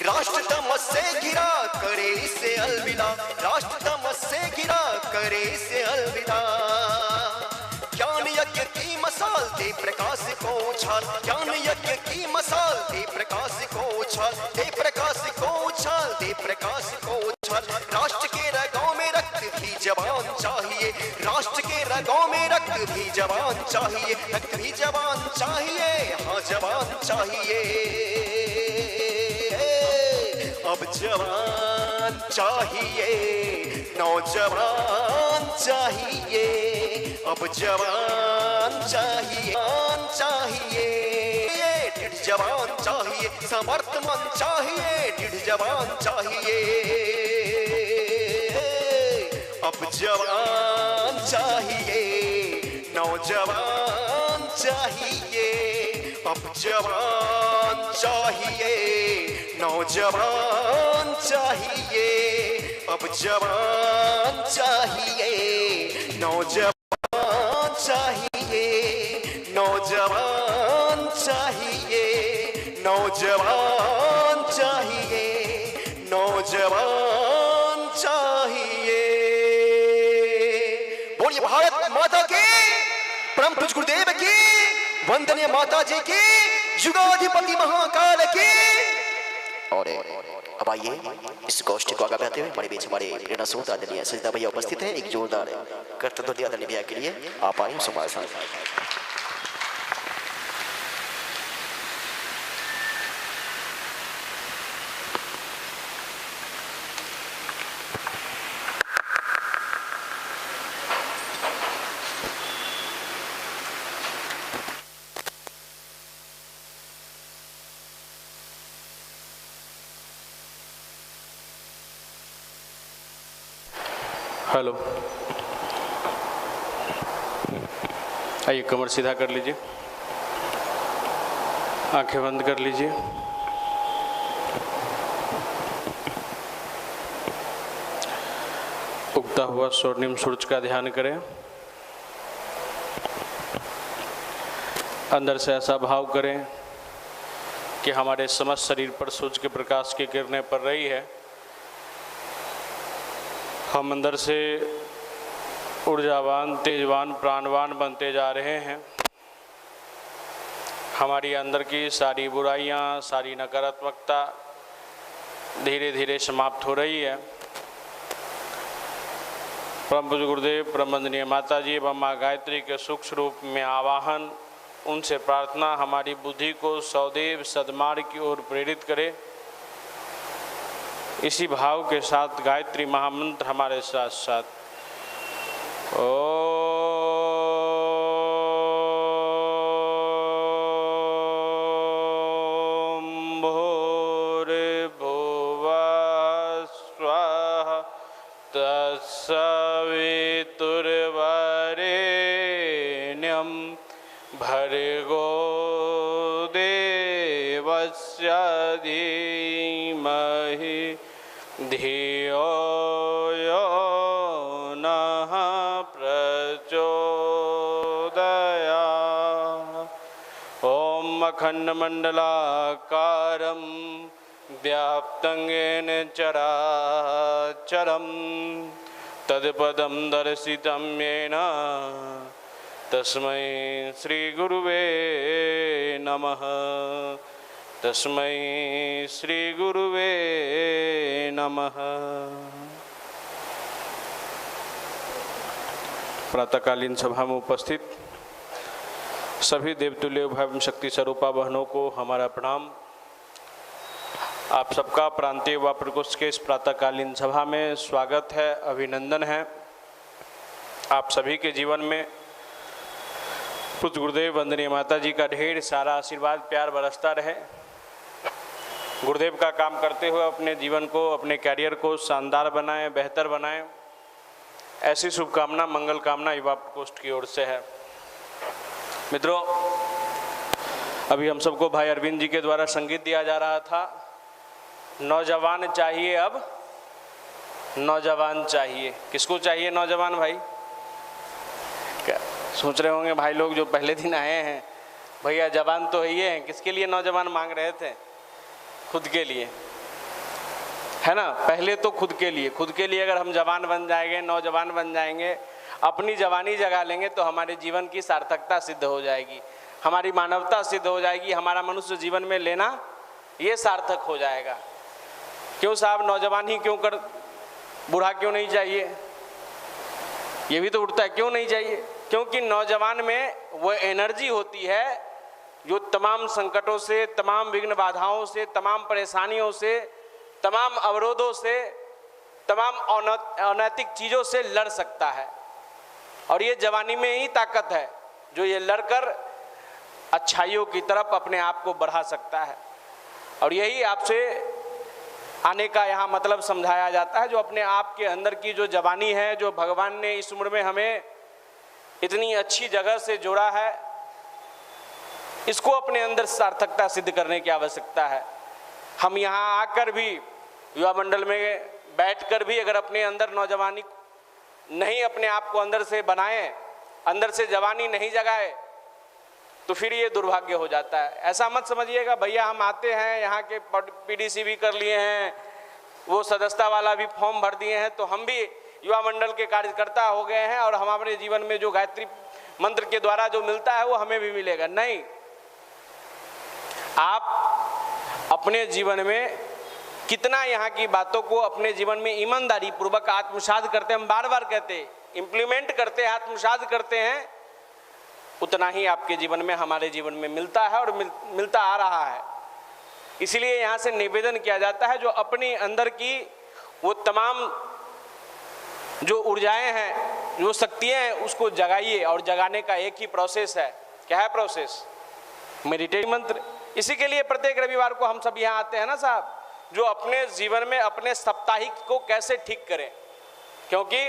राष्ट्र तमस से घिरा करे इसे अलविदा, राष्ट्र तमस से घिरा करे इसे अलविदा। ज्ञान यज्ञ की मसाल दे प्रकाश को उछाल, ज्ञान यज्ञ की मसाल दे प्रकाश को उछाल, दे प्रकाश को उछाल, दे प्रकाश को उछाल। राष्ट्र के रगों में रक्त भी जवान चाहिए, राष्ट्र के रगों में रक्त भी जवान चाहिए, रक्त भी जवान चाहिए, हाँ जवान चाहिए। अब जवान चाहिए, नौजवान चाहिए, अब जवान चाहिए, चाहिए, दृढ़ जवान चाहिए, समर्थमान चाहिए, दृढ़ जवान चाहिए। अब जवान चाहिए, नौजवान चाहिए, अब जवान चाहिए, नौजवान चाहिए, अब जवान चाहिए, नौजवान चाहिए, नौजवान चाहिए, नौजवान चाहिए, नौजवान चाहिए। बोलिए भारत माता की, परम पूज्य गुरुदेव की, वंदनीय माता जी की, युगाधिपति महाकाल की। और अब आइए इस गोष्ठी को आगे बढ़ाते हुए हमारे बीच हमारे प्रेरणा स्रोत आदरणीय सजिता भैया उपस्थित है। एक जोरदार कर्तव्य आदरणीय भैया के लिए आप आए हमारे साथ। हेलो, आइए कमर सीधा कर लीजिए, आंखें बंद कर लीजिए। उगता हुआ स्वर्णिम सूरज का ध्यान करें। अंदर से ऐसा भाव करें कि हमारे समस्त शरीर पर सूरज के प्रकाश की किरणें पड़ रही है। हम अंदर से ऊर्जावान, तेजवान, प्राणवान बनते जा रहे हैं। हमारी अंदर की सारी बुराइयां, सारी नकारात्मकता धीरे धीरे समाप्त हो रही है। परम पूज्य गुरुदेव, परम वंदनीय माता जी एवं माँ गायत्री के सूक्ष्म रूप में आवाहन, उनसे प्रार्थना हमारी बुद्धि को सदैव सद्मार्ग की ओर प्रेरित करे। इसी भाव के साथ गायत्री महामंत्र हमारे साथ साथ ओम भूर्भुवः स्वः तत्सवितुर्वरेण्यं भर्गो देवस्य धीमहि धियो यो नः प्रचोदयात्। ॐ अखण्डमण्डलाकारं व्याप्तं येन चराचरं तत्पदं दर्शितं येन तस्मै श्रीगुरुवे नमः, तस्मै श्री गुरुवे नमः। प्रातःकालीन सभा में उपस्थित सभी देवतुल्य भव्य शक्ति स्वरूपा बहनों को हमारा प्रणाम। आप सबका प्रांतीय व प्रकोष्ठ के इस प्रातःकालीन सभा में स्वागत है, अभिनंदन है। आप सभी के जीवन में पूज्य गुरुदेव वंदनीय माता जी का ढेर सारा आशीर्वाद प्यार बरसता रहे। गुरुदेव का काम करते हुए अपने जीवन को, अपने कैरियर को शानदार बनाएं, बेहतर बनाएं, ऐसी शुभकामना, मंगल कामना युवा प्रकोष्ठ की ओर से है। मित्रों, अभी हम सबको भाई अरविंद जी के द्वारा संगीत दिया जा रहा था। नौजवान चाहिए, अब नौजवान चाहिए। किसको चाहिए नौजवान भाई? क्या सोच रहे होंगे भाई लोग जो पहले दिन आए हैं, भैया जवान तो है ही हैं, किसके लिए नौजवान मांग रहे थे? खुद के लिए। है ना। पहले तो खुद के लिए अगर हम जवान बन जाएंगे, नौजवान बन जाएंगे, अपनी जवानी जगा लेंगे तो हमारे जीवन की सार्थकता सिद्ध हो जाएगी, हमारी मानवता सिद्ध हो जाएगी, हमारा मनुष्य जीवन में लेना ये सार्थक हो जाएगा। क्यों साहब, नौजवान ही क्यों कर, बूढ़ा क्यों नहीं चाहिए? ये भी तो उठता है, क्यों नहीं चाहिए? क्योंकि नौजवान में वो एनर्जी होती है जो तमाम संकटों से, तमाम विघ्न बाधाओं से, तमाम परेशानियों से, तमाम अवरोधों से, तमाम अनैतिक चीज़ों से लड़ सकता है। और ये जवानी में ही ताकत है जो ये लड़कर अच्छाइयों की तरफ अपने आप को बढ़ा सकता है। और यही आपसे आने का यहाँ मतलब समझाया जाता है, जो अपने आप के अंदर की जो जवानी है, जो भगवान ने इस उम्र में हमें इतनी अच्छी जगह से जोड़ा है, इसको अपने अंदर सार्थकता सिद्ध करने की आवश्यकता है। हम यहाँ आकर भी, युवा मंडल में बैठकर भी अगर अपने अंदर नौजवानी नहीं अपने आप को अंदर से बनाएं, अंदर से जवानी नहीं जगाए, तो फिर ये दुर्भाग्य हो जाता है। ऐसा मत समझिएगा भैया हम आते हैं यहाँ के पीडीसी भी कर लिए हैं, वो सदस्यता वाला भी फॉर्म भर दिए हैं, तो हम भी युवा मंडल के कार्यकर्ता हो गए हैं और हमारे जीवन में जो गायत्री मंत्र के द्वारा जो मिलता है वो हमें भी मिलेगा। नहीं, आप अपने जीवन में कितना यहाँ की बातों को अपने जीवन में ईमानदारी पूर्वक आत्मसात करते हैं, हम बार बार कहते हैं, इम्प्लीमेंट करते हैं, आत्मसात करते हैं, उतना ही आपके जीवन में, हमारे जीवन में मिलता है और मिलता आ रहा है। इसलिए यहाँ से निवेदन किया जाता है, जो अपनी अंदर की वो तमाम जो ऊर्जाएं हैं, जो शक्तियाँ हैं, उसको जगाइए। और जगाने का एक ही प्रोसेस है। क्या है प्रोसेस? मेडिटेशन मंत्र। इसी के लिए प्रत्येक रविवार को हम सब यहाँ आते हैं ना साहब, जो अपने जीवन में अपने साप्ताहिक को कैसे ठीक करें। क्योंकि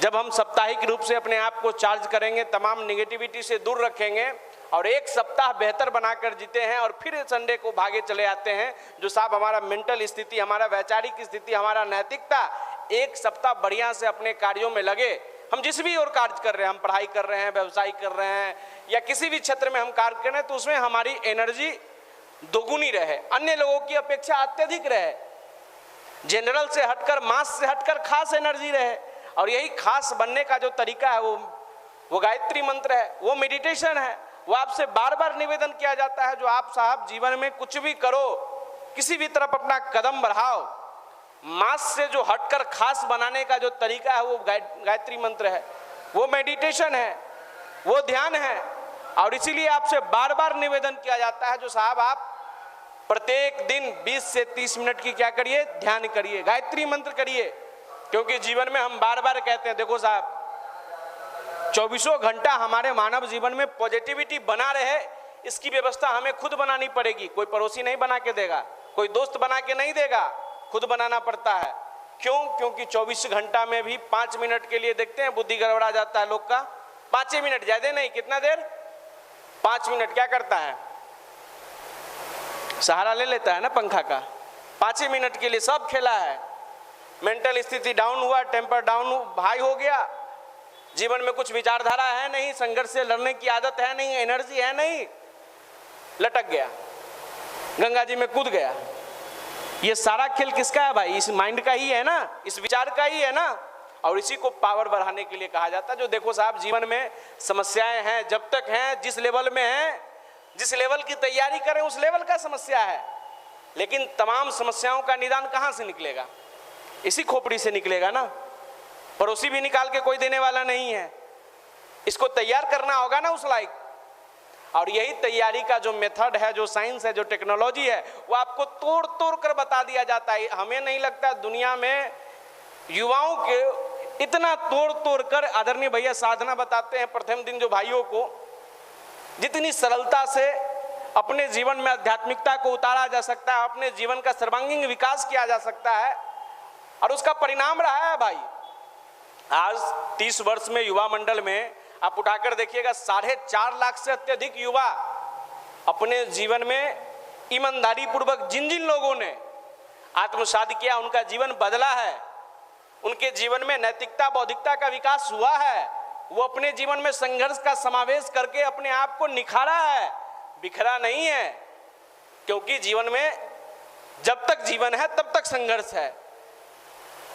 जब हम साप्ताहिक रूप से अपने आप को चार्ज करेंगे, तमाम निगेटिविटी से दूर रखेंगे और एक सप्ताह बेहतर बनाकर जीते हैं और फिर संडे को भागे चले आते हैं, जो साहब हमारा मेंटल स्थिति, हमारा वैचारिक स्थिति, हमारा नैतिकता एक सप्ताह बढ़िया से अपने कार्यों में लगे। हम जिस भी और कार्य कर रहे हैं, हम पढ़ाई कर रहे हैं, व्यवसाय कर रहे हैं या किसी भी क्षेत्र में हम कार्य कर रहे हैं, तो उसमें हमारी एनर्जी दोगुनी रहे, अन्य लोगों की अपेक्षा अत्यधिक रहे, जनरल से हटकर, मास से हटकर खास एनर्जी रहे। और यही खास बनने का जो तरीका है वो गायत्री मंत्र है, वो मेडिटेशन है। वो आपसे बार बार निवेदन किया जाता है, जो आप साहब जीवन में कुछ भी करो, किसी भी तरफ अपना कदम बढ़ाओ, मास से जो हटकर खास बनाने का जो तरीका है वो गायत्री मंत्र है, वो मेडिटेशन है, वो ध्यान है। और इसीलिए आपसे बार बार निवेदन किया जाता है, जो साहब आप प्रत्येक दिन 20 से 30 मिनट की क्या करिए, ध्यान करिए, गायत्री मंत्र करिए। क्योंकि जीवन में हम बार बार कहते हैं, देखो साहब 24 घंटा हमारे मानव जीवन में पॉजिटिविटी बना रहे, इसकी व्यवस्था हमें खुद बनानी पड़ेगी। कोई पड़ोसी नहीं बना के देगा, कोई दोस्त बना के नहीं देगा, खुद बनाना पड़ता है। क्यों? क्योंकि 24 घंटा में भी 5 मिनट के लिए देखते हैं बुद्धि गड़बड़ा जाता है लोग का। 5 मिनट, ज्यादा नहीं, कितना देर? 5 मिनट क्या करता है? सहारा ले लेता है ना पंखा का। 5 मिनट के लिए सब खेला है। मेंटल स्थिति डाउन हुआ, टेम्पर डाउन हाई हो गया, जीवन में कुछ विचारधारा है नहीं, संघर्ष से लड़ने की आदत है नहीं, एनर्जी है नहीं, लटक गया, गंगा जी में कूद गया। ये सारा खेल किसका है भाई? इस माइंड का ही है ना, इस विचार का ही है ना। और इसी को पावर बढ़ाने के लिए कहा जाता है। जो देखो साहब जीवन में समस्याएं हैं, जब तक हैं, जिस लेवल में हैं, जिस लेवल की तैयारी करें उस लेवल का समस्या है। लेकिन तमाम समस्याओं का निदान कहाँ से निकलेगा? इसी खोपड़ी से निकलेगा ना। पड़ोसी भी निकाल के कोई देने वाला नहीं है, इसको तैयार करना होगा ना उस लायक। और यही तैयारी का जो मेथड है, जो साइंस है, जो टेक्नोलॉजी है, वो आपको तोड़ तोड़ कर बता दिया जाता है। हमें नहीं लगता दुनिया में युवाओं के इतना तोड़ तोड़ कर, आदरणीय भैया साधना बताते हैं प्रथम दिन जो भाइयों को, जितनी सरलता से अपने जीवन में आध्यात्मिकता को उतारा जा सकता है, अपने जीवन का सर्वांगीण विकास किया जा सकता है। और उसका परिणाम रहा है भाई, आज 30 वर्ष में युवा मंडल में आप उठाकर देखिएगा 4.5 लाख से अत्यधिक युवा अपने जीवन में ईमानदारी पूर्वक जिन जिन लोगों ने आत्मसात किया, उनका जीवन बदला है, उनके जीवन में नैतिकता बौद्धिकता का विकास हुआ है, वो अपने जीवन में संघर्ष का समावेश करके अपने आप को निखारा है, बिखरा नहीं है। क्योंकि जीवन में जब तक जीवन है तब तक संघर्ष है।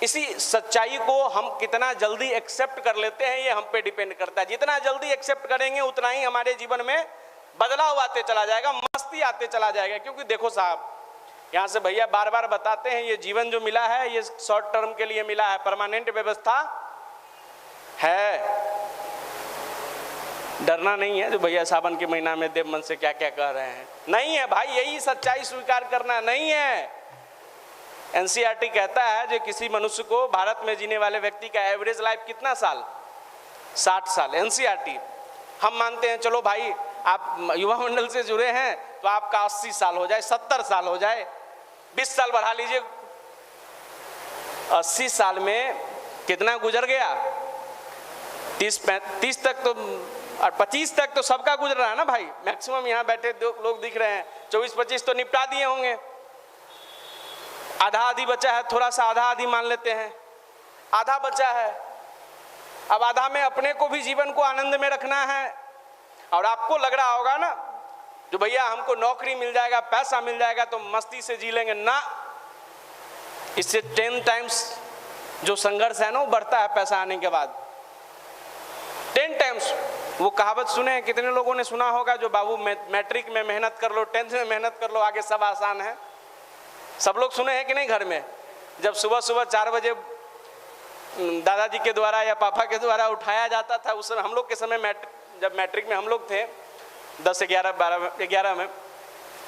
इसी सच्चाई को हम कितना जल्दी एक्सेप्ट कर लेते हैं ये हम पे डिपेंड करता है। जितना जल्दी एक्सेप्ट करेंगे उतना ही हमारे जीवन में बदलाव आते चला जाएगा, मस्ती आते चला जाएगा। क्योंकि देखो साहब, यहाँ से भैया बार बार बताते हैं ये जीवन जो मिला है ये शॉर्ट टर्म के लिए मिला है, परमानेंट व्यवस्था है। डरना नहीं है जो भैया सावन के महीना में देव मन से क्या क्या कह रहे हैं, नहीं है भाई, यही सच्चाई स्वीकार करना नहीं है। एनसीईआरटी कहता है जो किसी मनुष्य को भारत में जीने वाले व्यक्ति का एवरेज लाइफ कितना साल, 60 साल। एनसीईआरटी, हम मानते हैं चलो भाई आप युवा मंडल से जुड़े हैं तो आपका 80 साल हो जाए, 70 साल हो जाए, 20 साल बढ़ा लीजिए। 80 साल में कितना गुजर गया, 30 तक तो और 25 तक तो सबका गुजर रहा है ना भाई। मैक्सिमम यहाँ बैठे लोग दिख रहे हैं, 24-25 तो निपटा दिए होंगे। आधा आधी बचा है, थोड़ा सा आधा आधी मान लेते हैं, आधा बचा है। अब आधा में अपने को भी जीवन को आनंद में रखना है। और आपको लग रहा होगा ना जो भैया हमको नौकरी मिल जाएगा, पैसा मिल जाएगा तो मस्ती से जी लेंगे, ना, इससे 10 टाइम्स जो संघर्ष है ना वो बढ़ता है पैसा आने के बाद, 10 टाइम्स। वो कहावत सुने हैं, कितने लोगों ने सुना होगा जो बाबू मैट्रिक में मेहनत कर लो, 10th में मेहनत कर लो, आगे सब आसान है। सब लोग सुने हैं कि नहीं? घर में जब सुबह सुबह 4 बजे दादाजी के द्वारा या पापा के द्वारा उठाया जाता था, उस समय हम लोग के समय जब मैट्रिक में हम लोग थे 10, 11, 12, 11 में,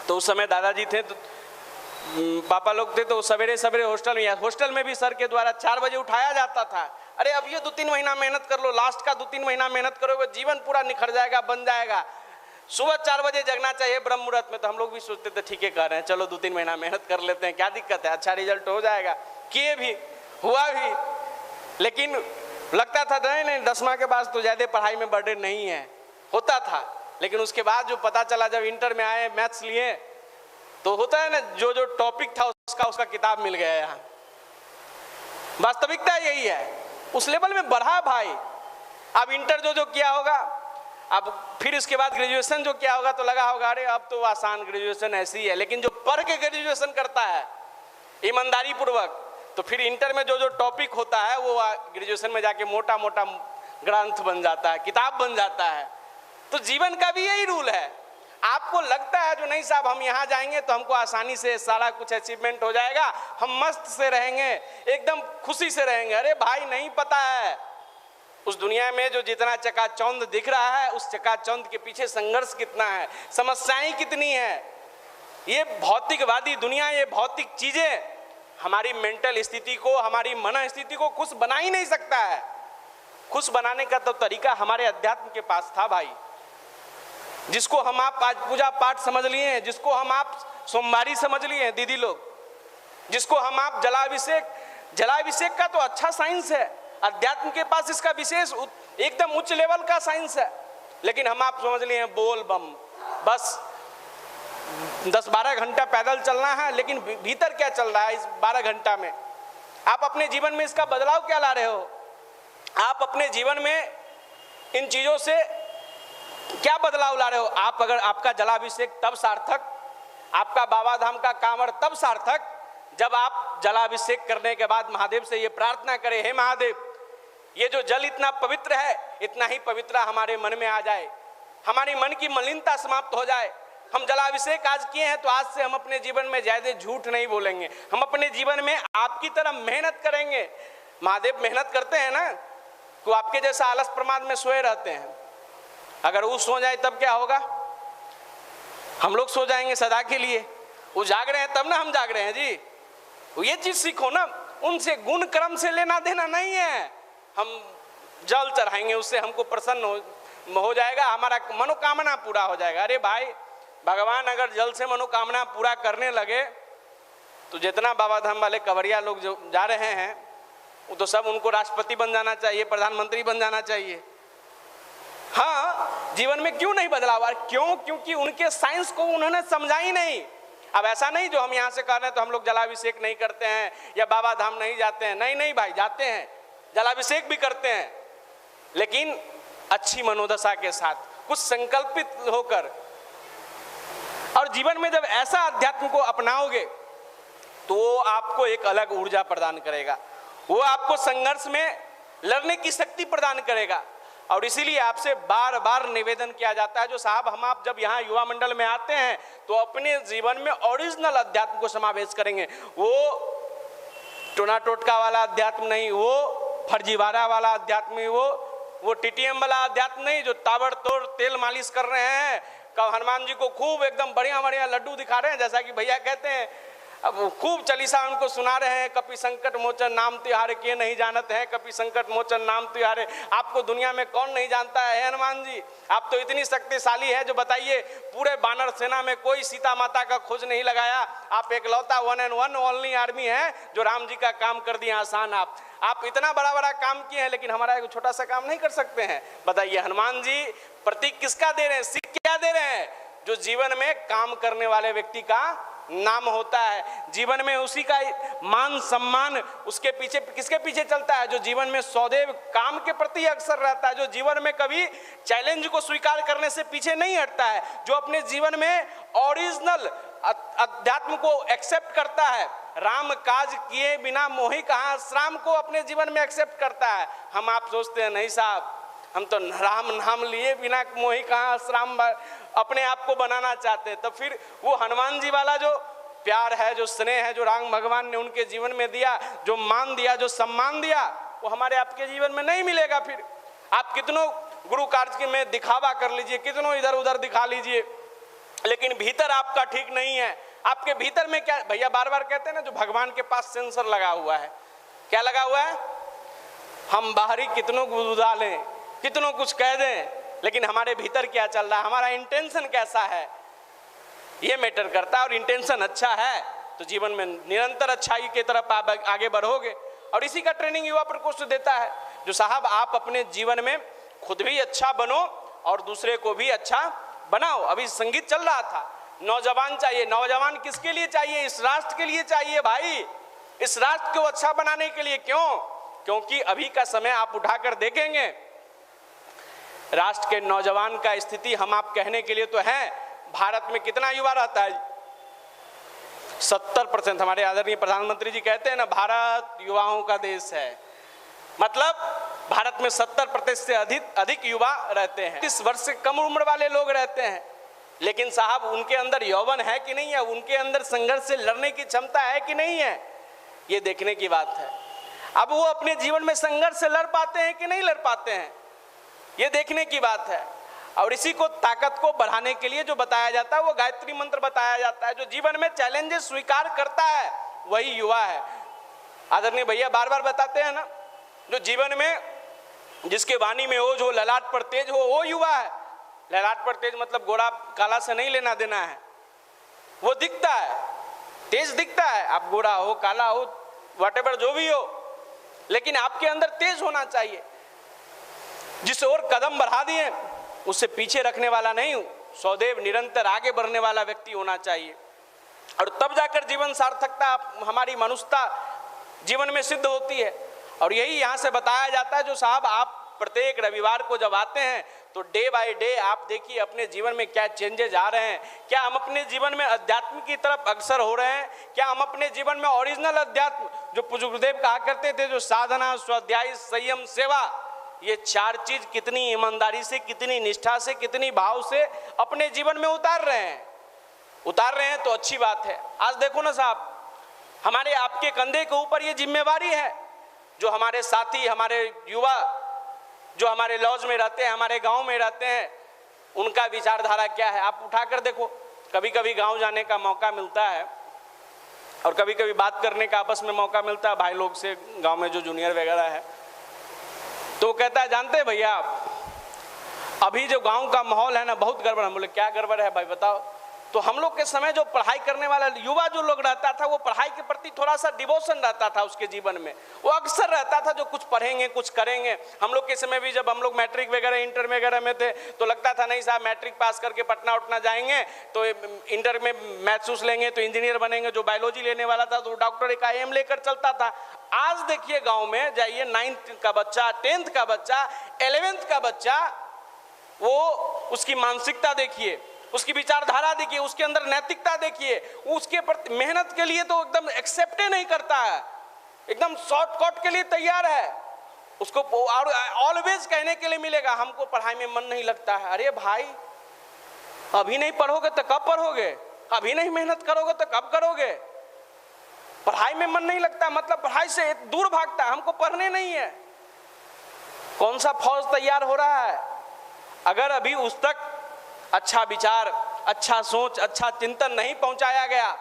तो उस समय दादाजी थे तो पापा लोग थे तो सवेरे सवेरे हॉस्टल में भी सर के द्वारा 4 बजे उठाया जाता था। अरे अब ये 2-3 महीना मेहनत कर लो, लास्ट का 2-3 महीना मेहनत करोगे जीवन पूरा निखर जाएगा, बन जाएगा। सुबह 4 बजे जगना चाहिए ब्रह्म मुहूर्त में। तो हम लोग भी सोचते थे ठीक है कर रहे हैं, चलो 2-3 महीना मेहनत कर लेते हैं, क्या दिक्कत है, अच्छा रिजल्ट हो जाएगा। किए भी, हुआ भी, लेकिन लगता था नहीं 10वां के बाद तो ज़्यादा पढ़ाई में बर्डन नहीं है, होता था। लेकिन उसके बाद जो पता चला जब इंटर में आए, मैथ्स लिए, तो होता है ना जो टॉपिक था उसका किताब मिल गया यहाँ। वास्तविकता यही है, उस लेवल में बढ़ा भाई। अब इंटर जो किया होगा, अब फिर इसके बाद ग्रेजुएशन जो किया होगा तो लगा होगा अरे अब तो आसान ग्रेजुएशन ऐसी है। लेकिन जो पढ़ के ग्रेजुएशन करता है ईमानदारी पूर्वक, तो फिर इंटर में जो टॉपिक होता है वो ग्रेजुएशन में जाके मोटा मोटा ग्रंथ बन जाता है, किताब बन जाता है। तो जीवन का भी यही रूल है। आपको लगता है जो नहीं साहब हम यहाँ जाएंगे तो हमको आसानी से सारा कुछ अचीवमेंट हो जाएगा, हम मस्त से रहेंगे, एकदम खुशी से रहेंगे। अरे भाई नहीं पता है उस दुनिया में जो जितना चकाचौंध दिख रहा है उस चकाचौंध के पीछे संघर्ष कितना है, समस्याएं कितनी है। ये भौतिकवादी दुनिया, ये भौतिक चीजें हमारी मेंटल स्थिति को, हमारी मन स्थिति को खुश बना ही नहीं सकता है। खुश बनाने का तो तरीका हमारे अध्यात्म के पास था भाई, जिसको हम आप आज पूजा पाठ समझ लिए हैं, जिसको हम आप सोमवारी समझ लिए हैं दीदी लोग, जिसको हम आप जलाभिषेक का तो अच्छा साइंस है, अध्यात्म के पास इसका विशेष एकदम उच्च लेवल का साइंस है। लेकिन हम आप समझ लिए हैं बोल बम, बस 10-12 घंटा पैदल चलना है। लेकिन भीतर क्या चल रहा है इस 12 घंटा में? आप अपने जीवन में इसका बदलाव क्या ला रहे हो? आप अपने जीवन में इन चीजों से क्या बदलाव ला रहे हो? आप अगर आपका जलाभिषेक तब सार्थक, आपका बाबा धाम का कांवड़ तब सार्थक जब आप जलाभिषेक करने के बाद महादेव से ये प्रार्थना करें, हे महादेव ये जो जल इतना पवित्र है, इतना ही पवित्र हमारे मन में आ जाए, हमारी मन की मलिनता समाप्त हो जाए। हम जलाभिषेक आज किए हैं तो आज से हम अपने जीवन में ज्यादा झूठ नहीं बोलेंगे, हम अपने जीवन में आपकी तरह मेहनत करेंगे। महादेव मेहनत करते हैं ना, तो आपके जैसा आलस प्रमाद में सोए रहते हैं। अगर वो सो जाए तब क्या होगा? हम लोग सो जाएंगे सदा के लिए। वो जाग रहे हैं तब ना हम जाग रहे हैं जी। ये चीज सीखो ना, उनसे गुण कर्म से लेना देना नहीं है। हम जल चढ़ाएंगे उससे हमको प्रसन्न हो जाएगा, हमारा मनोकामना पूरा हो जाएगा। अरे भाई भगवान अगर जल से मनोकामना पूरा करने लगे तो जितना बाबा धाम वाले कंवरिया लोग जो जा रहे हैं वो तो सब उनको राष्ट्रपति बन जाना चाहिए, प्रधानमंत्री बन जाना चाहिए। हाँ, जीवन में क्यों नहीं बदलाव? क्यों? क्योंकि उनके साइंस को उन्होंने समझा ही नहीं। अब ऐसा नहीं जो हम यहाँ से कर रहे हैं तो हम लोग जलाभिषेक नहीं करते हैं या बाबा धाम नहीं जाते हैं। नहीं नहीं भाई, जाते हैं, जलाभिषेक भी करते हैं, लेकिन अच्छी मनोदशा के साथ, कुछ संकल्पित होकर। और जीवन में जब ऐसा अध्यात्म को अपनाओगे तो वो आपको एक अलग ऊर्जा प्रदान करेगा, वो आपको संघर्ष में लड़ने की शक्ति प्रदान करेगा। और इसीलिए आपसे बार बार निवेदन किया जाता है, जो साहब हम आप जब यहाँ युवा मंडल में आते हैं तो अपने जीवन में ओरिजिनल अध्यात्म को समावेश करेंगे। वो टोना टोटका वाला अध्यात्म नहीं, वो फर्जीवाड़ा वाला अध्यात्म नहीं, वो टीटीएम वाला अध्यात्म नहीं, जो ताबड़तोड़ तेल मालिश कर रहे हैं, कब हनुमान जी को खूब एकदम बढ़िया बढ़िया लड्डू दिखा रहे हैं, जैसा कि भैया कहते हैं, अब खूब चालीसा उनको सुना रहे हैं, कपि संकट मोचन नाम तिहारे के नहीं जानते हैं, कपि संकट मोचन नाम तिहारे। आपको दुनिया में कौन नहीं जानता है हनुमान जी? आप तो इतनी शक्तिशाली है, जो बताइए पूरे बानर सेना में कोई सीता माता का खोज नहीं लगाया, आप एकलौता 1 and 1 ओनली आर्मी है जो राम जी का काम कर दिया आसान। आप इतना बड़ा बड़ा काम किए हैं, लेकिन हमारा एक छोटा सा काम नहीं कर सकते हैं? बताइए हनुमान जी प्रतीक किसका दे रहे हैं, सीख क्या दे रहे हैं? जो जीवन में काम करने वाले व्यक्ति का नाम होता है, जीवन में उसी का मान सम्मान उसके पीछे, किसके पीछे चलता है? जो जीवन में सदैव काम के प्रति अक्सर रहता है, जो जीवन में कभी चैलेंज को स्वीकार करने से पीछे नहीं हटता है, जो अपने जीवन में ओरिजिनल अध्यात्म को एक्सेप्ट करता है। राम काज किए बिना मोहि कहाँ श्राम को अपने जीवन में एक्सेप्ट करता है। हम आप सोचते हैं नहीं साहब, हम तो राम नाम लिए बिना मोहि कहाँ श्राम अपने आप को बनाना चाहते हैं। तो फिर वो हनुमान जी वाला जो प्यार है, जो स्नेह है, जो राम भगवान ने उनके जीवन में दिया, जो मान दिया, जो सम्मान दिया, वो हमारे आपके जीवन में नहीं मिलेगा। फिर आप कितनों गुरु कार्य में दिखावा कर लीजिए, कितनों इधर उधर दिखा लीजिए, लेकिन भीतर आपका ठीक नहीं है। आपके भीतर में क्या, भैया बार बार कहते हैं ना, जो भगवान के पास सेंसर लगा हुआ है, क्या लगा हुआ है? हम बाहरी कितनों गुदगुदा लें, कितनों कुछ कह दें, लेकिन हमारे भीतर क्या चल रहा है, हमारा इंटेंशन कैसा है, ये मैटर करता है। और इंटेंशन अच्छा है तो जीवन में निरंतर अच्छाई की तरफ आप आगे बढ़ोगे। और इसी का ट्रेनिंग युवा प्रकोष्ठ देता है, जो साहब आप अपने जीवन में खुद भी अच्छा बनो और दूसरे को भी अच्छा बनाओ। अभी संगीत चल रहा था, नौजवान चाहिए। नौजवान किसके लिए चाहिए? इस राष्ट्र के लिए चाहिए भाई, इस राष्ट्र को अच्छा बनाने के लिए। क्यों? क्योंकि अभी का समय आप उठाकर देखेंगे, राष्ट्र के नौजवान का स्थिति हम आप कहने के लिए तो हैं। भारत में कितना युवा रहता है? 70%। हमारे आदरणीय प्रधानमंत्री जी कहते हैं ना, भारत युवाओं का देश है। मतलब भारत में 70% से अधिक युवा रहते हैं। 30 वर्ष से कम उम्र वाले लोग रहते हैं, लेकिन साहब उनके अंदर यौवन है कि नहीं है, उनके अंदर संघर्ष से लड़ने की क्षमता है कि नहीं है, ये देखने की बात है। अब वो अपने जीवन में संघर्ष से लड़ पाते हैं कि नहीं लड़ पाते हैं, ये देखने की बात है। और इसी को ताकत को बढ़ाने के लिए जो बताया जाता है, वो गायत्री मंत्र बताया जाता है। जो जीवन में चैलेंजेस स्वीकार करता है वही युवा है। आदरणीय भैया बार बार बताते हैं ना, जो जीवन में जिसके वाणी में ओज हो, ललाट पर तेज हो, वो युवा है। ललाट पर तेज मतलब गोरा काला से नहीं लेना देना है, वो दिखता है, तेज दिखता है। आप गोरा हो, काला हो, व्हाटएवर जो भी हो, लेकिन आपके अंदर तेज होना चाहिए। जिस ओर कदम बढ़ा दिए उससे पीछे रखने वाला नहीं हूं, सदैव निरंतर आगे बढ़ने वाला व्यक्ति होना चाहिए। और तब जाकर जीवन सार्थकता, हमारी मनुष्यता जीवन में सिद्ध होती है। और यही यहाँ से बताया जाता है, जो साहब आप प्रत्येक रविवार को जब आते हैं तो डे बाय डे आप देखिए अपने जीवन में क्या चेंजेज आ रहे हैं। क्या हम अपने जीवन में अध्यात्म की तरफ अग्रसर हो रहे हैं? क्या हम अपने जीवन में ओरिजिनल अध्यात्म, जो पूज्य गुरुदेव कहा करते थे, जो साधना, स्वाध्याय, संयम, सेवा, ये 4 चीज कितनी ईमानदारी से, कितनी निष्ठा से, कितनी भाव से अपने जीवन में उतार रहे हैं तो अच्छी बात है। आज देखो ना साहब, हमारे आपके कंधे के ऊपर ये जिम्मेवारी है। जो हमारे साथी, हमारे युवा जो हमारे लॉज में रहते हैं, हमारे गांव में रहते हैं, उनका विचारधारा क्या है आप उठाकर देखो। कभी कभी गांव जाने का मौका मिलता है और कभी कभी बात करने का आपस में मौका मिलता है भाई लोग से, गांव में जो जूनियर वगैरह है, तो कहता है जानते हैं भैया अभी जो गांव का माहौल है ना बहुत गड़बड़ है। बोले क्या गड़बड़ है भाई बताओ। तो हम लोग के समय जो पढ़ाई करने वाला युवा जो लोग रहता था, वो पढ़ाई के प्रति थोड़ा सा डिवोशन रहता था उसके जीवन में, वो अक्सर रहता था जो कुछ पढ़ेंगे, कुछ करेंगे। हम लोग के समय भी जब हम लोग मैट्रिक वगैरह, इंटर वगैरह में थे, तो लगता था नहीं साहब मैट्रिक पास करके पटना उठना जाएंगे तो इंटर में मैथ्स लेंगे तो इंजीनियर बनेंगे, जो बायोलॉजी लेने वाला था तो डॉक्टर का एम लेकर चलता था। आज देखिए गाँव में जाइए, 9th का बच्चा, 10th का बच्चा, 11th का बच्चा, वो उसकी मानसिकता देखिए, उसकी विचारधारा देखिए, उसके अंदर नैतिकता देखिए, उसके प्रति मेहनत के लिए तो एकदम एक्सेप्ट ही नहीं करता है, एकदम शॉर्टकट के लिए तैयार है। उसको और ऑलवेज कहने के लिए मिलेगा हमको पढ़ाई में मन नहीं लगता है। अरे भाई, अभी नहीं पढ़ोगे तो कब पढ़ोगे? अभी नहीं मेहनत करोगे तो कब करोगे? पढ़ाई में मन नहीं लगता मतलब पढ़ाई से दूर भागता है, हमको पढ़ने नहीं है। कौन सा फौज तैयार हो रहा है? अगर अभी उस तक अच्छा विचार, अच्छा सोच, अच्छा चिंतन नहीं पहुंचाया गया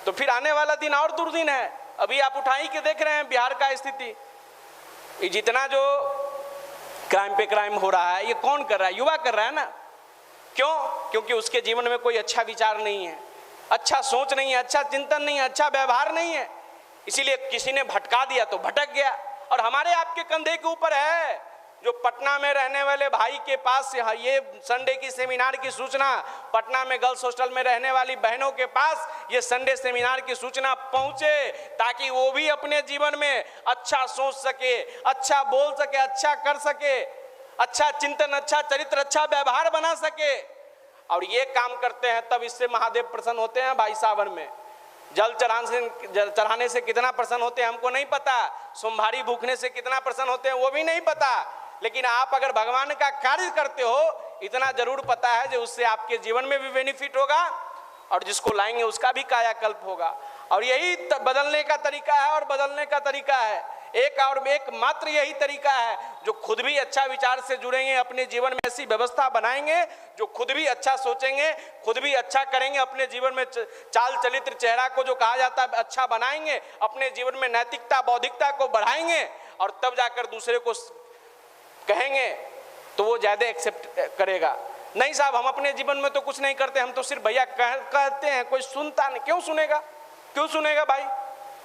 तो फिर आने वाला दिन और दुर्दिन है। अभी आप उठाई के देख रहे हैं बिहार का स्थिति, ये जितना जो क्राइम पे क्राइम हो रहा है ये कौन कर रहा है? युवा कर रहा है ना। क्यों? क्योंकि उसके जीवन में कोई अच्छा विचार नहीं है, अच्छा सोच नहीं है, अच्छा चिंतन नहीं है, अच्छा व्यवहार नहीं है, इसीलिए किसी ने भटका दिया तो भटक गया। और हमारे आपके कंधे के ऊपर है। जो पटना में रहने वाले भाई के पास से ये संडे की सेमिनार की सूचना, पटना में गर्ल्स हॉस्टल में रहने वाली बहनों के पास ये संडे सेमिनार की सूचना पहुंचे ताकि वो भी अपने जीवन में अच्छा सोच सके, अच्छा बोल सके, अच्छा कर सके, अच्छा चिंतन, अच्छा चरित्र, अच्छा व्यवहार बना सके। और ये काम करते हैं तब इससे महादेव प्रसन्न होते हैं। भाई सावन में जल चढ़ाने से कितना प्रसन्न होते हैं हमको नहीं पता, सोमवारी भूखने से कितना प्रसन्न होते हैं वो भी नहीं पता, लेकिन आप अगर भगवान का कार्य करते हो इतना जरूर पता है जो उससे आपके जीवन में भी बेनिफिट होगा और जिसको लाएंगे उसका भी कायाकल्प होगा। और यही बदलने का तरीका है। और बदलने का तरीका है एक और एक मात्र यही तरीका है जो खुद भी अच्छा विचार से जुड़ेंगे, अपने जीवन में ऐसी व्यवस्था बनाएंगे, जो खुद भी अच्छा सोचेंगे, खुद भी अच्छा करेंगे, अपने जीवन में चाल चरित्र चेहरा को जो कहा जाता है अच्छा बनाएंगे, अपने जीवन में नैतिकता बौद्धिकता को बढ़ाएंगे और तब जाकर दूसरे को कहेंगे तो वो ज्यादा एक्सेप्ट करेगा। नहीं साहब, हम अपने जीवन में तो कुछ नहीं करते, हम तो सिर्फ भैया कहते हैं, कोई सुनता नहीं। क्यों सुनेगा? क्यों सुनेगा भाई?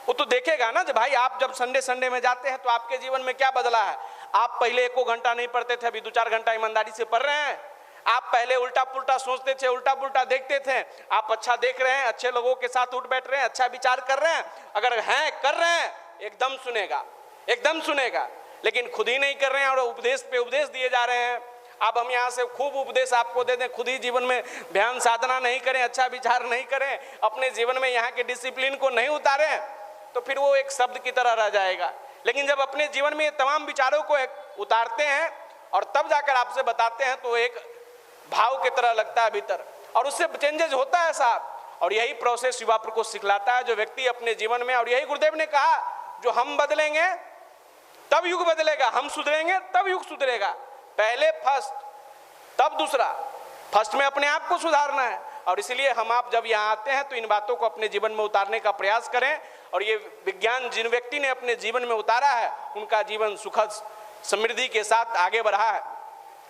वो तो देखेगा ना। जब भाई आप जब संडे में जाते हैं तो आपके जीवन में क्या बदला है? आप पहले 1 घंटा नहीं पढ़ते थे, अभी 2-4 घंटा ईमानदारी से पढ़ रहे हैं। आप पहले उल्टा पुल्टा सोचते थे, उल्टा पुल्टा देखते थे, आप अच्छा देख रहे हैं, अच्छे लोगों के साथ उठ बैठ रहे हैं, अच्छा विचार कर रहे हैं। अगर हैं कर रहे हैं एकदम सुनेगा, एकदम सुनेगा, लेकिन खुद ही नहीं कर रहे हैं और उपदेश पे उपदेश दिए जा रहे हैं। अब हम यहाँ से खूब उपदेश आपको दे दें, खुद ही जीवन में ध्यान साधना नहीं करें, अच्छा विचार नहीं करें, अपने जीवन में यहाँ के डिसिप्लिन को नहीं उतारें तो फिर वो एक शब्द की तरह रह जाएगा। लेकिन जब अपने जीवन में ये तमाम विचारों को उतारते हैं और तब जाकर आपसे बताते हैं तो एक भाव की तरह लगता है भीतर और उससे चेंजेस होता है साहब। और यही प्रोसेस युवा को सिखलाता है जो व्यक्ति अपने जीवन में, और यही गुरुदेव ने कहा जो हम बदलेंगे तब युग बदलेगा, हम सुधरेंगे तब युग सुधरेगा। पहले फर्स्ट तब दूसरा, फर्स्ट में अपने आप को सुधारना है। और इसलिए हम आप जब यहाँ आते हैं तो इन बातों को अपने जीवन में उतारने का प्रयास करें। और ये विज्ञान जिन व्यक्ति ने अपने जीवन में उतारा है उनका जीवन सुखद समृद्धि के साथ आगे बढ़ा है।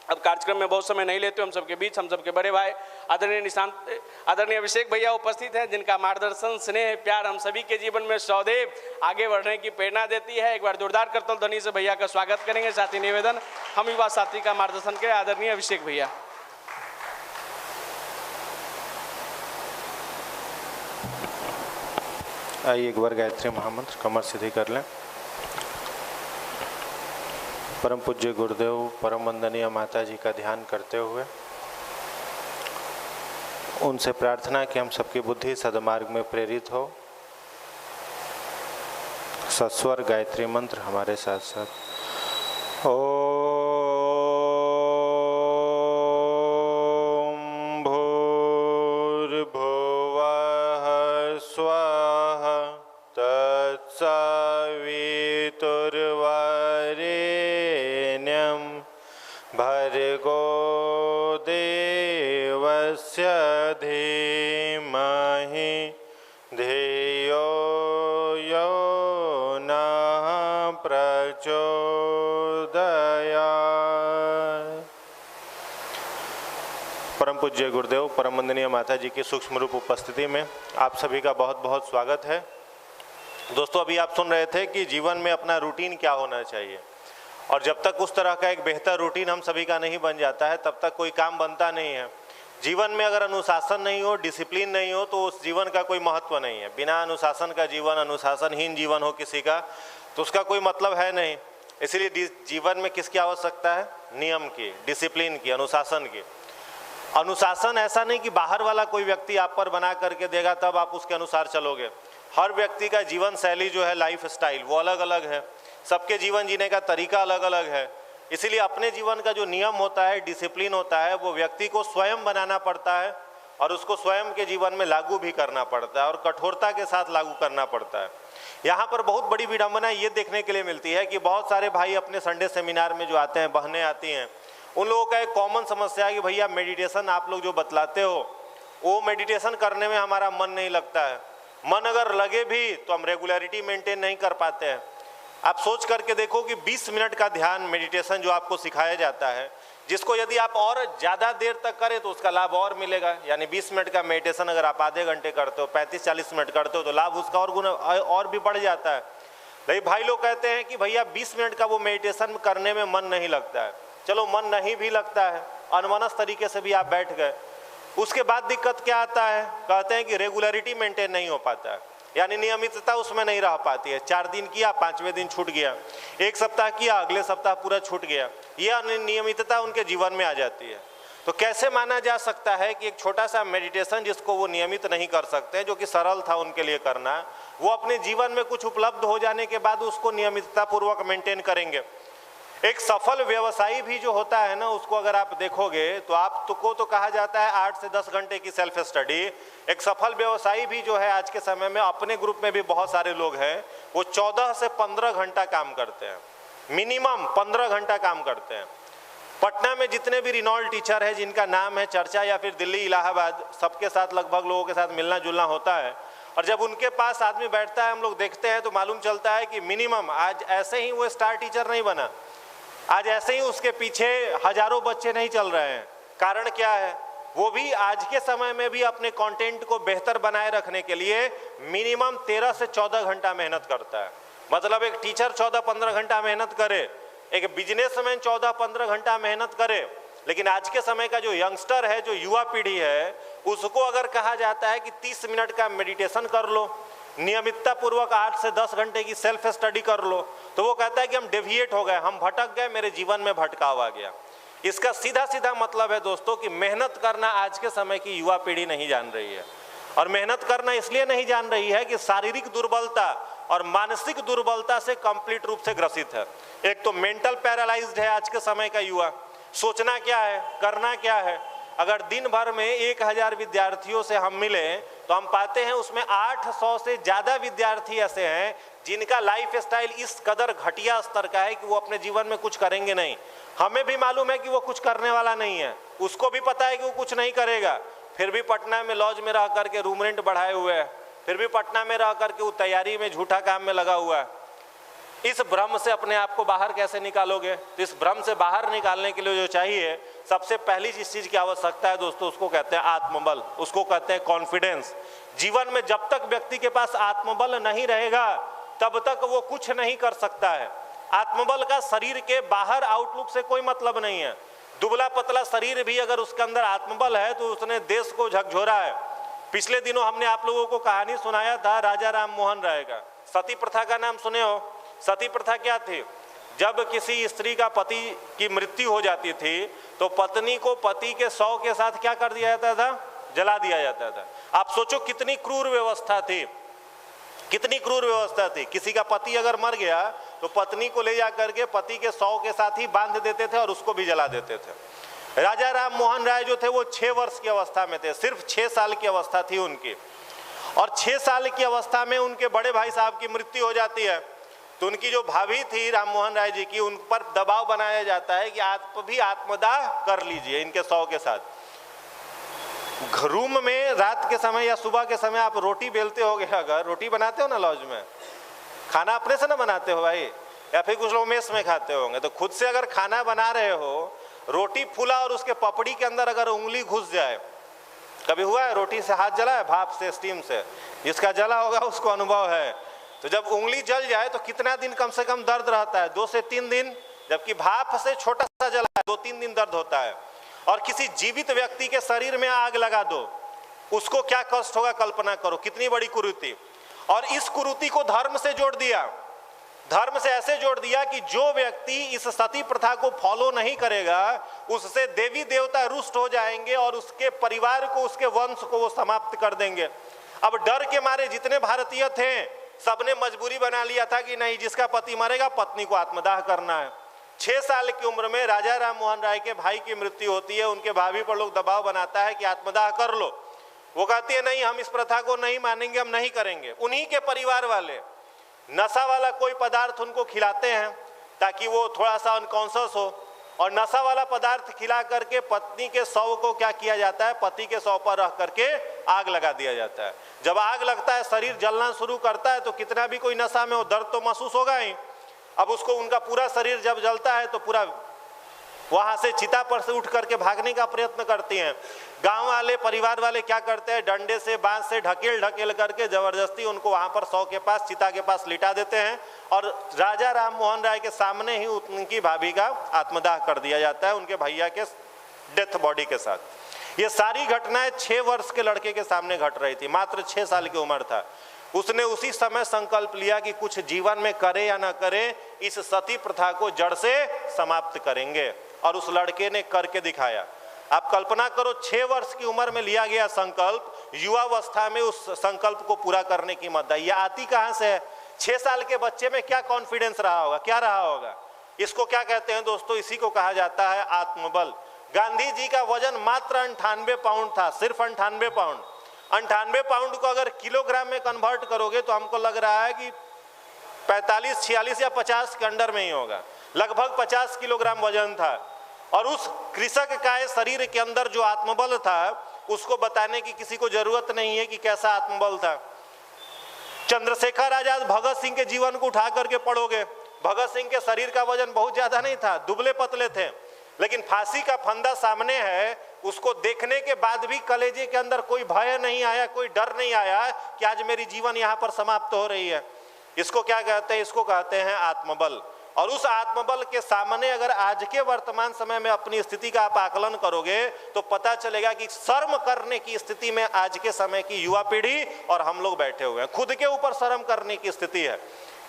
अब कार्यक्रम में बहुत समय नहीं लेते, हम सबके बीच हम सबके बड़े भाई आदरणीय अभिषेक भैया उपस्थित हैं, जिनका मार्गदर्शन, स्नेह, प्यार हम सभी के जीवन में सदैव आगे बढ़ने की प्रेरणा देती है। एक बार जोरदार करतल ध्वनि से भैया का स्वागत करेंगे। साथ ही निवेदन हम युवा साथी का मार्गदर्शन करें, आदरणीय अभिषेक भैया। आइए एक बार गायत्री महामंत्र कमर सीधी कर लें। परम पूज्य गुरुदेव, परम वंदनीय माता जी का ध्यान करते हुए उनसे प्रार्थना कि हम सबकी बुद्धि सदमार्ग में प्रेरित हो। सस्वर गायत्री मंत्र हमारे साथ साथ। ओम भूर्भुवः स्वाहा तत्सवितुर्वरेण्यं भर्गो देवस्य धीमहि धियो यो नः प्रचोदयात्। परम पूज्य गुरुदेव, परम वंदनीय माता जी की सूक्ष्म रूप उपस्थिति में आप सभी का बहुत बहुत स्वागत है। दोस्तों, अभी आप सुन रहे थे कि जीवन में अपना रूटीन क्या होना चाहिए, और जब तक उस तरह का एक बेहतर रूटीन हम सभी का नहीं बन जाता है तब तक कोई काम बनता नहीं है। जीवन में अगर अनुशासन नहीं हो, डिसिप्लिन नहीं हो तो उस जीवन का कोई महत्व नहीं है। बिना अनुशासन का जीवन, अनुशासनहीन जीवन हो किसी का तो उसका कोई मतलब है नहीं। इसलिए जीवन में किसकी आवश्यकता है? नियम की, डिसिप्लिन की, अनुशासन की। अनुशासन ऐसा नहीं कि बाहर वाला कोई व्यक्ति आप पर बना करके देगा तब आप उसके अनुसार चलोगे। हर व्यक्ति का जीवन शैली जो है, लाइफ स्टाइल, वो अलग अलग है। सबके जीवन जीने का तरीका अलग अलग है। इसीलिए अपने जीवन का जो नियम होता है, डिसिप्लिन होता है, वो व्यक्ति को स्वयं बनाना पड़ता है और उसको स्वयं के जीवन में लागू भी करना पड़ता है और कठोरता के साथ लागू करना पड़ता है। यहाँ पर बहुत बड़ी विडंबना ये देखने के लिए मिलती है कि बहुत सारे भाई अपने संडे सेमिनार में जो आते हैं, बहनें आती हैं, उन लोगों का एक कॉमन समस्या है कि भैया मेडिटेशन आप लोग जो बतलाते हो वो मेडिटेशन करने में हमारा मन नहीं लगता है। मन अगर लगे भी तो हम रेगुलरिटी मेंटेन नहीं कर पाते हैं। आप सोच करके देखो कि 20 मिनट का ध्यान मेडिटेशन जो आपको सिखाया जाता है, जिसको यदि आप और ज़्यादा देर तक करें तो उसका लाभ और मिलेगा। यानी 20 मिनट का मेडिटेशन अगर आप आधे घंटे करते हो, 35-40 मिनट करते हो, तो लाभ उसका और गुना और भी बढ़ जाता है। लेकिन भाई लोग कहते हैं कि भैया 20 मिनट का वो मेडिटेशन करने में मन नहीं लगता है। चलो मन नहीं भी लगता है, अनमनस तरीके से भी आप बैठ गए, उसके बाद दिक्कत क्या आता है? कहते हैं कि रेगुलरिटी मेंटेन नहीं हो पाता है, यानी नियमितता उसमें नहीं रह पाती है। 4 दिन किया, 5वें दिन छूट गया, 1 सप्ताह किया, अगले सप्ताह पूरा छूट गया, ये अनियमितता उनके जीवन में आ जाती है। तो कैसे माना जा सकता है कि एक छोटा सा मेडिटेशन जिसको वो नियमित नहीं कर सकते, जो कि सरल था उनके लिए करना, वो अपने जीवन में कुछ उपलब्ध हो जाने के बाद उसको नियमितता पूर्वक मेंटेन करेंगे। एक सफल व्यवसायी भी जो होता है ना, उसको अगर आप देखोगे तो आपको तो कहा जाता है 8 से 10 घंटे की सेल्फ स्टडी। एक सफल व्यवसायी भी जो है आज के समय में, अपने ग्रुप में भी बहुत सारे लोग हैं, वो 14 से 15 घंटा काम करते हैं, मिनिमम 15 घंटा काम करते हैं। पटना में जितने भी रिनॉल्ड टीचर हैं जिनका नाम है चर्चा, या फिर दिल्ली, इलाहाबाद, सबके साथ लगभग लोगों के साथ मिलना जुलना होता है, और जब उनके पास आदमी बैठता है, हम लोग देखते हैं तो मालूम चलता है कि मिनिमम आज ऐसे ही वो स्टार टीचर नहीं बना, आज ऐसे ही उसके पीछे हजारों बच्चे नहीं चल रहे हैं। कारण क्या है? वो भी आज के समय में भी अपने कंटेंट को बेहतर बनाए रखने के लिए मिनिमम 13 से 14 घंटा मेहनत करता है। मतलब एक टीचर 14-15 घंटा मेहनत करे, एक बिजनेसमैन 14-15 घंटा मेहनत करे, लेकिन आज के समय का जो यंगस्टर है, जो युवा पीढ़ी है, उसको अगर कहा जाता है कि 30 मिनट का मेडिटेशन कर लो, नियमितता पूर्वक 8 से 10 घंटे की सेल्फ स्टडी कर लो, तो वो कहता है कि हम डेविएट हो गए, हम भटक गए, मेरे जीवन में भटकाव आ गया। इसका सीधा सीधा मतलब है दोस्तों कि मेहनत करना आज के समय की युवा पीढ़ी नहीं जान रही है। और मेहनत करना इसलिए नहीं जान रही है कि शारीरिक दुर्बलता और मानसिक दुर्बलता से कंप्लीट रूप से ग्रसित है। एक तो मेंटल पैरालाइज्ड है आज के समय का युवा। सोचना क्या है, करना क्या है। अगर दिन भर में 1000 विद्यार्थियों से हम मिले तो हम पाते हैं उसमें 800 से ज़्यादा विद्यार्थी ऐसे हैं जिनका लाइफ स्टाइल इस कदर घटिया स्तर का है कि वो अपने जीवन में कुछ करेंगे नहीं। हमें भी मालूम है कि वो कुछ करने वाला नहीं है, उसको भी पता है कि वो कुछ नहीं करेगा, फिर भी पटना में लॉज में रह करके रूम रेंट बढ़ाए हुए है, फिर भी पटना में रह करके वो तैयारी में झूठा काम में लगा हुआ है। इस भ्रम से अपने आप को बाहर कैसे निकालोगे? तो इस भ्रम से बाहर निकालने के लिए जो चाहिए, सबसे पहली जिस चीज़ की आवश्यकता है दोस्तों, उसको कहते हैं आत्मबल, उसको कहते हैं कॉन्फिडेंस। जीवन में जब तक व्यक्ति के पास आत्मबल नहीं रहेगा तब तक वो कुछ नहीं कर सकता है। आत्मबल का शरीर के बाहर आउटलुक से कोई मतलब नहीं है। दुबला पतला शरीर भी अगर उसके अंदर आत्मबल है तो उसने देश को झकझोरा है। पिछले दिनों हमने आप लोगों को कहानी सुनाया था राजा राम मोहन राय का। सती प्रथा का नाम सुने हो? सती प्रथा क्या थी? जब किसी स्त्री का पति की मृत्यु हो जाती थी तो पत्नी को पति के शव के साथ क्या कर दिया जाता था? जला दिया जाता था। आप सोचो कितनी क्रूर व्यवस्था थी, कितनी क्रूर व्यवस्था थी। किसी का पति अगर मर गया तो पत्नी को ले जा करके पति के शव के साथ ही बांध देते थे और उसको भी जला देते थे। राजा राम मोहन राय जो थे वो 6 वर्ष की अवस्था में थे, सिर्फ 6 साल की अवस्था थी उनकी, और 6 साल की अवस्था में उनके बड़े भाई साहब की मृत्यु हो जाती है। तो उनकी जो भाभी थी राम मोहन राय जी की, उन पर दबाव बनाया जाता है कि आप भी आत्मदाह कर लीजिए इनके शव के साथ। रूम में रात के समय या सुबह के समय आप रोटी बेलते होगे, अगर रोटी बनाते हो ना लॉज में, खाना अपने से ना बनाते हो भाई, या फिर कुछ लोग मेस में खाते होंगे, तो खुद से अगर खाना बना रहे हो, रोटी फूला और उसके पपड़ी के अंदर अगर उंगली घुस जाए, कभी हुआ है? रोटी से हाथ जला है भाप से, स्टीम से? जिसका जला होगा उसको अनुभव है। तो जब उंगली जल जाए तो कितना दिन कम से कम दर्द रहता है? 2 से 3 दिन। जबकि भाप से छोटा सा जला है 2-3 दिन दर्द होता है। और किसी जीवित व्यक्ति के शरीर में आग लगा दो, उसको क्या कष्ट होगा कल्पना करो, कितनी बड़ी कुरीति। और इस कुरीति को धर्म से जोड़ दिया। धर्म से ऐसे जोड़ दिया कि जो व्यक्ति इस सती प्रथा को फॉलो नहीं करेगा उससे देवी देवता रुष्ट हो जाएंगे और उसके परिवार को, उसके वंश को वो समाप्त कर देंगे। अब डर के मारे जितने भारतीय थे सबने मजबूरी बना लिया था कि नहीं, जिसका पति मरेगा पत्नी को आत्मदाह करना है। 6 साल की उम्र में राजा राम मोहन राय के भाई की मृत्यु होती है। उनके भाभी पर लोग दबाव बनाता है कि आत्मदाह कर लो। वो कहती है नहीं, हम इस प्रथा को नहीं मानेंगे, हम नहीं करेंगे। उन्हीं के परिवार वाले नशा वाला कोई पदार्थ उनको खिलाते हैं ताकि वो थोड़ा सा अनकॉन्शियस हो, और नशा वाला पदार्थ खिला करके पत्नी के शव को क्या किया जाता है, पति के शव पर रख करके आग लगा दिया जाता है। जब आग लगता है शरीर जलना शुरू करता है तो कितना भी कोई नशा में हो दर्द तो महसूस होगा ही। अब उसको उनका पूरा शरीर जब जलता है तो पूरा वहां से चिता पर से उठ करके भागने का प्रयत्न करती हैं। गांव वाले, परिवार वाले क्या करते हैं, डंडे से, बांस से ढकेल ढकेल करके जबरदस्ती उनको वहां पर शव के पास, चिता के पास लिटा देते हैं और राजा राम मोहन राय के सामने ही उनकी भाभी का आत्मदाह कर दिया जाता है, उनके भैया के डेथ बॉडी के साथ। ये सारी घटनाएं 6 वर्ष के लड़के के सामने घट रही थी, मात्र 6 साल की उम्र था। उसने उसी समय संकल्प लिया कि कुछ जीवन में करे या ना करे, इस सती प्रथा को जड़ से समाप्त करेंगे, और उस लड़के ने करके दिखाया। आप कल्पना करो, 6 वर्ष की उम्र में लिया गया संकल्प, युवावस्था में उस संकल्प को पूरा करने की मदद। यह आती कहां से है? 6 साल के बच्चे में क्या कॉन्फिडेंस रहा होगा, क्या रहा होगा? इसको क्या कहते हैं दोस्तों? इसी को कहा जाता है आत्मबल। गांधी जी का वजन मात्र 98 पाउंड था, सिर्फ 98 पाउंड। 98 पाउंड को अगर किलोग्राम में कन्वर्ट करोगे तो हमको लग रहा है कि 45, 46 या 50 के अंडर में ही होगा। लगभग 50 किलोग्राम वजन था। और उस कृषक का शरीर के अंदर जो आत्मबल था उसको बताने की किसी को जरूरत नहीं है कि कैसा आत्मबल था। चंद्रशेखर आजाद, भगत सिंह के जीवन को उठा करके पढ़ोगे, भगत सिंह के शरीर का वजन बहुत ज्यादा नहीं था, दुबले पतले थे, लेकिन फांसी का फंदा सामने है, उसको देखने के बाद भी कलेजे के अंदर कोई भय नहीं आया, कोई डर नहीं आया कि आज मेरी जीवन यहाँ पर समाप्त हो रही है। इसको क्या कहते हैं? इसको कहते हैं आत्मबल। और उस आत्मबल के सामने अगर आज के वर्तमान समय में अपनी स्थिति का आप आकलन करोगे तो पता चलेगा कि शर्म करने की स्थिति में आज के समय की युवा पीढ़ी और हम लोग बैठे हुए हैं। खुद के ऊपर शर्म करने की स्थिति है।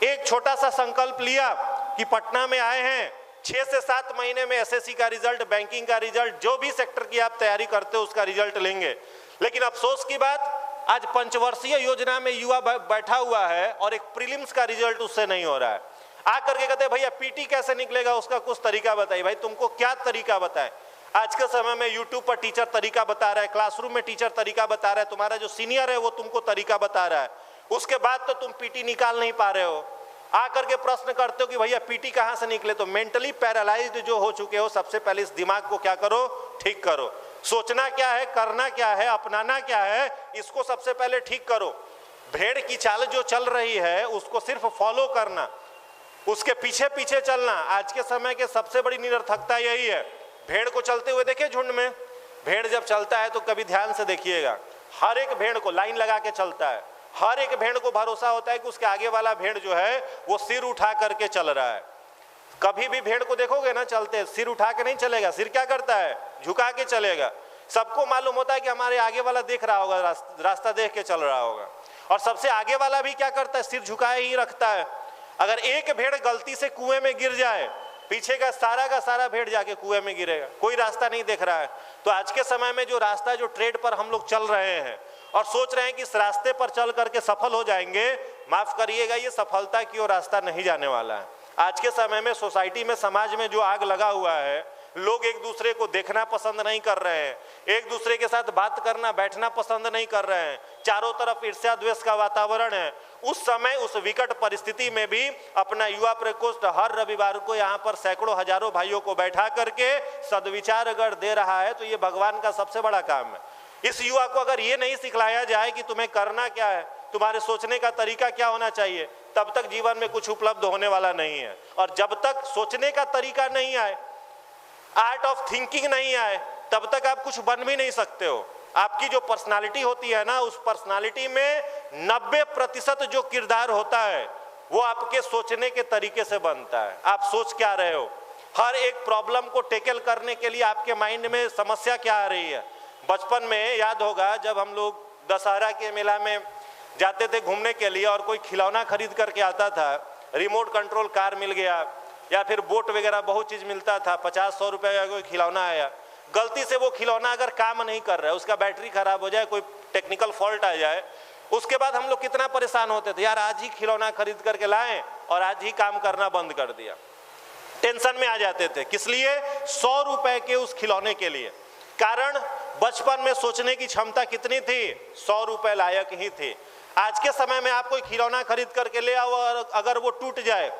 एक छोटा सा संकल्प लिया कि पटना में आए हैं, 6 से 7 महीने में एसएससी का रिजल्ट, बैंकिंग का रिजल्ट, जो भी सेक्टर की आप तैयारी करते हो उसका रिजल्ट लेंगे। लेकिन अफसोस की बात, आज पंचवर्षीय योजना में युवा बैठा हुआ है और एक प्रीलिम्स का रिजल्ट उससे नहीं हो रहा है। आकर के कहते हैं भैया पीटी कैसे निकलेगा, उसका कुछ तरीका बताइए। भाई तुमको क्या तरीका बताएं? आज के समय में यूट्यूब पर टीचर तरीका बता रहा है, क्लासरूम में टीचर तरीका बता रहा है, तुम्हारा जो सीनियर है वो तुमको तरीका बता रहा है, उसके बाद तो तुम पीटी निकाल नहीं पा रहे हो। आकर के प्रश्न करते हो कि भैया पीटी कहाँ से निकले? तो मेंटली पैरालाइज्ड जो हो चुके हो, सबसे पहले इस दिमाग को क्या करो, ठीक करो। सोचना क्या है, करना क्या है, अपनाना क्या है, इसको सबसे पहले ठीक करो। भेड़ की चाल जो चल रही है उसको सिर्फ फॉलो करना, उसके पीछे पीछे चलना, आज के समय के सबसे बड़ी निरर्थकता यही है। भेड़ को चलते हुए देखिए झुंड में, भेड़ जब चलता है तो कभी ध्यान से देखिएगा, हर एक भेड़ को लाइन लगा के चलता है। हर एक भेड़ को भरोसा होता है कि उसके आगे वाला भेड़ जो है वो सिर उठा करके चल रहा है। कभी भी भेड़ को देखोगे ना चलते, सिर उठा के नहीं चलेगा, सिर क्या करता है, झुका के चलेगा। सबको मालूम होता है कि हमारे आगे वाला देख रहा होगा, रास्ता देख के चल रहा होगा। और सबसे आगे वाला भी क्या करता है, सिर झुकाए ही रखता है। अगर एक भेड़ गलती से कुएं में गिर जाए, पीछे का सारा भेड़ जाके कुएं में गिरेगा, कोई रास्ता नहीं देख रहा है। तो आज के समय में जो रास्ता, जो ट्रेड पर हम लोग चल रहे हैं और सोच रहे हैं कि इस रास्ते पर चल करके सफल हो जाएंगे, माफ करिएगा, ये सफलता की ओर रास्ता नहीं जाने वाला है। आज के समय में सोसाइटी में, समाज में जो आग लगा हुआ है, लोग एक दूसरे को देखना पसंद नहीं कर रहे हैं, एक दूसरे के साथ बात करना, बैठना पसंद नहीं कर रहे हैं, चारों तरफ ईर्ष्या द्वेष का वातावरण है। उस समय, उस विकट परिस्थिति में भी अपना युवा प्रकोष्ठ हर रविवार को यहाँ पर सैकड़ों हजारों भाइयों को बैठा करके सदविचार अगर दे रहा है तो ये भगवान का सबसे बड़ा काम है। इस युवा को अगर ये नहीं सिखलाया जाए कि तुम्हें करना क्या है, तुम्हारे सोचने का तरीका क्या होना चाहिए, तब तक जीवन में कुछ उपलब्ध होने वाला नहीं है। और जब तक सोचने का तरीका नहीं आए, आर्ट ऑफ थिंकिंग नहीं आए, तब तक आप कुछ बन भी नहीं सकते हो। आपकी जो पर्सनालिटी होती है ना, उस पर्सनालिटी में 90% जो किरदार होता है वो आपके सोचने के तरीके से बनता है। आप सोच क्या रहे हो, हर एक प्रॉब्लम को टेकल करने के लिए आपके माइंड में समस्या क्या आ रही है। बचपन में याद होगा जब हम लोग दशहरा के मेला में जाते थे घूमने के लिए और कोई खिलौना खरीद करके आता था रिमोट कंट्रोल कार मिल गया, या फिर बोट वगैरह बहुत चीज़ मिलता था, 50-100 रुपये का कोई खिलौना आया, गलती से वो खिलौना अगर काम नहीं कर रहा है, उसका बैटरी खराब हो जाए, कोई टेक्निकल फॉल्ट आ जाए, उसके बाद हम लोग कितना परेशान होते थे, यार आज ही खिलौना खरीद करके लाएं और आज ही काम करना बंद कर दिया। टेंशन में आ जाते थे, किस लिए? 100 रुपए के उस खिलौने के लिए। कारण बचपन में सोचने की क्षमता कितनी थी? 100 रुपए लायक ही थी। आज के समय में आप कोई खिलौना खरीद करके ले आओ और अगर वो टूट जाए,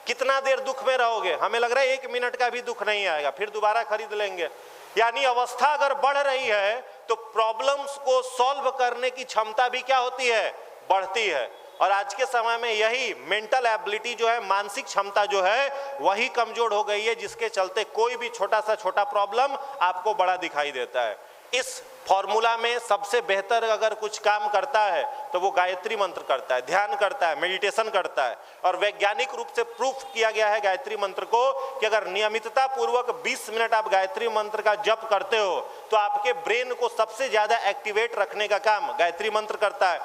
कितना देर दुख में रहोगे? हमें लग रहा है 1 मिनट का भी दुख नहीं आएगा, फिर दोबारा खरीद लेंगे। यानी अवस्था अगर बढ़ रही है तो प्रॉब्लम्स को सॉल्व करने की क्षमता भी क्या होती है? बढ़ती है। और आज के समय में यही मेंटल एबिलिटी जो है, मानसिक क्षमता जो है, वही कमजोर हो गई है, जिसके चलते कोई भी छोटा सा छोटा प्रॉब्लम आपको बड़ा दिखाई देता है। इस फॉर्मूला में सबसे बेहतर अगर कुछ काम करता है तो वो गायत्री मंत्र करता है, ध्यान करता है, मेडिटेशन करता है। और वैज्ञानिक रूप से प्रूफ किया गया है गायत्री मंत्र को कि अगर नियमितता पूर्वक 20 मिनट आप गायत्री मंत्र का जप करते हो तो आपके ब्रेन को सबसे ज्यादा एक्टिवेट रखने का काम गायत्री मंत्र करता है।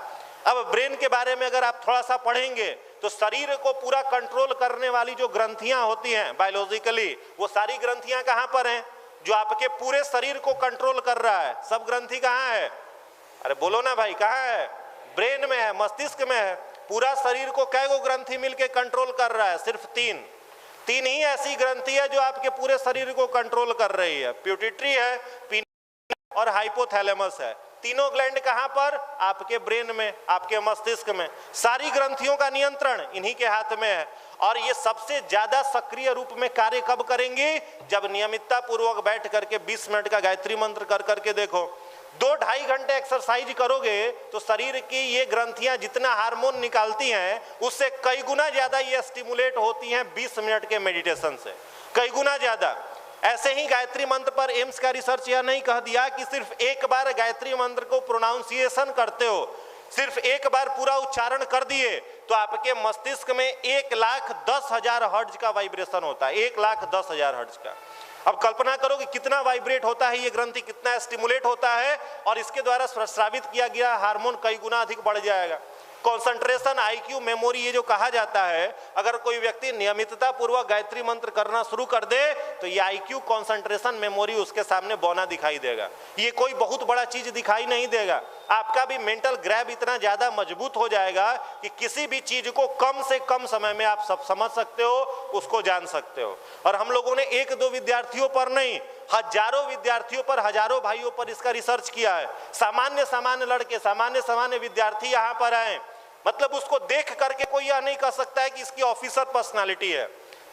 अब ब्रेन के बारे में अगर आप थोड़ा सा पढ़ेंगे तो शरीर को पूरा कंट्रोल करने वाली जो ग्रंथियां होती हैं बायोलॉजिकली, वो सारी ग्रंथियां कहां पर हैं? जो आपके पूरे शरीर को कंट्रोल कर रहा है, सब ग्रंथि कहाँ है? अरे बोलो ना भाई, कहाँ है? ब्रेन में है, मस्तिष्क में है। पूरा शरीर को कै गो ग्रंथि मिलके कंट्रोल कर रहा है? सिर्फ 3 ही ऐसी ग्रंथि है जो आपके पूरे शरीर को कंट्रोल कर रही है। प्यूटिट्री है, पीनियस और हाइपोथैलेमस है। तीनों ग्लैंड कहां पर? आपके ब्रेन में, आपके मस्तिष्क में। सारी ग्रंथियों का नियंत्रण इन्हीं के हाथ में है। और ये सबसे ज्यादा सक्रिय रूप में कार्य कब करेंगे? जब नियमितता पूर्वक बैठ करके 20 मिनट का गायत्री मंत्र कर करके देखो। 2-2.5 घंटे एक्सरसाइज करोगे तो शरीर की ये ग्रंथियां जितना हार्मोन निकालती हैं उससे कई गुना ज्यादा ये स्टिमुलेट होती हैं 20 मिनट के मेडिटेशन से, कई गुना ज्यादा। ऐसे ही गायत्री मंत्र पर एम्स का रिसर्च यह नहीं कह दिया कि सिर्फ एक बार गायत्री मंत्र को प्रोनाउंसिएशन करते हो, सिर्फ एक बार पूरा उच्चारण कर दिए तो आपके मस्तिष्क में 1,10,000 हर्ट्ज का वाइब्रेशन होता है, 1,10,000 हर्ट्ज का। अब कल्पना करो कि कितना वाइब्रेट होता है ये ग्रंथि, कितना स्टिमुलेट होता है, और इसके द्वारा स्रावित किया गया हार्मोन कई गुना अधिक बढ़ जाएगा। कंसंट्रेशन, आईक्यू, मेमोरी, ये जो कहा जाता है, अगर कोई व्यक्ति नियमितता पूर्वक गायत्री मंत्र करना शुरू कर दे तो ये आईक्यू, कंसंट्रेशन, मेमोरी उसके सामने बौना दिखाई देगा। ये कोई बहुत बड़ा चीज दिखाई नहीं देगा। आपका भी मेंटल ग्रैब इतना ज्यादा मजबूत हो जाएगा कि किसी भी चीज को कम से कम समय में आप सब समझ सकते हो, उसको जान सकते हो। और हम लोगों ने 1-2 विद्यार्थियों पर नहीं, हजारों विद्यार्थियों पर, हजारों भाइयों पर इसका रिसर्च किया है। सामान्य लड़के, सामान्य विद्यार्थी यहाँ पर आए, मतलब उसको देख करके कोई यह नहीं कह सकता है कि इसकी ऑफिसर पर्सनालिटी है।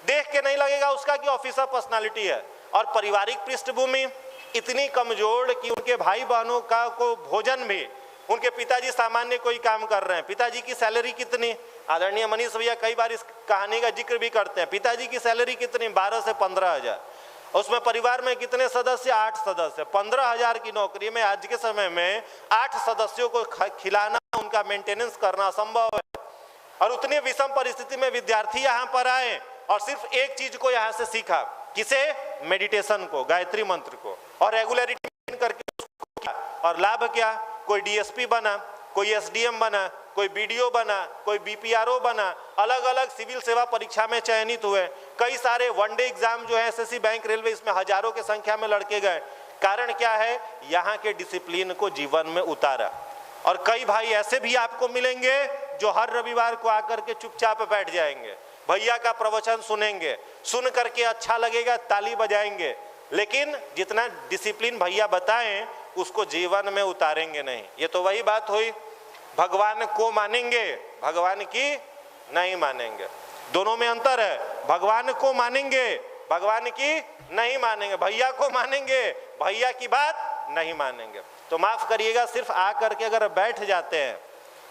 देख के नहीं लगेगा उसका कि ऑफिसर पर्सनालिटी है। और पारिवारिक पृष्ठभूमि इतनी कमजोर कि उनके भाई बहनों का को भोजन भी, उनके पिताजी सामान्य कोई काम कर रहे हैं, पिताजी की सैलरी कितनी? आदरणीय मनीष भैया कई बार इस कहानी का जिक्र भी करते हैं। पिताजी की सैलरी कितनी? 12 से 15 हजार। उसमें परिवार में कितने सदस्य? 8 सदस्य। 15,000 की नौकरी में आज के समय में 8 सदस्यों को खिलाना, उनका मेंटेनेंस करना असंभव है। और उतनी विषम परिस्थिति में विद्यार्थी यहाँ पर आए और सिर्फ एक चीज को यहाँ से सीखा, किसे? मेडिटेशन को, गायत्री मंत्र को, और रेगुलरिटी मेंटेन करके उसको किया। और लाभ क्या? कोई डीएसपी बना, कोई एसडीएम बना, कोई बीडीओ बना, कोई बीपीआरओ बना, अलग अलग सिविल सेवा परीक्षा में चयनित हुए। कई सारे वनडे एग्जाम जो है एसएससी, बैंक, रेलवे, इसमें हजारों की संख्या में लड़के गए। कारण क्या है? यहाँ के डिसिप्लिन को जीवन में उतारा। और कई भाई ऐसे भी आपको मिलेंगे जो हर रविवार को आकर के चुपचाप बैठ जाएंगे, भैया का प्रवचन सुनेंगे, सुन करके अच्छा लगेगा, ताली बजाएंगे, लेकिन जितना डिसिप्लिन भैया बताएं उसको जीवन में उतारेंगे नहीं। ये तो वही बात हुई, भगवान को मानेंगे, भगवान की नहीं मानेंगे। दोनों में अंतर है। भगवान को मानेंगे, भगवान की नहीं मानेंगे। भैया को मानेंगे, भैया की बात नहीं मानेंगे। तो माफ करिएगा, सिर्फ आ करके अगर बैठ जाते हैं,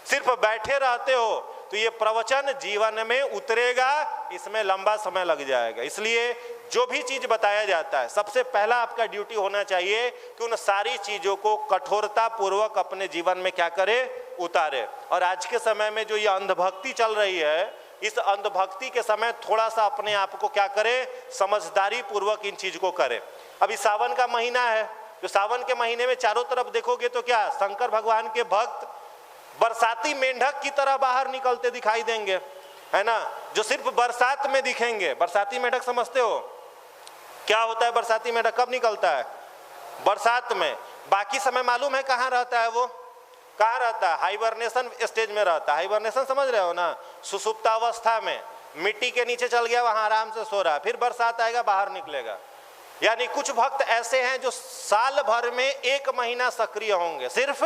सिर्फ बैठे रहते हो तो ये प्रवचन जीवन में उतरेगा, इसमें लंबा समय लग जाएगा। इसलिए जो भी चीज बताया जाता है, सबसे पहला आपका ड्यूटी होना चाहिए कि उन सारी चीजों को कठोरता पूर्वक अपने जीवन में क्या करे? उतारे। और आज के समय में जो ये अंधभक्ति चल रही है, इस अंधभक्ति के समय थोड़ा सा अपने आप को क्या करे? समझदारी पूर्वक इन चीज को करे। अभी सावन का महीना है, तो सावन के महीने में चारों तरफ देखोगे तो क्या शंकर भगवान के भक्त बरसाती मेंढक की तरह बाहर निकलते दिखाई देंगे। है ना, जो सिर्फ बरसात में दिखेंगे। बरसाती मेढक समझते हो क्या होता है? बरसाती मेढक कब निकलता है? बरसात में। बाकी समय मालूम है कहाँ रहता है? वो कहाँ रहता है? हाइबरनेशन स्टेज में रहता है। हाइबरनेशन समझ रहे हो ना? सुसुप्तावस्था में मिट्टी के नीचे चल गया, वहां आराम से सो रहा, फिर बरसात आएगा बाहर निकलेगा। यानी कुछ भक्त ऐसे हैं जो साल भर में 1 महीना सक्रिय होंगे, सिर्फ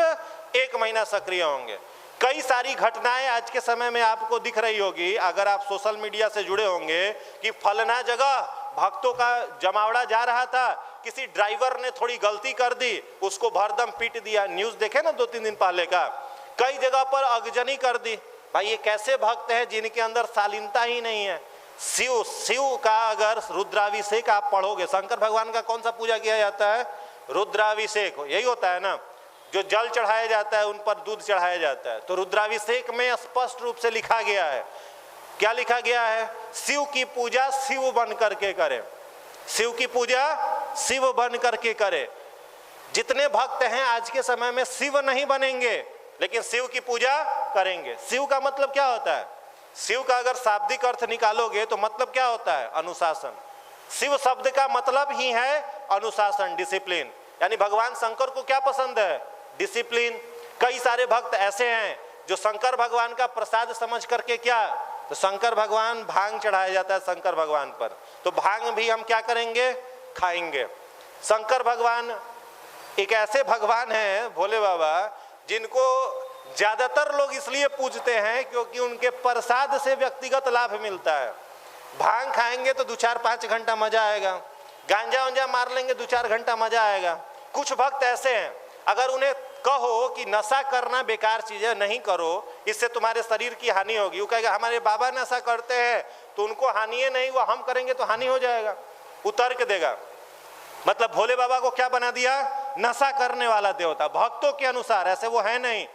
1 महीना सक्रिय होंगे। कई सारी घटनाएं आज के समय में आपको दिख रही होगी, अगर आप सोशल मीडिया से जुड़े होंगे, कि फलना जगह भक्तों का जमावड़ा जा रहा था, किसी ड्राइवर ने थोड़ी गलती कर दी, उसको भरदम पीट दिया। न्यूज़ देखे ना 2-3 दिन पहले का। कई जगह पर अगजनी कर दी। भाई ये कैसे भक्त हैं जिनके अंदर शालीनता ही नहीं है? शिव का अगर रुद्राभिषेक आप पढ़ोगे, शंकर भगवान का कौन सा पूजा किया जाता है? रुद्राभिषेक, यही होता है ना, जो जल चढ़ाया जाता है, उन पर दूध चढ़ाया जाता है। तो रुद्राभिषेक में स्पष्ट रूप से लिखा गया है, क्या लिखा गया है? शिव की पूजा शिव बन करके करे, शिव की पूजा शिव बन करके करे। जितने भक्त हैं आज के समय में शिव नहीं बनेंगे, लेकिन शिव की पूजा करेंगे। शिव का मतलब क्या होता है? शिव का अगर शाब्दिक अर्थ निकालोगे तो मतलब क्या होता है? अनुशासन। शिव शब्द का मतलब ही है अनुशासन, डिसिप्लिन। यानी भगवान शंकर को क्या पसंद है? डिसिप्लिन। कई सारे भक्त ऐसे हैं जो शंकर भगवान का प्रसाद समझ करके क्या, तो शंकर भगवान, भांग चढ़ाया जाता है शंकर भगवान पर, तो भांग भी हम क्या करेंगे? खाएंगे। शंकर भगवान एक ऐसे भगवान हैं, भोले बाबा, जिनको ज्यादातर लोग इसलिए पूजते हैं क्योंकि उनके प्रसाद से व्यक्तिगत लाभ मिलता है। भांग खाएंगे तो 2-4-5 घंटा मजा आएगा, गांजा उंजा मार लेंगे 2-4 घंटा मजा आएगा। कुछ भक्त ऐसे हैं, अगर उन्हें कहो कि नशा करना बेकार चीज है, नहीं करो, इससे तुम्हारे शरीर की हानि होगी, वो कहेगा हमारे बाबा नशा करते हैं तो उनको हानि है नहीं, वो हम करेंगे तो हानि हो जाएगा, वो तर्क देगा। मतलब भोले बाबा को क्या बना दिया? नशा करने वाला देवता। भक्तों के अनुसार ऐसे वो है नहीं।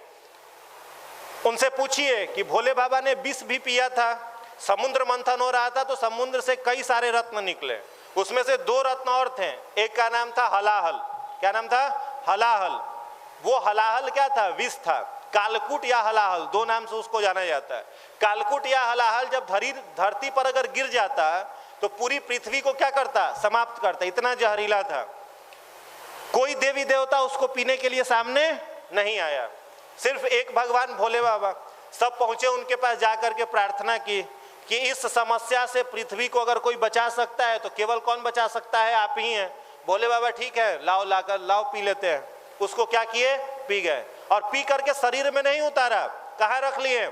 उनसे पूछिए कि भोले बाबा ने विष भी पिया था, समुद्र मंथन हो रहा था तो समुद्र से कई सारे रत्न निकले, उसमें से 2 रत्न और थे, एक का नाम था हलाहल। क्या नाम था? हलाहल। वो हलाहल क्या था? विष था। कालकूट या हलाहल, 2 नाम से उसको जाना जाता है। कालकूट या हलाहल जब धरती पर अगर गिर जाता तो पूरी पृथ्वी को क्या करता? समाप्त करता। इतना जहरीला था। कोई देवी देवता उसको पीने के लिए सामने नहीं आया, सिर्फ एक भगवान भोले बाबा। सब पहुंचे उनके पास, जाकर के प्रार्थना की कि इस समस्या से पृथ्वी को अगर कोई बचा सकता है तो केवल कौन बचा सकता है? आप ही हैं। भोले बाबा ठीक है, लाओ लाकर लाओ पी लेते हैं। उसको क्या किए? पी गए। और पी करके शरीर में नहीं उतारा, कहाँ रख लिए?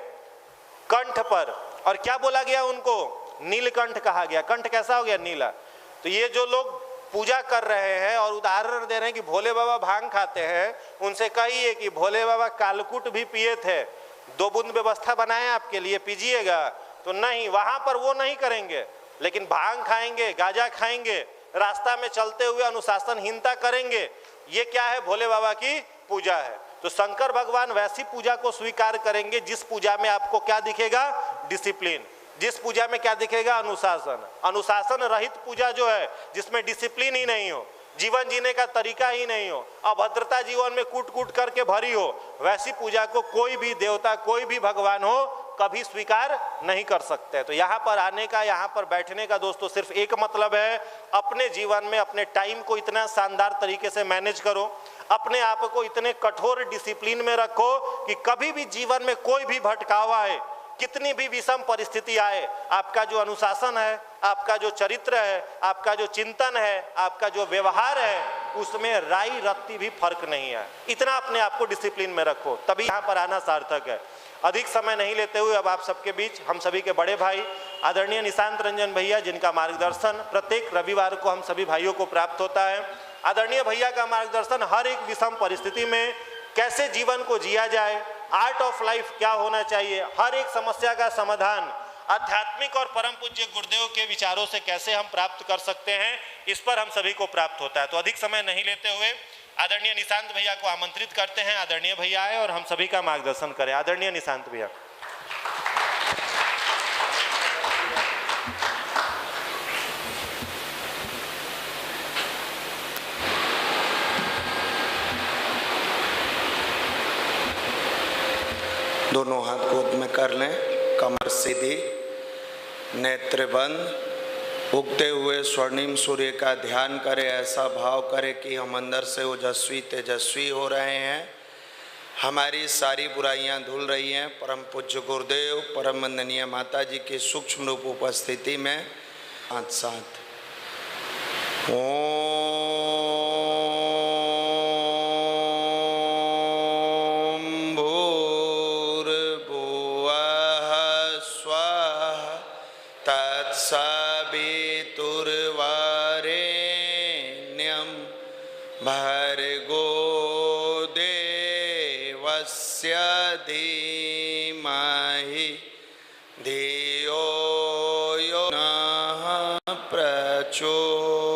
कंठ पर। और क्या बोला गया उनको? नीलकंठ कहा गया। कंठ कैसा हो गया? नीला। तो ये जो लोग पूजा कर रहे हैं और उदाहरण दे रहे हैं कि भोले बाबा भांग खाते हैं, उनसे कहिए कि भोले बाबा कालकूट भी पिए थे, 2 बूंद व्यवस्था बनाए आपके लिए, पीजिएगा। तो नहीं, वहां पर वो नहीं करेंगे, लेकिन भांग खाएंगे, गांजा खाएंगे, रास्ता में चलते हुए अनुशासनहीनता करेंगे। ये क्या है? भोले बाबा की पूजा है। तो शंकर भगवान वैसी पूजा को स्वीकार करेंगे जिस पूजा में आपको क्या दिखेगा? डिसिप्लिन। जिस पूजा में क्या दिखेगा? अनुशासन। अनुशासन रहित पूजा जो है, जिसमें डिसिप्लिन ही नहीं हो, जीवन जीने का तरीका ही नहीं हो, अभद्रता जीवन में कूट कूट करके भरी हो, वैसी पूजा को कोई भी देवता, कोई भी भगवान हो, कभी स्वीकार नहीं कर सकते। तो यहाँ पर आने का, यहाँ पर बैठने का दोस्तों सिर्फ एक मतलब है, अपने जीवन में अपने टाइम को इतना शानदार तरीके से मैनेज करो, अपने आप को इतने कठोर डिसिप्लिन में रखो कि कभी भी जीवन में कोई भी भटकाव आए, कितनी भी विषम परिस्थिति आए, आपका जो अनुशासन है, आपका जो चरित्र है, आपका जो चिंतन है, आपका जो व्यवहार है, उसमें राई रत्ती भी फर्क नहीं है। इतना अपने आप को डिसिप्लिन में रखो, तभी यहाँ पर आना सार्थक है। अधिक समय नहीं लेते हुए अब आप सबके बीच हम सभी के बड़े भाई आदरणीय निशांत रंजन भैया, जिनका मार्गदर्शन प्रत्येक रविवार को हम सभी भाइयों को प्राप्त होता है। आदरणीय भैया का मार्गदर्शन हर एक विषम परिस्थिति में कैसे जीवन को जिया जाए, आर्ट ऑफ लाइफ क्या होना चाहिए, हर एक समस्या का समाधान आध्यात्मिक और परम पूज्य गुरुदेव के विचारों से कैसे हम प्राप्त कर सकते हैं, इस पर हम सभी को प्राप्त होता है। तो अधिक समय नहीं लेते हुए आदरणीय निशांत भैया को आमंत्रित करते हैं। आदरणीय भैया आए और हम सभी का मार्गदर्शन करें। आदरणीय निशांत भैया। दोनों हाथ गोद में कर लें, कमर सीधी, नेत्र बंद, उगते हुए स्वर्णिम सूर्य का ध्यान करें। ऐसा भाव करें कि हम अंदर से ओजस्वी तेजस्वी हो रहे हैं, हमारी सारी बुराइयां धुल रही हैं। परम पूज्य गुरुदेव परम वंदनीय माता जी की सूक्ष्म रूप उपस्थिति में साथ साथ तत्सवितुर्वरेण्यं भर्गो देवस्य धीमहि धियो यो नः प्रचोदयात्।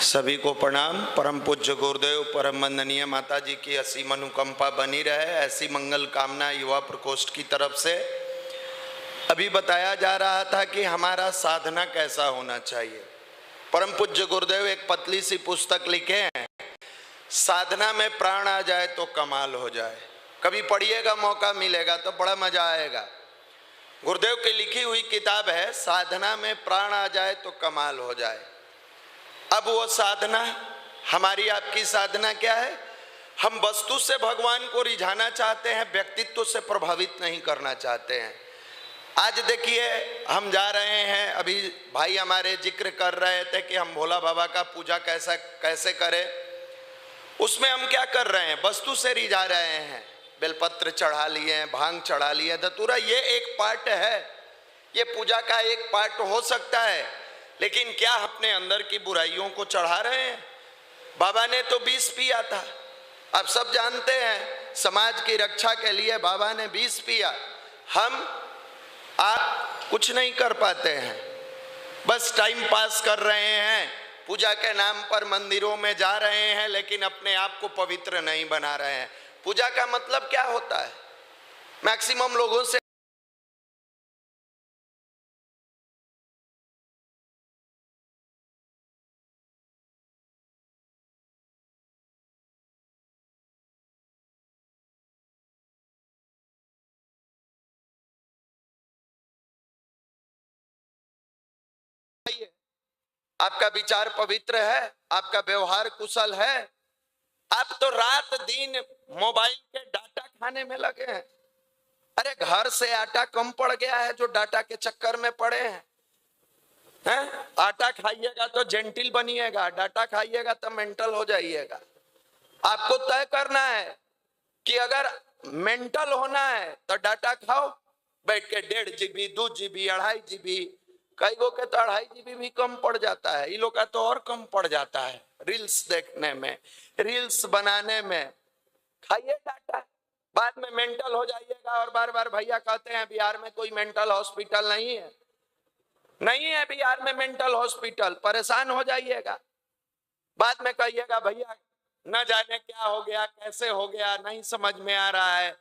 सभी को प्रणाम। परम पूज्य गुरुदेव परम वंदनीय माता जी की असीम अनुकंपा बनी रहे, ऐसी मंगल कामना युवा प्रकोष्ठ की तरफ से। अभी बताया जा रहा था कि हमारा साधना कैसा होना चाहिए। परम पूज्य गुरुदेव एक पतली सी पुस्तक लिखे हैं, साधना में प्राण आ जाए तो कमाल हो जाए। कभी पढ़िएगा, मौका मिलेगा तो बड़ा मजा आएगा। गुरुदेव की लिखी हुई किताब है, साधना में प्राण आ जाए तो कमाल हो जाए। अब वो साधना, हमारी आपकी साधना क्या है? हम वस्तु से भगवान को रिझाना चाहते हैं, व्यक्तित्व से प्रभावित नहीं करना चाहते हैं। आज देखिए हम जा रहे हैं, अभी भाई हमारे जिक्र कर रहे थे कि हम भोला बाबा का पूजा कैसे करें। उसमें हम क्या कर रहे हैं? वस्तु से रिझा रहे हैं। बेलपत्र चढ़ा लिए, भांग चढ़ा लिए, धतूरा, ये एक पार्ट है, ये पूजा का एक पार्ट हो सकता है। लेकिन क्या अपने अंदर की बुराइयों को चढ़ा रहे हैं? बाबा ने तो 20 पिया था, आप सब जानते हैं। समाज की रक्षा के लिए बाबा ने 20 पिया। आप कुछ नहीं कर पाते हैं, बस टाइम पास कर रहे हैं, पूजा के नाम पर मंदिरों में जा रहे हैं, लेकिन अपने आप को पवित्र नहीं बना रहे हैं। पूजा का मतलब क्या होता है? मैक्सिमम लोगों से आपका विचार पवित्र है, आपका व्यवहार कुशल है, आप तो रात दिन मोबाइल के डाटा खाने में लगे हैं। अरे घर से आटा कम पड़ गया है जो डाटा के चक्कर में पड़े हैं। आटा खाइएगा तो जेंटिल बनिएगा, डाटा खाइएगा तो मेंटल हो जाइएगा। आपको तय करना है कि अगर मेंटल होना है तो डाटा खाओ, बैठ के 1.5 GB 2 GB 2.5 GB, कई गो के तो 2.5 GB भी कम पड़ जाता है, ये लोग का तो और कम पड़ जाता है। रील्स देखने में, रील्स बनाने में खाइए डाटा, बाद में मेंटल हो जाइएगा। और बार बार भैया कहते हैं बिहार में कोई मेंटल हॉस्पिटल नहीं है, नहीं है बिहार में मेंटल हॉस्पिटल, परेशान हो जाइएगा। बाद में कहिएगा भैया न जाने क्या हो गया, कैसे हो गया, नहीं समझ में आ रहा है।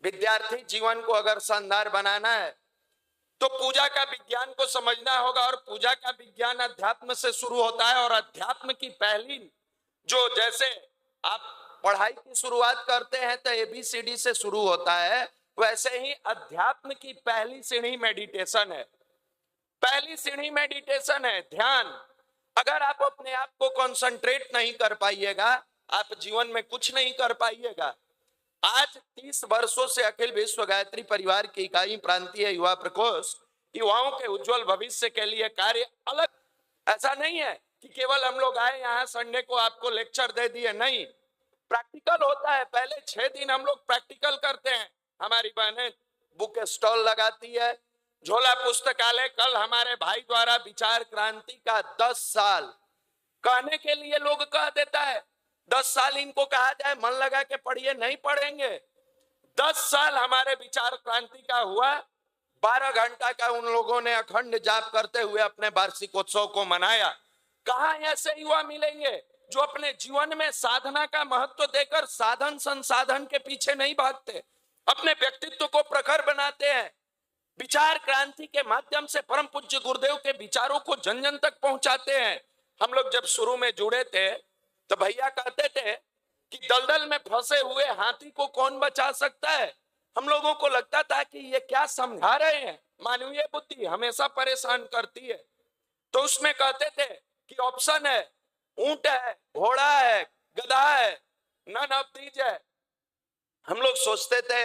विद्यार्थी जीवन को अगर शानदार बनाना है तो पूजा का विज्ञान को समझना होगा, और पूजा का विज्ञान अध्यात्म से शुरू होता है। और अध्यात्म की पहली जो, जैसे आप पढ़ाई की शुरुआत करते हैं तो ABCD से शुरू होता है, वैसे ही अध्यात्म की पहली सीढ़ी मेडिटेशन है। पहली सीढ़ी मेडिटेशन है, ध्यान। अगर आप अपने आप को कंसंट्रेट नहीं कर पाइएगा, आप जीवन में कुछ नहीं कर पाइएगा। आज 30 वर्षों से अखिल विश्व गायत्री परिवार की इकाई प्रांतीय युवा प्रकोष्ठ युवाओं के उज्जवल भविष्य के लिए कार्य अलग। ऐसा नहीं है कि केवल हम लोग आए यहाँ संडे को आपको लेक्चर दे दिए, नहीं, प्रैक्टिकल होता है। पहले 6 दिन हम लोग प्रैक्टिकल करते हैं। हमारी बहनें बुक स्टॉल लगाती है, झोला पुस्तकालय। कल हमारे भाई द्वारा विचार क्रांति का 10 साल कहने के लिए लोग कह देता है 10 साल इनको कहा जाए मन लगा के पढ़िए, नहीं पढ़ेंगे। 10 साल हमारे विचार क्रांति का हुआ, 12 घंटा का उन लोगों ने अखंड जाप करते हुए अपने वार्षिकोत्सव को मनाया। कहाँ ऐसे युवा मिलेंगे जो अपने जीवन में साधना का महत्व देकर साधन संसाधन के पीछे नहीं भागते, अपने व्यक्तित्व को प्रखर बनाते हैं। विचार क्रांति के माध्यम से परम पूज्य गुरुदेव के विचारों को जन जन तक पहुंचाते हैं। हम लोग जब शुरू में जुड़े थे तो भैया कहते थे कि दलदल में फंसे हुए हाथी को कौन बचा सकता है? हम लोगों को लगता था कि ये क्या समझा रहे हैं, मानवीय बुद्धि हमेशा परेशान करती है। तो उसमें कहते थे कि ऑप्शन है, ऊंट है, घोड़ा है, गधा है, नन ऑफ दीज है। हम लोग सोचते थे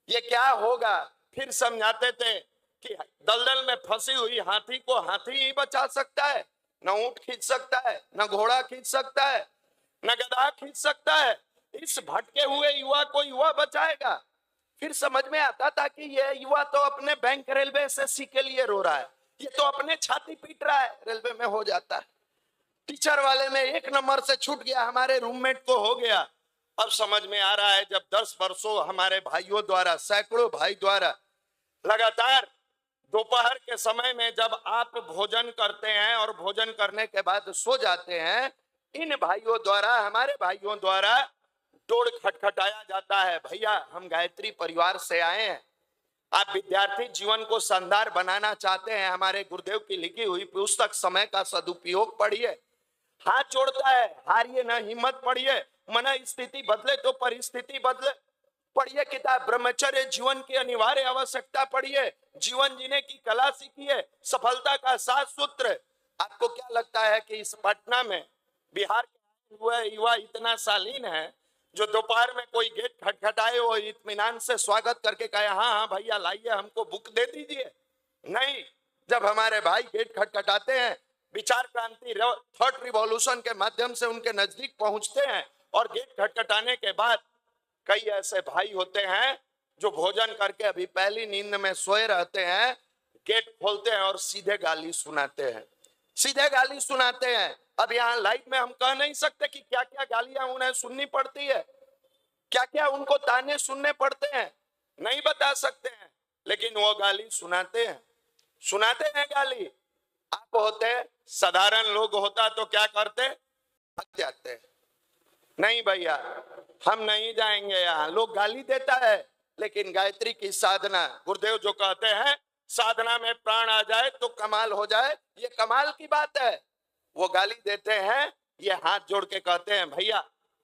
ये क्या होगा, फिर समझाते थे कि दलदल में फंसी हुई हाथी को हाथी ही बचा सकता है, न ऊंट खींच सकता है, न घोड़ा खींच सकता है, न गधा खींच सकता है। इस भटके हुए युवा को युवा बचाएगा। फिर समझ में आता था कि ये युवा तो अपने बैंक रेलवे एसएससी के लिए रो रहा है, ये तो अपने छाती पीट रहा है, रेलवे में हो जाता है। टीचर वाले में 1 नंबर से छूट गया, हमारे रूममेट को हो गया। अब समझ में आ रहा है, जब 10 वर्षों हमारे भाइयों द्वारा, सैकड़ों भाई द्वारा लगातार दोपहर के समय में जब आप भोजन करते हैं और भोजन करने के बाद सो जाते हैं, इन भाइयों द्वारा, हमारे भाइयों द्वारा डोर खटखटाया जाता है, भैया हम गायत्री परिवार से आए हैं, आप विद्यार्थी जीवन को शानदार बनाना चाहते हैं, हमारे गुरुदेव की लिखी हुई पुस्तक समय का सदुपयोग पढ़िए। हाथ जोड़ता है, हारिए न, हिम्मत पढ़िए, मन स्थिति बदले तो परिस्थिति बदले। पढ़िए किताब ब्रह्मचर्य जीवन की अनिवार्य आवश्यकता पढ़िए, जीवन जीने की कला सीखिए, सफलता का 7 सूत्र। आपको क्या लगता है कि इस पटना में बिहार के हुए युवा इतना शालीन है जो दोपहर में कोई गेट खटखटाए वो इत्मीनान से स्वागत करके कहे हाँ हाँ भैया लाइए हमको बुक दे दीजिए? नहीं, जब हमारे भाई गेट खटखटाते हैं, विचार क्रांति थर्ड रिवॉल्यूशन के माध्यम से उनके नजदीक पहुंचते हैं, और गेट खटखटाने के बाद कई ऐसे भाई होते हैं जो भोजन करके अभी पहली नींद में सोए रहते हैं, गेट खोलते हैं और सीधे गाली सुनाते हैं, सीधे गाली सुनाते हैं। अब यहाँ लाइव में हम कह नहीं सकते कि क्या क्या गालियां उन्हें सुननी पड़ती है, क्या क्या उनको ताने सुनने पड़ते हैं, नहीं बता सकते हैं, लेकिन वो गाली सुनाते हैं गाली। आप होते साधारण लोग होता तो क्या करते? भाग जाते। नहीं भैया हम नहीं जाएंगे, यहाँ लोग गाली देता है, लेकिन गायत्री की साधना, गुरुदेव जो कहते हैं साधना में प्राण आ जाए तो कमाल हो जाए, ये कमाल की बात है। वो गाली देते हैं, ये हाथ जोड़ के कहते हैं भैया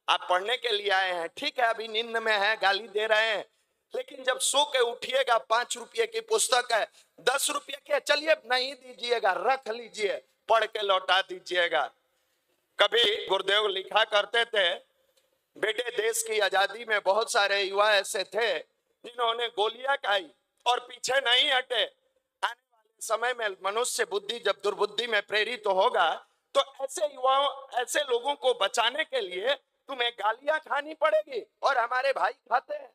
आप पढ़ने के लिए आए हैं, ठीक है अभी नींद में है, गाली दे रहे हैं, लेकिन जब सो के उठिएगा 5 रुपये की पुस्तक है, 10 रुपये की, चलिए नहीं दीजिएगा, रख लीजिए, पढ़ के लौटा दीजिएगा। कभी गुरुदेव लिखा करते थे, बेटे देश की आजादी में बहुत सारे युवा ऐसे थे जिन्होंने गोलियां खाई और पीछे नहीं हटे। आने वाले समय में मनुष्य बुद्धि जब दुर्बुद्धि में प्रेरित होगा तो ऐसे युवाओं, ऐसे लोगों को बचाने के लिए तुम्हें गालियां खानी पड़ेगी, और हमारे भाई खाते हैं,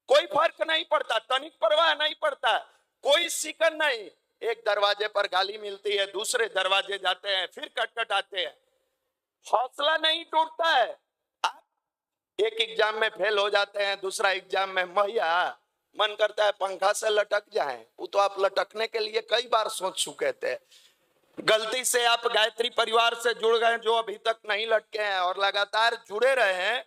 कोई फर्क नहीं पड़ता, तनिक परवाह नहीं पड़ता, कोई सिकन नहीं। एक दरवाजे पर गाली मिलती है, दूसरे दरवाजे जाते हैं, फिर कटकटाते हैं, हौसला नहीं टूटता है। एक एग्जाम में फेल हो जाते हैं, दूसरा एग्जाम में भैया मन करता है पंखा से लटक जाएं, वो तो आप लटकने के लिए कई बार सोच चुके थे। गलती से आप गायत्री परिवार से जुड़ गए जो अभी तक नहीं लटके हैं, और लगातार जुड़े रहे हैं,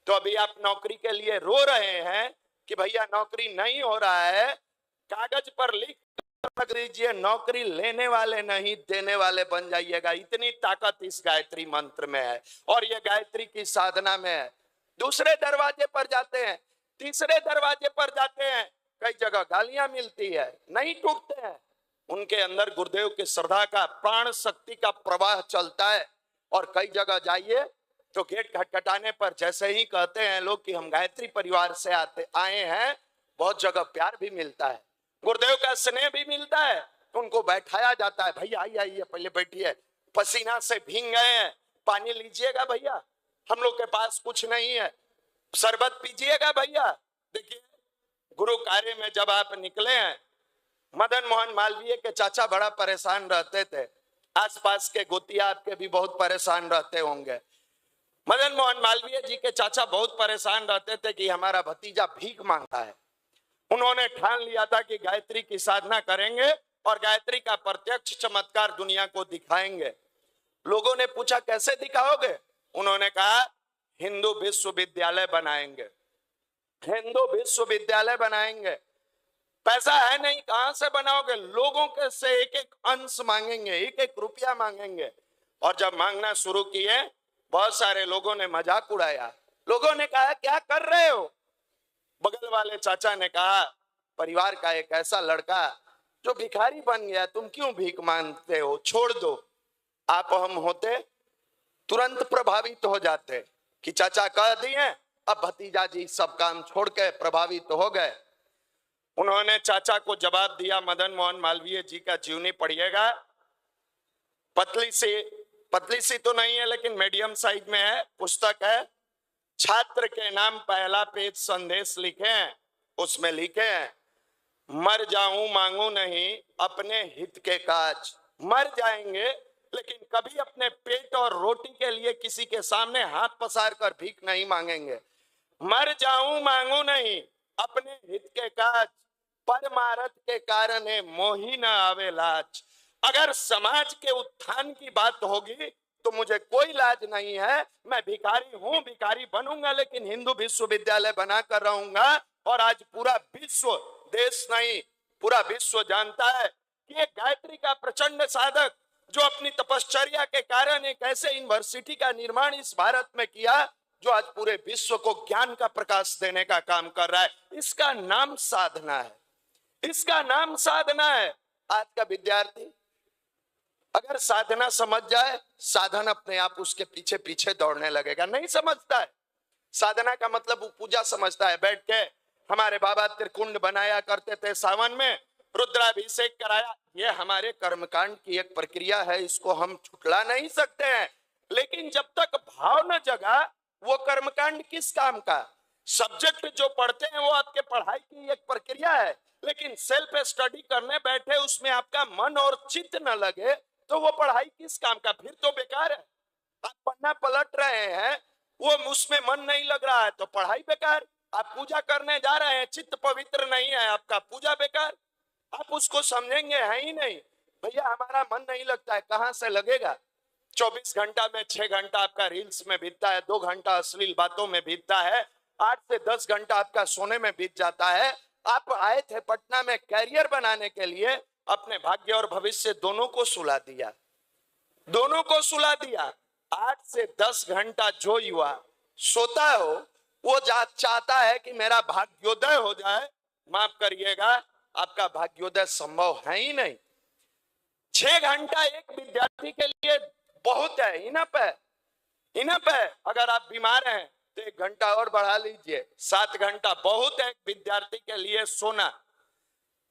तो अभी आप नौकरी के लिए रो रहे हैं कि भैया नौकरी नहीं हो रहा है, कागज पर लिख दीजिए, नौकरी लेने वाले नहीं देने वाले बन जाइएगा। इतनी ताकत इस गायत्री मंत्र में है और ये गायत्री की साधना में है। दूसरे दरवाजे पर जाते हैं, तीसरे दरवाजे पर जाते हैं, कई जगह गालियां मिलती है, नहीं टूटते हैं। उनके अंदर गुरुदेव के श्रद्धा का, प्राण शक्ति का प्रवाह चलता है। और कई जगह जाइए तो गेट खटखटाने पर जैसे ही कहते हैं लोग कि हम गायत्री परिवार से आए हैं, बहुत जगह प्यार भी मिलता है, गुरुदेव का स्नेह भी मिलता है। तो उनको बैठाया जाता है, भैया आइए पहले बैठिए, पसीना से भीग गए हैं, पानी लीजिएगा भैया, हम लोग के पास कुछ नहीं है, शरबत पीजिएगा भैया। देखिए गुरु कार्य में जब आप निकले हैं, मदन मोहन मालवीय के चाचा बड़ा परेशान रहते थे, आसपास के गोतिया आपके भी बहुत परेशान रहते होंगे। मदन मोहन मालवीय जी के चाचा बहुत परेशान रहते थे कि हमारा भतीजा भीख मांगता है। उन्होंने ठान लिया था कि गायत्री की साधना करेंगे और गायत्री का प्रत्यक्ष चमत्कार दुनिया को दिखाएंगे। लोगों ने पूछा कैसे दिखाओगे? उन्होंने कहा हिंदू विश्वविद्यालय बनाएंगे, हिंदू विश्वविद्यालय बनाएंगे। पैसा है नहीं, कहां से बनाओगे? लोगों के से एक एक अंश मांगेंगे, एक एक रुपया मांगेंगे। और जब मांगना शुरू किए, बहुत सारे लोगों ने मजाक उड़ाया। लोगों ने कहा क्या कर रहे हो? बगल वाले चाचा ने कहा, परिवार का एक ऐसा लड़का जो भिखारी बन गया, तुम क्यों भीख मांगते हो, छोड़ दो। आप हम होते तुरंत प्रभावित हो जाते कि चाचा कह दिए, अब भतीजा जी सब काम छोड़ के प्रभावित हो गए। उन्होंने चाचा को जवाब दिया, मदन मोहन मालवीय जी का जीवनी पढ़िएगा, पतली सी तो नहीं है लेकिन मीडियम साइज में है, पुस्तक है। छात्र के नाम पहला पेज संदेश लिखे हैं, उसमें लिखे हैं, मर जाऊं मांगू नहीं अपने हित के काज। मर जाएंगे लेकिन कभी अपने पेट और रोटी के लिए किसी के सामने हाथ पसार कर भीख नहीं मांगेंगे। मर जाऊं मांगू नहीं अपने हित के काज, परमारथ के कारण मोही न आवे लाज। अगर समाज के उत्थान की बात होगी तो मुझे कोई लाज नहीं है, मैं भिखारी हूं, भिखारी बनूंगा लेकिन हिंदू विश्वविद्यालय बनाकर रहूंगा। और आज पूरा विश्व, देश नहीं पूरा विश्व जानता है कि ये गायत्री का प्रचंड साधक जो अपनी तपश्चर्या के कारण एक ऐसे यूनिवर्सिटी का निर्माण इस भारत में किया जो आज पूरे विश्व को ज्ञान का प्रकाश देने का काम कर रहा है, इसका नाम साधना है, इसका नाम साधना है। आज का विद्यार्थी अगर साधना समझ जाए, साधन अपने आप उसके पीछे पीछे दौड़ने लगेगा। नहीं समझता है, साधना का मतलब वो पूजा समझता है। बैठ के हमारे बाबा त्रिकुंड बनाया करते थे, सावन में रुद्राभिषेक कराया, ये हमारे कर्मकांड की एक प्रक्रिया है, इसको हम छुटला नहीं सकते हैं। लेकिन जब तक भाव न जगा, वो कर्मकांड किस काम का? सब्जेक्ट जो पढ़ते हैं वो आपके पढ़ाई की एक प्रक्रिया है, लेकिन सेल्फ स्टडी करने बैठे उसमें आपका मन और चित्त न लगे तो वो पढ़ाई किस काम का? फिर तो बेकार है। आप पन्ना पलट रहे हैं, वो उसमें मन नहीं लग रहा है तो पढ़ाई बेकार। आप पूजा करने जा रहे हैं, चित्त पवित्र नहीं है आपका, पूजा बेकार। आप उसको समझेंगे है ही नहीं। भैया हमारा मन नहीं लगता है, कहां से लगेगा? 24 घंटा में 6 घंटा आपका रील्स में बीतता है, 2 घंटा अश्लील बातों में बीतता है, 8 से 10 घंटा आपका सोने में बीत जाता है। आप आए थे पटना में कैरियर बनाने के लिए, अपने भाग्य और भविष्य दोनों को सुला दिया, दोनों को सुला दिया। 8 से 10 घंटा जो युवा सोता हो वो चाहता है कि मेरा भाग्योदय हो जाए। माफ करिएगा, आपका भाग्योदय संभव है ही नहीं। 6 घंटा एक विद्यार्थी के लिए बहुत है, इनफ है, इनफ है। अगर आप बीमार हैं तो 1 घंटा और बढ़ा लीजिए, 7 घंटा बहुत है एक विद्यार्थी के लिए सोना।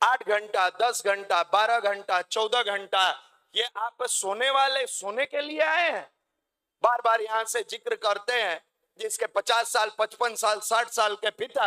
8 घंटा, 10 घंटा, 12 घंटा, 14 घंटा, ये आप सोने वाले सोने के लिए आए हैं। बार बार यहां से जिक्र करते हैं, जिसके 50 साल, 55 साल, 60 साल के पिता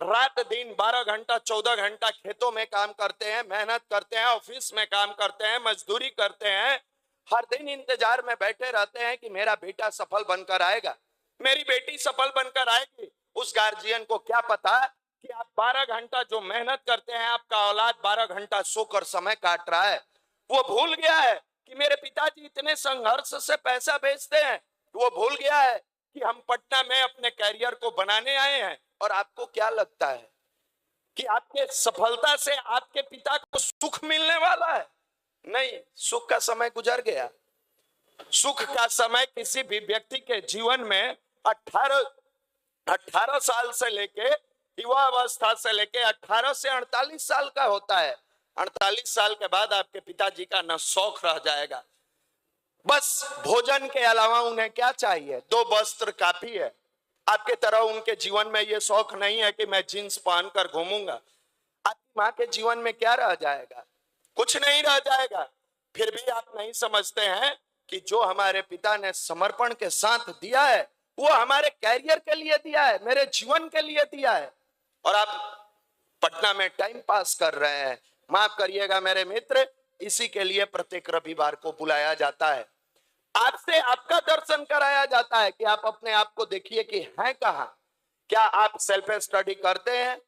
रात दिन 12 घंटा, 14 घंटा खेतों में काम करते हैं, मेहनत करते हैं, ऑफिस में काम करते हैं, मजदूरी करते हैं, हर दिन इंतजार में बैठे रहते हैं कि मेरा बेटा सफल बनकर आएगा, मेरी बेटी सफल बनकर आएगी। उस गार्जियन को क्या पता कि आप 12 घंटा जो मेहनत करते हैं, आपका औलाद 12 घंटा सोकर समय काट रहा है। वो भूल गया है कि मेरे पिताजी इतने संघर्ष से पैसा भेजते हैं। वो भूल गया है कि हम पटना में अपने कैरियर को बनाने आए हैं। और आपको क्या लगता है कि आपके सफलता से आपके पिता को सुख मिलने वाला है? नहीं, सुख का समय गुजर गया। सुख का समय किसी भी व्यक्ति के जीवन में 18 साल से लेके युवा अवस्था से लेके 18 से 48 साल का होता है। 48 साल के बाद आपके पिताजी का न शौक रह जाएगा, बस भोजन के अलावा उन्हें क्या चाहिए? 2 वस्त्र काफी है। आपके तरह उनके जीवन में ये शौक नहीं है कि मैं जींस पहनकर घूमूंगा। आपकी माँ के जीवन में क्या रह जाएगा? कुछ नहीं रह जाएगा। फिर भी आप नहीं समझते हैं कि जो हमारे पिता ने समर्पण के साथ दिया है वो हमारे कैरियर के लिए दिया है, मेरे जीवन के लिए दिया है। और आप पटना में टाइम पास कर रहे हैं। माफ करिएगा मेरे मित्र, इसी के लिए प्रत्येक रविवार को बुलाया जाता है, आपसे आपका दर्शन कराया जाता है कि आप अपने आप को देखिए कि हैं कहां। क्या आप सेल्फ स्टडी करते हैं?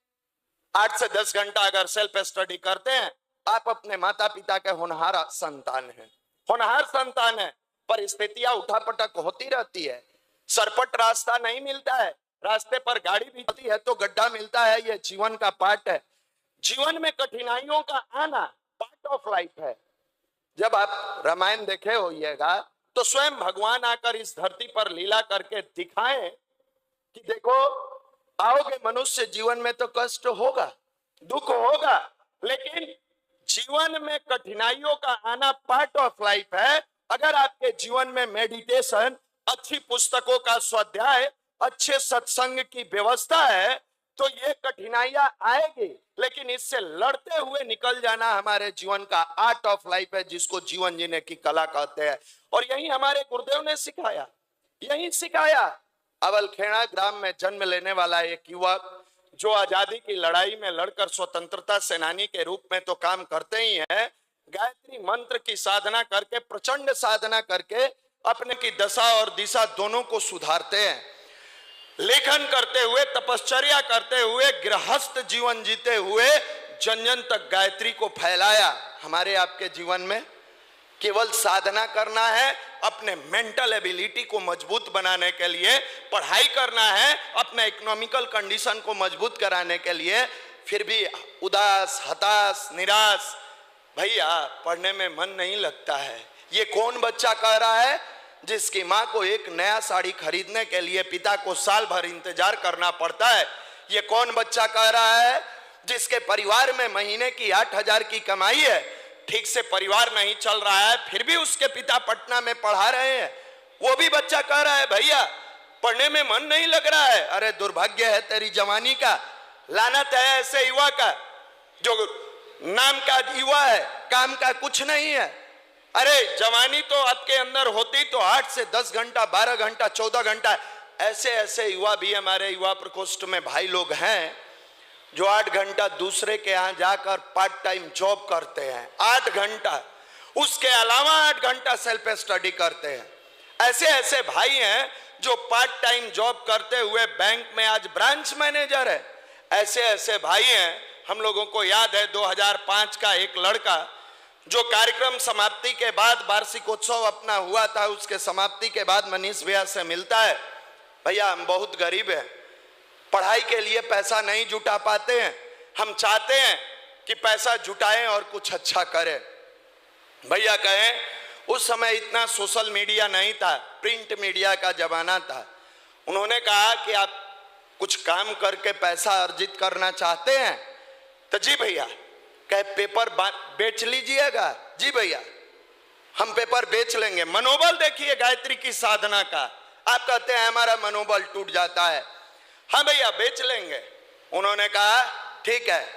8 से 10 घंटा अगर सेल्फ स्टडी करते हैं, आप अपने माता पिता के होनहार संतान हैं, होनहार संतान है। परिस्थितियां उठापटक होती रहती है, सरपट रास्ता नहीं मिलता है, रास्ते पर गाड़ी भी होती है तो गड्ढा मिलता है, ये जीवन का पार्ट है। जीवन में कठिनाइयों का आना पार्ट ऑफ लाइफ है। जब आप रामायण देखे होइएगा तो स्वयं भगवान आकर इस धरती पर लीला करके दिखाएं कि देखो आओगे मनुष्य जीवन में तो कष्ट होगा, दुख होगा, लेकिन जीवन में कठिनाइयों का आना पार्ट ऑफ लाइफ है। अगर आपके जीवन में मेडिटेशन, अच्छी पुस्तकों का स्वाध्याय, अच्छे सत्संग की व्यवस्था है तो ये कठिनाइयां आएगी, लेकिन इससे लड़ते हुए निकल जाना हमारे जीवन का आर्ट ऑफ लाइफ है, जिसको जीवन जीने की कला कहते हैं। और यही हमारे गुरुदेव ने सिखाया, यही सिखाया। अवलखेड़ा ग्राम में जन्म लेने वाला एक युवक जो आजादी की लड़ाई में लड़कर स्वतंत्रता सेनानी के रूप में तो काम करते ही हैं, गायत्री मंत्र की साधना करके, प्रचंड साधना करके अपने की दशा और दिशा दोनों को सुधारते हैं। लेखन करते हुए, तपश्चर्या करते हुए, गृहस्थ जीवन जीते हुए जन जन तक गायत्री को फैलाया। हमारे आपके जीवन में केवल साधना करना है, अपने मेंटल एबिलिटी को मजबूत बनाने के लिए पढ़ाई करना है, अपने इकोनॉमिकल कंडीशन को मजबूत कराने के लिए। फिर भी उदास, हताश, निराश, भैया पढ़ने में मन नहीं लगता है। ये कौन बच्चा कह रहा है जिसकी माँ को एक नया साड़ी खरीदने के लिए पिता को साल भर इंतजार करना पड़ता है? ये कौन बच्चा कह रहा है जिसके परिवार में महीने की 8,000 की कमाई है, ठीक से परिवार नहीं चल रहा है, फिर भी उसके पिता पटना में पढ़ा रहे हैं? वो भी बच्चा कह रहा है भैया पढ़ने में मन नहीं लग रहा है। अरे दुर्भाग्य है तेरी जवानी का, लानत है ऐसे युवा का जो नाम का युवा है, काम का कुछ नहीं है। अरे जवानी तो आपके अंदर होती तो 8 से 10 घंटा, 12 घंटा, 14 घंटा, ऐसे ऐसे युवा भी हमारे युवा प्रकोष्ठ में भाई लोग हैं जो 8 घंटा दूसरे के यहाँ जाकर पार्ट टाइम जॉब करते हैं, 8 घंटा, उसके अलावा 8 घंटा सेल्फ स्टडी करते हैं। ऐसे ऐसे भाई हैं जो पार्ट टाइम जॉब करते हुए बैंक में आज ब्रांच मैनेजर है। ऐसे ऐसे भाई हैं। हम लोगों को याद है 2005 का एक लड़का जो कार्यक्रम समाप्ति के बाद, वार्षिकोत्सव अपना हुआ था, उसके समाप्ति के बाद मनीष भैया से मिलता है, भैया हम बहुत गरीब हैं, पढ़ाई के लिए पैसा नहीं जुटा पाते हैं, हम चाहते हैं कि पैसा जुटाएं और कुछ अच्छा करें। भैया कहें उस समय इतना सोशल मीडिया नहीं था, प्रिंट मीडिया का जमाना था। उन्होंने कहा कि आप कुछ काम करके पैसा अर्जित करना चाहते हैं तो जी भैया, कहे पेपर बेच लीजिएगा। जी भैया हम पेपर बेच लेंगे। मनोबल देखिए गायत्री की साधना का। आप कहते हैं हमारा मनोबल टूट जाता है, हाँ भैया बेच लेंगे। उन्होंने कहा ठीक है,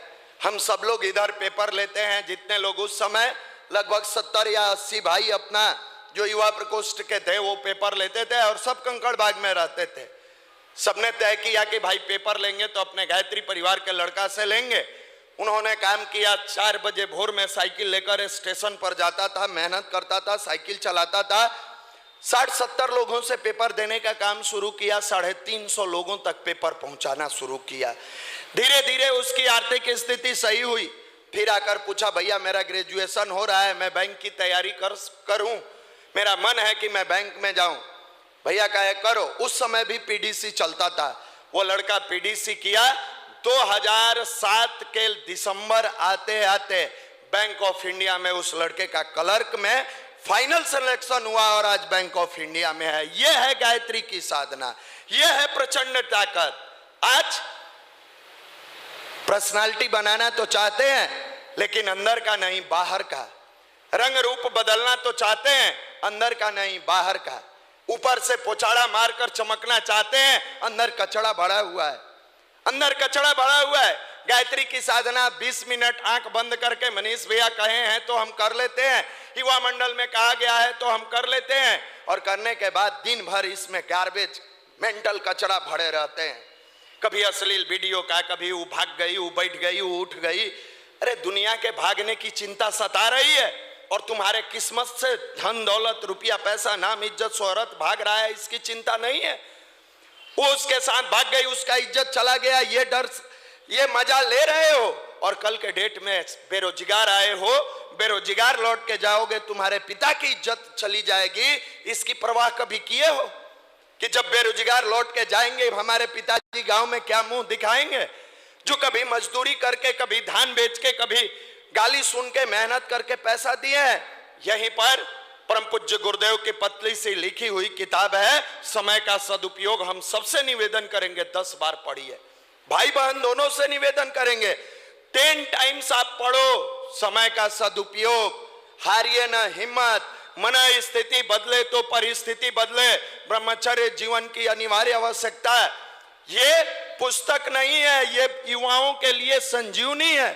हम सब लोग इधर पेपर लेते हैं। जितने लोग उस समय लगभग 70 या 80 भाई अपना जो युवा प्रकोष्ठ के थे वो पेपर लेते थे और सब कंकड़ बाग में रहते थे। सबने तय किया कि भाई पेपर लेंगे तो अपने गायत्री परिवार के लड़का से लेंगे। उन्होंने काम किया, 4 बजे भोर में साइकिल लेकर स्टेशन पर जाता था, मेहनत करता था, साइकिल चलाता था, 60-70 लोगों से पेपर देने का काम शुरू किया, 350 लोगों तक पेपर पहुंचाना शुरू किया। धीरे धीरे उसकी आर्थिक स्थिति सही हुई। फिर आकर पूछा भैया मेरा ग्रेजुएशन हो रहा है, मैं बैंक की तैयारी करूं, मेरा मन है कि मैं बैंक में जाऊं। भैया कहे करो। उस समय भी पीडीसी चलता था। वो लड़का पीडीसी किया। 2007 के दिसंबर आते आते बैंक ऑफ इंडिया में उस लड़के का क्लर्क में फाइनल सिलेक्शन हुआ और आज बैंक ऑफ इंडिया में है। यह है गायत्री की साधना, यह है प्रचंड ताकत। आज पर्सनालिटी बनाना तो चाहते हैं लेकिन अंदर का नहीं बाहर का, रंग रूप बदलना तो चाहते हैं अंदर का नहीं बाहर का, ऊपर से पोचाड़ा मारकर चमकना चाहते हैं, अंदर कचड़ा भरा हुआ है, अंदर कचड़ा भरा हुआ है। गायत्री की साधना 20 मिनट आंख बंद करके मनीष भैया कहे हैं तो हम कर लेते हैं, युवा मंडल में कहा गया है तो हम कर लेते हैं, और करने के बाद दिन भर इसमें गार्बेज मेंटल कचड़ा भरे रहते हैं। कभी अश्लील वीडियो का, कभी वो भाग गई, वो बैठ गई, वो उठ गई। अरे दुनिया के भागने की चिंता सता रही है और तुम्हारे किस्मत से धन दौलत रुपया पैसा नाम इज्जत शोहरत भाग रहा है, इसकी चिंता नहीं है। वो उसके साथ भाग गई, उसका इज्जत चला गया, ये डर, ये मजा ले रहे हो और कल के डेट में बेरोजगार आए हो, बेरोजगार लौट के जाओगे, तुम्हारे पिता की इज्जत चली जाएगी, इसकी परवाह कभी किए हो कि जब बेरोजगार लौट के जाएंगे हमारे पिताजी गांव में क्या मुंह दिखाएंगे? जो कभी मजदूरी करके, कभी धान बेच के, कभी गाली सुन के मेहनत करके पैसा दिए हैं, यहीं पर परम पूज्य गुरुदेव की पतली से लिखी हुई किताब है समय का सदुपयोग। हम सबसे निवेदन करेंगे 10 बार पढ़िए, भाई बहन दोनों से निवेदन करेंगे 10 टाइम्स आप पढ़ो समय का सदुपयोग। हारिए न हिम्मत, मन स्थिति बदले तो परिस्थिति बदले, ब्रह्मचर्य जीवन की अनिवार्य आवश्यकता है। ये पुस्तक नहीं है, ये युवाओं के लिए संजीवनी है,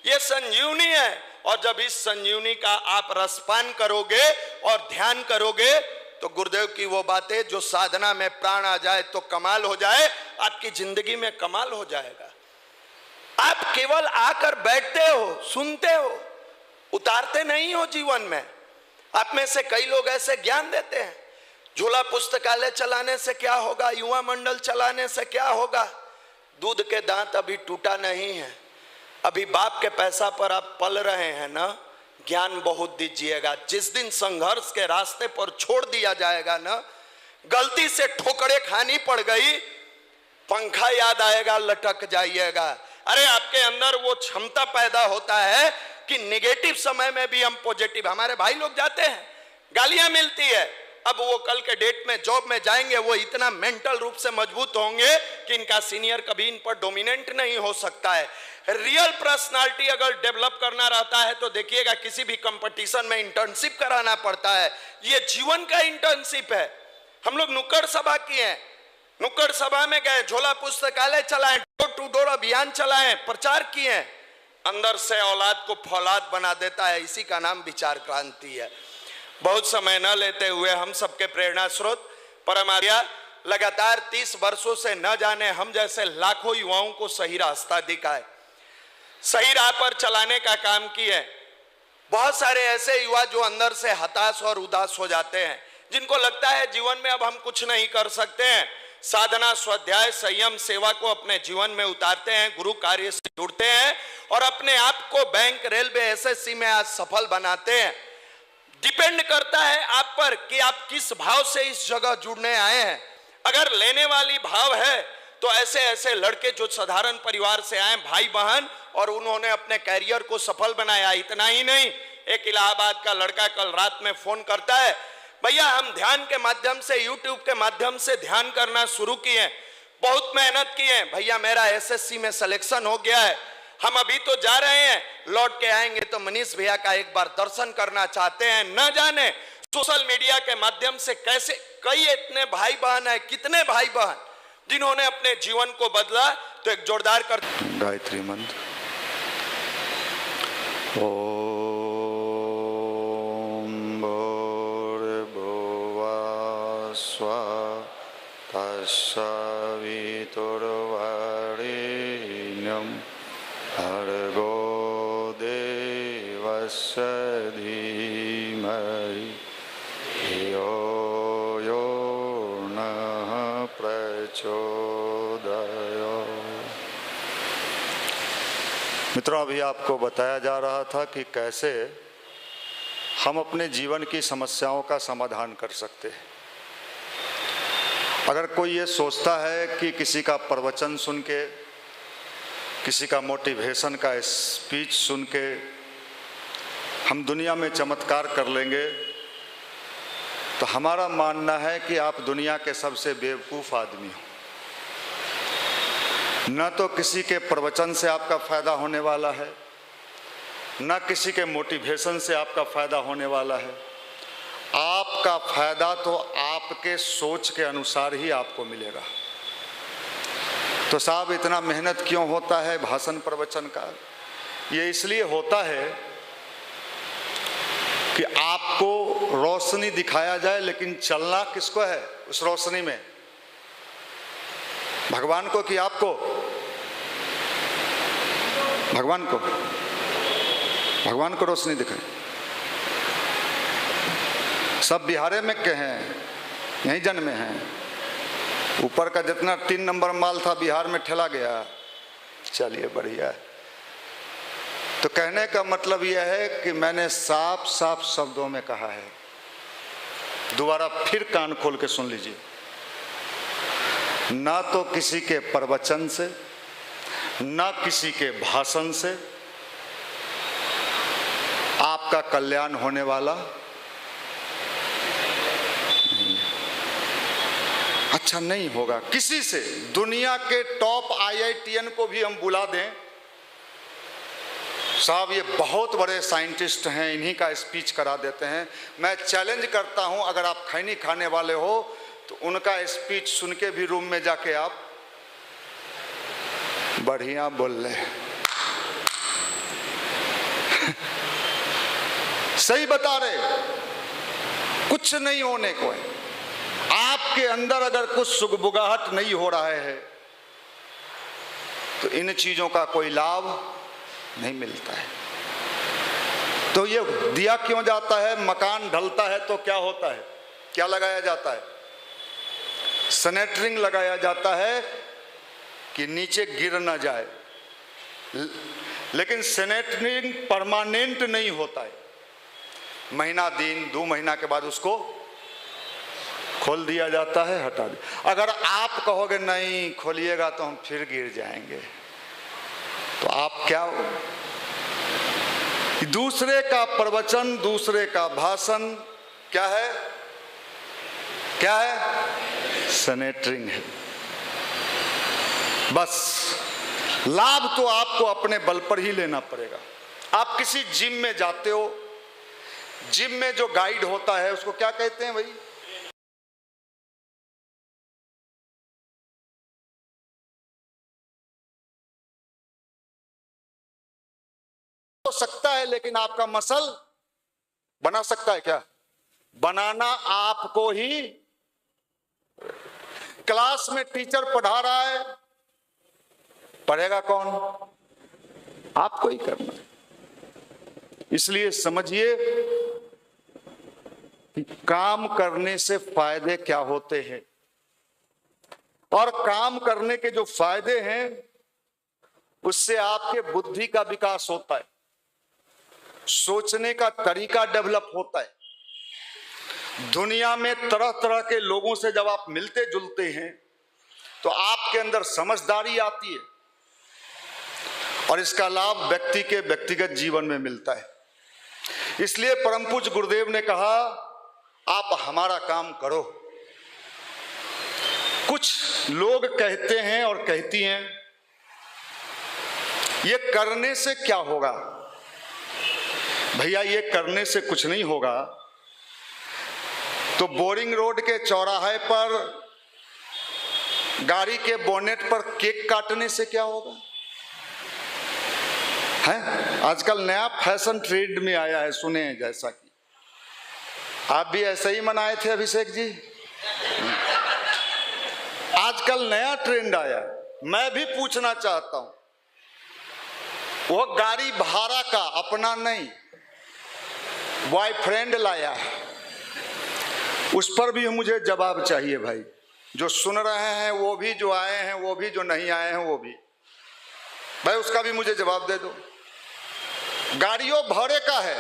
ये संजीवनी है। और जब इस संजीवनी का आप रसपान करोगे और ध्यान करोगे तो गुरुदेव की वो बातें जो साधना में प्राण आ जाए तो कमाल हो जाए, आपकी जिंदगी में कमाल हो जाएगा। आप केवल आकर बैठते हो, सुनते हो, उतारते नहीं हो जीवन में। आप में से कई लोग ऐसे ज्ञान देते हैं, झूला पुस्तकालय चलाने से क्या होगा, युवा मंडल चलाने से क्या होगा। दूध के दांत अभी टूटा नहीं है, अभी बाप के पैसा पर आप पल रहे हैं ना। ज्ञान बहुत दीजिएगा, जिस दिन संघर्ष के रास्ते पर छोड़ दिया जाएगा ना, गलती से ठोकरें खानी पड़ गई, पंखा याद आएगा, लटक जाइएगा। अरे आपके अंदर वो क्षमता पैदा होता है कि निगेटिव समय में भी हम पॉजिटिव। हमारे भाई लोग जाते हैं, गालियां मिलती है, अब वो कल के डेट में जॉब में जाएंगे, वो इतना मेंटल रूप से मजबूत होंगे कि इनका सीनियर कभी इन पर डोमिनेंट नहीं हो सकता है। रियल पर्सनालिटी अगर डेवलप करना रहता है तो देखिएगा किसी भी कंपटीशन में इंटर्नशिप कराना पड़ता है। ये जीवन का इंटर्नशिप है। हम लोग नुक्कड़ सभा किए हैं, नुक्कड़ सभा में गए, झोला पुस्तकालय चलाएं, डोर टू डोर अभियान चलाएं, प्रचार किए। अंदर से औलाद को फौलाद बना देता है, इसी का नाम विचार क्रांति है। बहुत समय न लेते हुए हम सबके प्रेरणा स्रोत परम आर्य लगातार 30 वर्षों से न जाने हम जैसे लाखों युवाओं को सही रास्ता दिखाए, सही राह पर चलाने का काम किए। बहुत सारे ऐसे युवा जो अंदर से हताश और उदास हो जाते हैं, जिनको लगता है जीवन में अब हम कुछ नहीं कर सकते हैं, साधना, स्वाध्याय, संयम, सेवा को अपने जीवन में उतारते हैं, गुरु कार्य से जुड़ते हैं और अपने आप को बैंक, रेलवे, एसएससी में आज सफल बनाते हैं। डिपेंड करता है आप पर कि आप किस भाव से इस जगह जुड़ने आए हैं। अगर लेने वाली भाव है तो ऐसे ऐसे लड़के जो साधारण परिवार से आए, भाई बहन, और उन्होंने अपने कैरियर को सफल बनाया। इतना ही नहीं, एक इलाहाबाद का लड़का कल रात में फोन करता है, भैया हम ध्यान के माध्यम से, यूट्यूब के माध्यम से ध्यान करना शुरू किए, बहुत मेहनत किए भैया, मेरा एसएससी में सिलेक्शन हो गया है, हम अभी तो जा रहे हैं, लौट के आएंगे तो मनीष भैया का एक बार दर्शन करना चाहते हैं। न जाने सोशल मीडिया के माध्यम से कैसे कई इतने भाई बहन है, कितने भाई बहन जिन्होंने अपने जीवन को बदला। तो एक जोरदार कर गायत्री मंत्र। ओम भूर्भुवः स्वः तत्सवितुर्वरेण्यं भर्गो देवस्य धीमहि धियो यो नः प्रचोदयात्। मित्रों, अभी आपको बताया जा रहा था कि कैसे हम अपने जीवन की समस्याओं का समाधान कर सकते हैं। अगर कोई ये सोचता है कि किसी का प्रवचन सुन के, किसी का मोटिवेशन का स्पीच सुन के हम दुनिया में चमत्कार कर लेंगे, तो हमारा मानना है कि आप दुनिया के सबसे बेवकूफ़ आदमी हो। न तो किसी के प्रवचन से आपका फ़ायदा होने वाला है, न किसी के मोटिवेशन से आपका फ़ायदा होने वाला है। आपका फ़ायदा तो आपके सोच के अनुसार ही आपको मिलेगा। तो साहब, इतना मेहनत क्यों होता है भाषण प्रवचन का? ये इसलिए होता है कि आपको रोशनी दिखाया जाए, लेकिन चलना किसको है उस रोशनी में? भगवान को कि आपको? भगवान को। भगवान को रोशनी दिखाए। सब बिहारे में के हैं, यहीं जन्मे हैं। ऊपर का जितना 3 नंबर माल था बिहार में ठेला गया। चलिए बढ़िया है। तो कहने का मतलब यह है कि मैंने साफ साफ शब्दों में कहा है, दोबारा फिर कान खोल के सुन लीजिए। ना तो किसी के प्रवचन से, ना किसी के भाषण से आपका कल्याण होने वाला अच्छा नहीं होगा किसी से। दुनिया के टॉप IITN को भी हम बुला दें, साहब ये बहुत बड़े साइंटिस्ट हैं, इन्हीं का स्पीच करा देते हैं। मैं चैलेंज करता हूं, अगर आप खैनी खाने वाले हो तो उनका स्पीच सुन के भी रूम में जाके आप बढ़िया बोल ले। सही बता रहे, कुछ नहीं होने को है। आपके अंदर अगर कुछ सुगबुगाहट नहीं हो रहा है तो इन चीजों का कोई लाभ नहीं मिलता है। तो ये दिया क्यों जाता है? मकान ढलता है तो क्या होता है? क्या लगाया जाता है? सनेटरिंग लगाया जाता है कि नीचे गिर ना जाए। लेकिन सनेटरिंग परमानेंट नहीं होता है, महीना दिन 2 महीना के बाद उसको खोल दिया जाता है, हटा दिया। अगर आप कहोगे नहीं खोलिएगा तो हम फिर गिर जाएंगे, तो आप क्या हो? दूसरे का प्रवचन, दूसरे का भाषण क्या है? क्या है? सनेटरिंग है। बस लाभ तो आपको अपने बल पर ही लेना पड़ेगा। आप किसी जिम में जाते हो, जिम में जो गाइड होता है उसको क्या कहते हैं भाई? हो सकता है लेकिन आपका मसल बना सकता है क्या? बनाना आपको ही। क्लास में टीचर पढ़ा रहा है, पढ़ेगा कौन? आपको ही करना है। इसलिए समझिए कि काम करने से फायदे क्या होते हैं, और काम करने के जो फायदे हैं उससे आपके बुद्धि का विकास होता है, सोचने का तरीका डेवलप होता है। दुनिया में तरह तरह के लोगों से जब आप मिलते जुलते हैं तो आपके अंदर समझदारी आती है, और इसका लाभ व्यक्ति के व्यक्तिगत जीवन में मिलता है। इसलिए परम पूज्य गुरुदेव ने कहा, आप हमारा काम करो। कुछ लोग कहते हैं और कहती हैं, ये करने से क्या होगा? भैया ये करने से कुछ नहीं होगा। तो बोरिंग रोड के चौराहे पर गाड़ी के बोनेट पर केक काटने से क्या होगा? है आजकल नया फैशन ट्रेंड में आया है, सुने हैं, जैसा कि आप भी ऐसे ही मनाए थे अभिषेक जी। आजकल नया ट्रेंड आया, मैं भी पूछना चाहता हूं, वो गाड़ी भाड़ा का अपना नहीं, बॉयफ्रेंड लाया है, उस पर भी मुझे जवाब चाहिए भाई। जो सुन रहे हैं वो भी, जो आए हैं वो भी, जो नहीं आए हैं वो भी, भाई उसका भी मुझे जवाब दे दो। गाड़ियों भाड़े का है,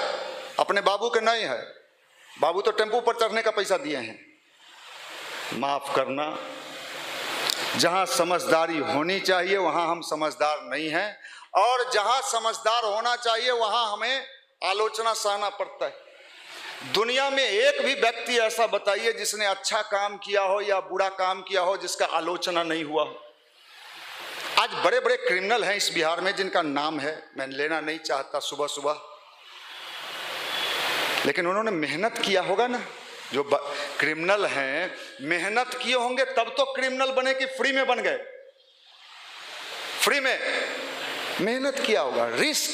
अपने बाबू के नहीं है। बाबू तो टेम्पू पर चढ़ने का पैसा दिए हैं। माफ करना, जहां समझदारी होनी चाहिए वहां हम समझदार नहीं हैं, और जहां समझदार होना चाहिए वहां हमें आलोचना सहना पड़ता है। दुनिया में एक भी व्यक्ति ऐसा बताइए जिसने अच्छा काम किया हो या बुरा काम किया हो जिसका आलोचना नहीं हुआ हो। आज बड़े बड़े क्रिमिनल हैं इस बिहार में जिनका नाम है, मैं लेना नहीं चाहता सुबह सुबह, लेकिन उन्होंने मेहनत किया होगा ना। जो क्रिमिनल हैं मेहनत किए होंगे तब तो क्रिमिनल बने कि फ्री में बन गए। फ्री में मेहनत किया होगा, रिस्क,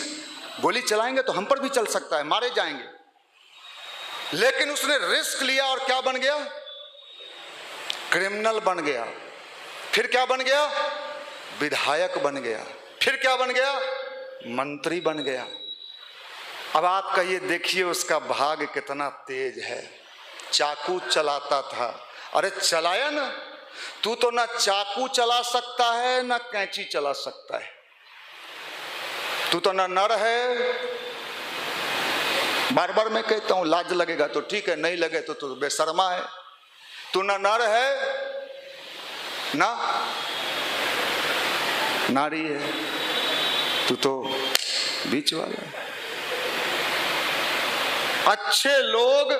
गोली चलाएंगे तो हम पर भी चल सकता है, मारे जाएंगे, लेकिन उसने रिस्क लिया और क्या बन गया? क्रिमिनल बन गया। फिर क्या बन गया? विधायक बन गया। फिर क्या बन गया? मंत्री बन गया। अब आप कहिए, देखिए उसका भाग कितना तेज है, चाकू चलाता था। अरे चलाया ना, तू तो ना चाकू चला सकता है ना कैंची चला सकता है, तू तो ना नर है। बार बार मैं कहता हूं, लाज लगेगा तो ठीक है, नहीं लगे तो तू बेशर्मा है। तू ना नर है ना नारी है, तू तो बीच वाला है। अच्छे लोग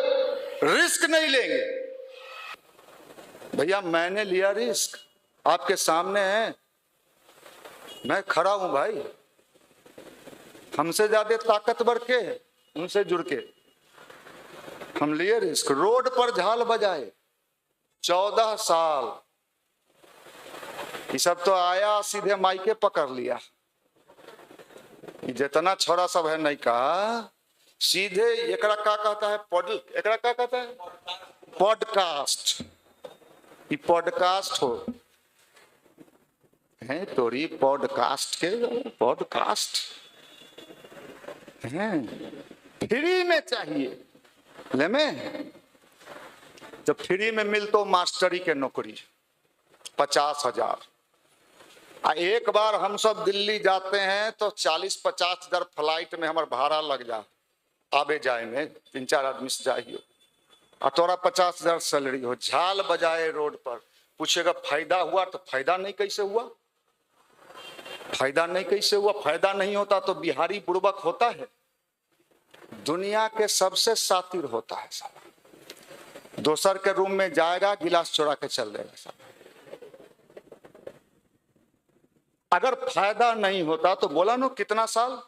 रिस्क नहीं लेंगे, भैया मैंने लिया रिस्क, आपके सामने है, मैं खड़ा हूं भाई। हमसे ज्यादा ताकतवर के उनसे जुड़ के हम लिए रिस्क। रोड पर झाल बजाए 14 साल, ये सब तो आया सीधे माइके पकड़ लिया। जितना छोरा सब है नहीं का सीधे एकरा का कहता है एकरा का कहता है पॉडकास्ट। ये पॉडकास्ट हो है तोरी पॉडकास्ट के पॉडकास्ट है फ्री में चाहिए ले में। जब फ्री में मिल तो मास्टरी के नौकरी 50,000। एक बार हम सब दिल्ली जाते हैं तो 40-50 हज़ार फ्लाइट में हमारा भाड़ा लग जा आवे जाए में, 3-4 आदमी से जाइए और तोरा 50,000 सैलरी हो। झाल बजाए रोड पर, पूछेगा फायदा हुआ तो फायदा नहीं कैसे हुआ, फायदा नहीं कैसे हुआ। फायदा नहीं होता तो बिहारी बुड़बक होता है, दुनिया के सबसे शातिर होता है सब। दोसर के रूम में जाएगा गिलास चुरा के चल देगा सब। अगर फायदा नहीं होता तो बोला ना कितना साल,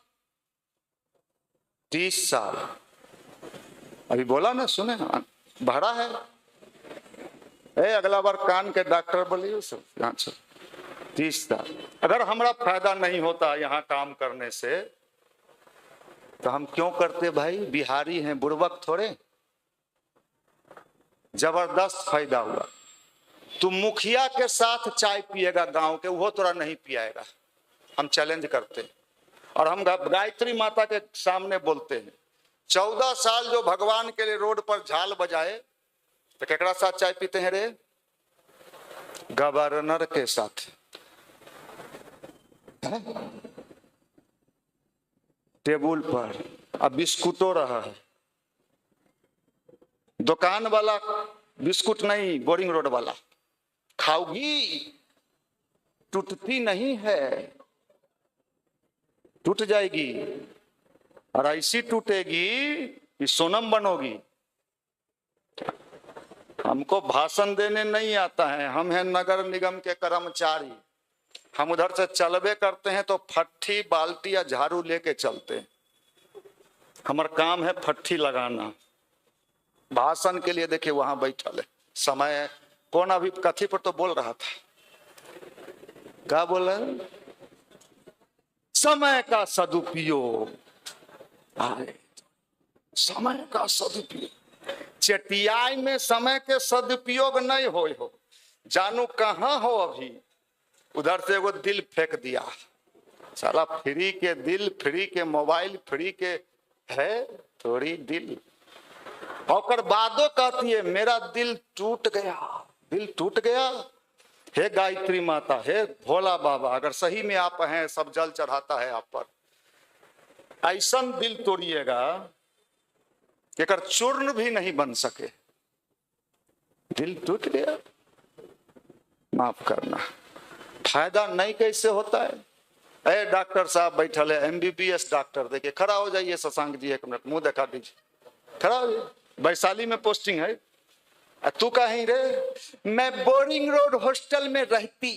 30 साल। अभी बोला ना, सुने ना भरा है। अगला बार कान के डॉक्टर बोलिए सब यहाँ से 30 साल। अगर हमारा फायदा नहीं होता यहाँ काम करने से तो हम क्यों करते भाई। बिहारी हैं बुड़बक थोड़े। जबरदस्त फायदा हुआ। तू मुखिया के साथ चाय पिएगा गांव के, वो तोरा नहीं पियाएगा। हम चैलेंज करते हैं और हम गायत्री माता के सामने बोलते हैं। 14 साल जो भगवान के लिए रोड पर झाल बजाए तो केकरा साथ चाय पीते हैं रे, गवर्नर के साथ। टेबुल पर अब बिस्कुटो रहा है, दुकान वाला बिस्कुट नहीं, बोरिंग रोड वाला। खाओगी टूटती नहीं है, टूट जाएगी और ऐसी टूटेगी कि सोनम बनोगी। हमको भाषण देने नहीं आता है, हम हैं नगर निगम के कर्मचारी। हम उधर से चलबे करते हैं तो फट्टी बाल्टी या झाड़ू लेके चलते हैं। हमारा काम है फट्टी लगाना। भाषण के लिए देखिए वहां बैठल है समय। कौन अभी कथी पर तो बोल रहा था, क्या बोल रहे, समय का सदुपयोग। समय का सदुपयोग। चटियाई में समय के सदुपयोग नहीं हो जानू कहाँ हो अभी। उधर से वो दिल फेंक दिया साला। फ्री के दिल, फ्री के मोबाइल, फ्री के है थोड़ी दिल। और बादो कहती है मेरा दिल टूट गया, दिल टूट गया। हे गायत्री माता, हे भोला बाबा, अगर सही में आप हैं, सब जल चढ़ाता है आप पर। ऐसा दिल तोड़िएगा कि अगर चूर्ण भी नहीं बन सके। दिल टूट गया, माफ करना। फायदा नहीं कैसे होता है। डॉक्टर साहब बैठल है, MBBS डॉक्टर, देखिए खड़ा हो जाइए शशांक जी, 1 मिनट मुंह दिखा दीजिए, खड़ा हो जाइए। वैशाली में पोस्टिंग है। तू कहीं रे, मैं बोरिंग रोड हॉस्टल में रहती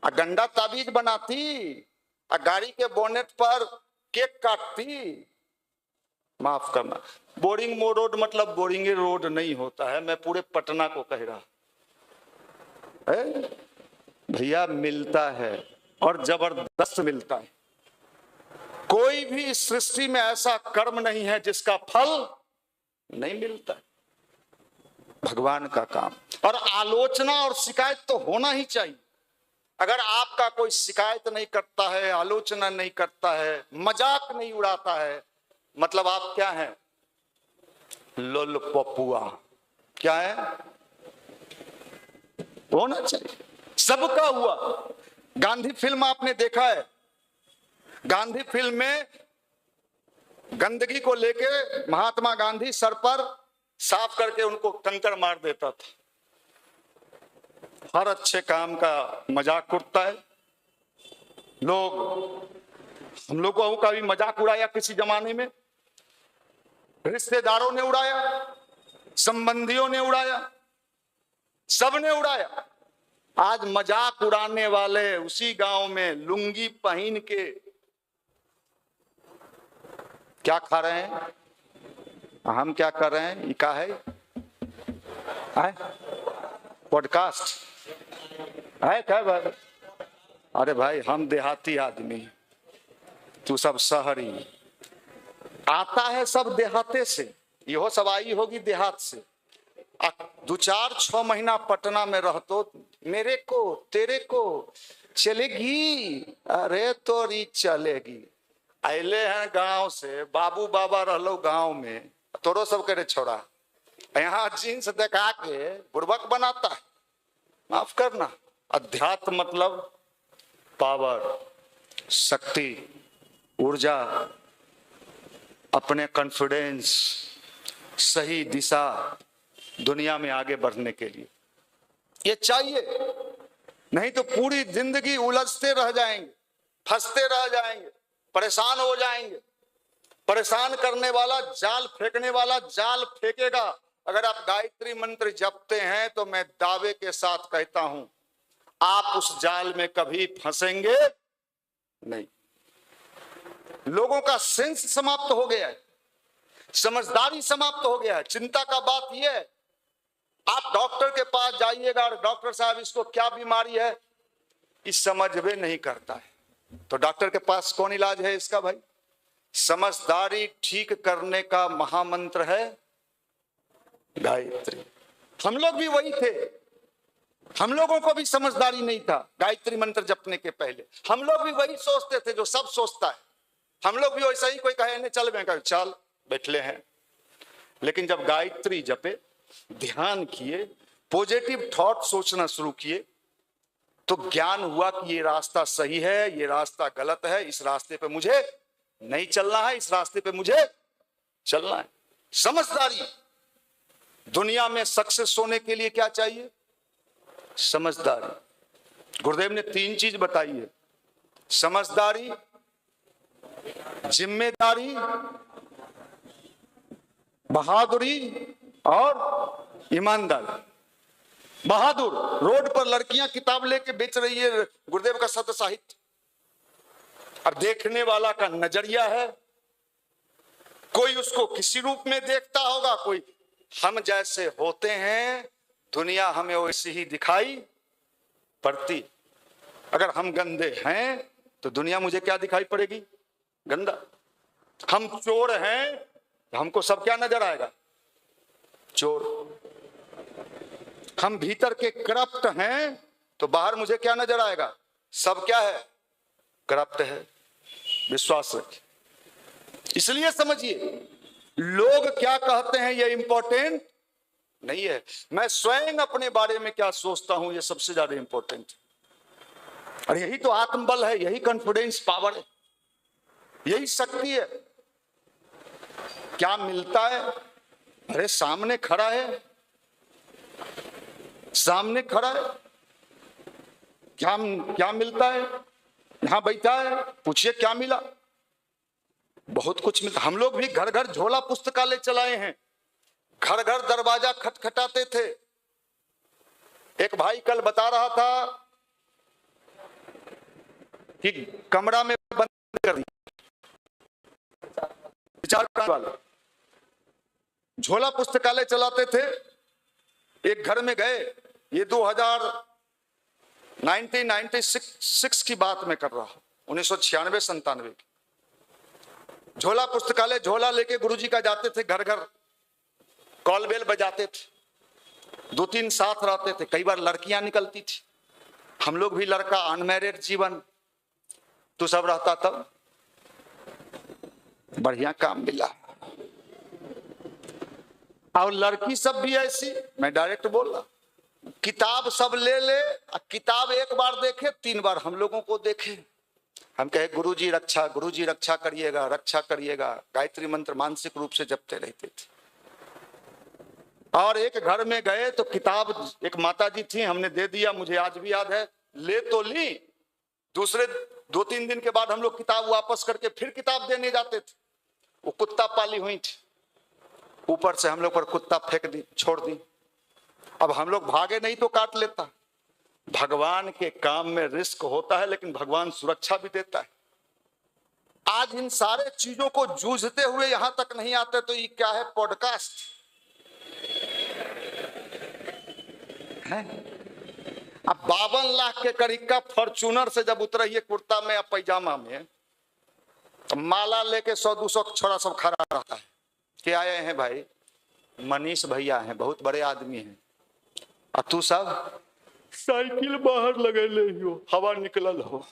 गंडा ताबीज बनाती, गाड़ी के बोनेट पर केक काटती। माफ करना, बोरिंग रोड मतलब बोरिंग रोड नहीं होता है। मैं पूरे पटना को कह रहा है भैया, मिलता है और जबरदस्त मिलता है। कोई भी इस सृष्टि में ऐसा कर्म नहीं है जिसका फल नहीं मिलता। भगवान का काम। और आलोचना और शिकायत तो होना ही चाहिए। अगर आपका कोई शिकायत नहीं करता है, आलोचना नहीं करता है, मजाक नहीं उड़ाता है, मतलब आप क्या हैं, लोल पपुआ। क्या है, होना चाहिए। सबका हुआ। गांधी फिल्म आपने देखा है, गांधी फिल्म में गंदगी को लेके महात्मा गांधी सर पर साफ करके उनको कंकड़ मार देता था। हर अच्छे काम का मजाक उड़ता है लोग। हम लोगों का भी मजाक उड़ाया किसी जमाने में, रिश्तेदारों ने उड़ाया, संबंधियों ने उड़ाया, सबने उड़ाया। आज मजाक उड़ाने वाले उसी गांव में लुंगी पहन के क्या खा रहे हैं, हम क्या कर रहे हैं, ये क्या है, पॉडकास्ट है क्या भाई? अरे भाई हम देहाती आदमी, तू सब शहरी, आता है सब देहाते से, यहो सब आई होगी देहात से। 2-4-6 महीना पटना में रहतो, मेरे को तेरे को चलेगी, अरे तोरी चलेगी। आइले हैं गांव से, बाबू बाबा रहलो गांव में, तोरो सब करे छोड़ा, यहाँ जींस दिखा के बुड़बक बनाता है। माफ करना, अध्यात्म मतलब पावर, शक्ति, ऊर्जा, अपने कॉन्फिडेंस, सही दिशा दुनिया में आगे बढ़ने के लिए ये चाहिए। नहीं तो पूरी जिंदगी उलझते रह जाएंगे, फंसते रह जाएंगे, परेशान हो जाएंगे। परेशान करने वाला, जाल फेंकने वाला जाल फेंकेगा। अगर आप गायत्री मंत्र जपते हैं तो मैं दावे के साथ कहता हूं आप उस जाल में कभी फंसेंगे नहीं। लोगों का सेंस समाप्त हो गया है, समझदारी समाप्त हो गया है। चिंता का बात यह है, आप डॉक्टर के पास जाइएगा और डॉक्टर साहब इसको क्या बीमारी है, इस समझ में नहीं करता है, तो डॉक्टर के पास कौन इलाज है इसका भाई? समझदारी ठीक करने का महामंत्र है गायत्री। हम लोग भी वही थे, हम लोगों को भी समझदारी नहीं था गायत्री मंत्र जपने के पहले। हम लोग भी वही सोचते थे जो सब सोचता है, हम लोग भी वैसा ही, कोई कहे चल मैं चल बैठले हैं। लेकिन जब गायत्री जपे, ध्यान किए, पॉजिटिव थॉट सोचना शुरू किए, तो ज्ञान हुआ कि ये रास्ता सही है, ये रास्ता गलत है, इस रास्ते पे मुझे नहीं चलना है, इस रास्ते पे मुझे चलना है। समझदारी। दुनिया में सक्सेस होने के लिए क्या चाहिए? समझदारी। गुरुदेव ने 3 चीज बताई है, समझदारी, जिम्मेदारी, बहादुरी और ईमानदारी। बहादुर, रोड पर लड़कियां किताब लेके बेच रही है गुरुदेव का सत्य साहित्य, अब देखने वाला का नजरिया है, कोई उसको किसी रूप में देखता होगा, कोई हम जैसे होते हैं, दुनिया हमें वैसी ही दिखाई पड़ती। अगर हम गंदे हैं तो दुनिया मुझे क्या दिखाई पड़ेगी? गंदा। हम चोर हैं तो हमको सब क्या नजर आएगा? चोर। हम भीतर के करप्ट हैं तो बाहर मुझे क्या नजर आएगा? सब क्या है? करप्ट है। विश्वास रखिए। इसलिए समझिए, लोग क्या कहते हैं ये इंपॉर्टेंट नहीं है, मैं स्वयं अपने बारे में क्या सोचता हूं ये सबसे ज्यादा इंपॉर्टेंट है। और यही तो आत्मबल है, यही कॉन्फिडेंस पावर है, यही शक्ति है। क्या मिलता है? अरे सामने खड़ा है, सामने खड़ा है, क्या मिलता है? यहां बैठा है, पूछिए क्या मिला? बहुत कुछ मिलता। हम लोग भी घर घर झोला पुस्तकालय चलाए हैं, घर घर दरवाजा खटखटाते थे। एक भाई कल बता रहा था कि कमरा में बंद कर दिया, विचार वाला झोला पुस्तकालय चलाते थे। एक घर में गए, ये 1996 की बात मैं कर रहा हूं, 1996-97 की। झोला पुस्तकालय, झोला लेके गुरुजी का जाते थे, घर घर कॉल बेल बजाते थे, 2-3 साथ रहते थे, कई बार लड़कियां निकलती थी। हम लोग भी लड़का, अनमैरिड जीवन, तो सब रहता, तब बढ़िया काम मिला। और लड़की सब भी ऐसी, मैं डायरेक्ट बोल रहा, किताब सब ले ले, किताब एक बार देखे 3 बार हम लोगों को देखे। हम कहे गुरुजी रक्षा, गुरुजी रक्षा करिएगा, रक्षा करिएगा। गायत्री मंत्र मानसिक रूप से जपते रहते थे। और एक घर में गए तो किताब, एक माता जी थी, हमने दे दिया, मुझे आज भी याद है, ले तो ली, दूसरे 2-3 दिन के बाद हम लोग किताब वापस करके फिर किताब देने जाते थे। वो कुत्ता पाली हुई थी, ऊपर से हम लोग पर कुत्ता फेंक दी, छोड़ दी। अब हम लोग भागे नहीं तो काट लेता। भगवान के काम में रिस्क होता है, लेकिन भगवान सुरक्षा भी देता है। आज इन सारे चीजों को जूझते हुए यहां तक नहीं आते तो ये क्या है? पॉडकास्ट है। अब 52 लाख के करीब का फॉर्चूनर से जब उतरिए कुर्ता में या पैजामा में, तो माला लेके 100-200 छोरा सब खड़ा रहता है कि आए हैं भाई, मनीष भैया हैं, बहुत बड़े आदमी हैं। और तू सब साइकिल बाहर लगे ले हो, हवा निकलल हो।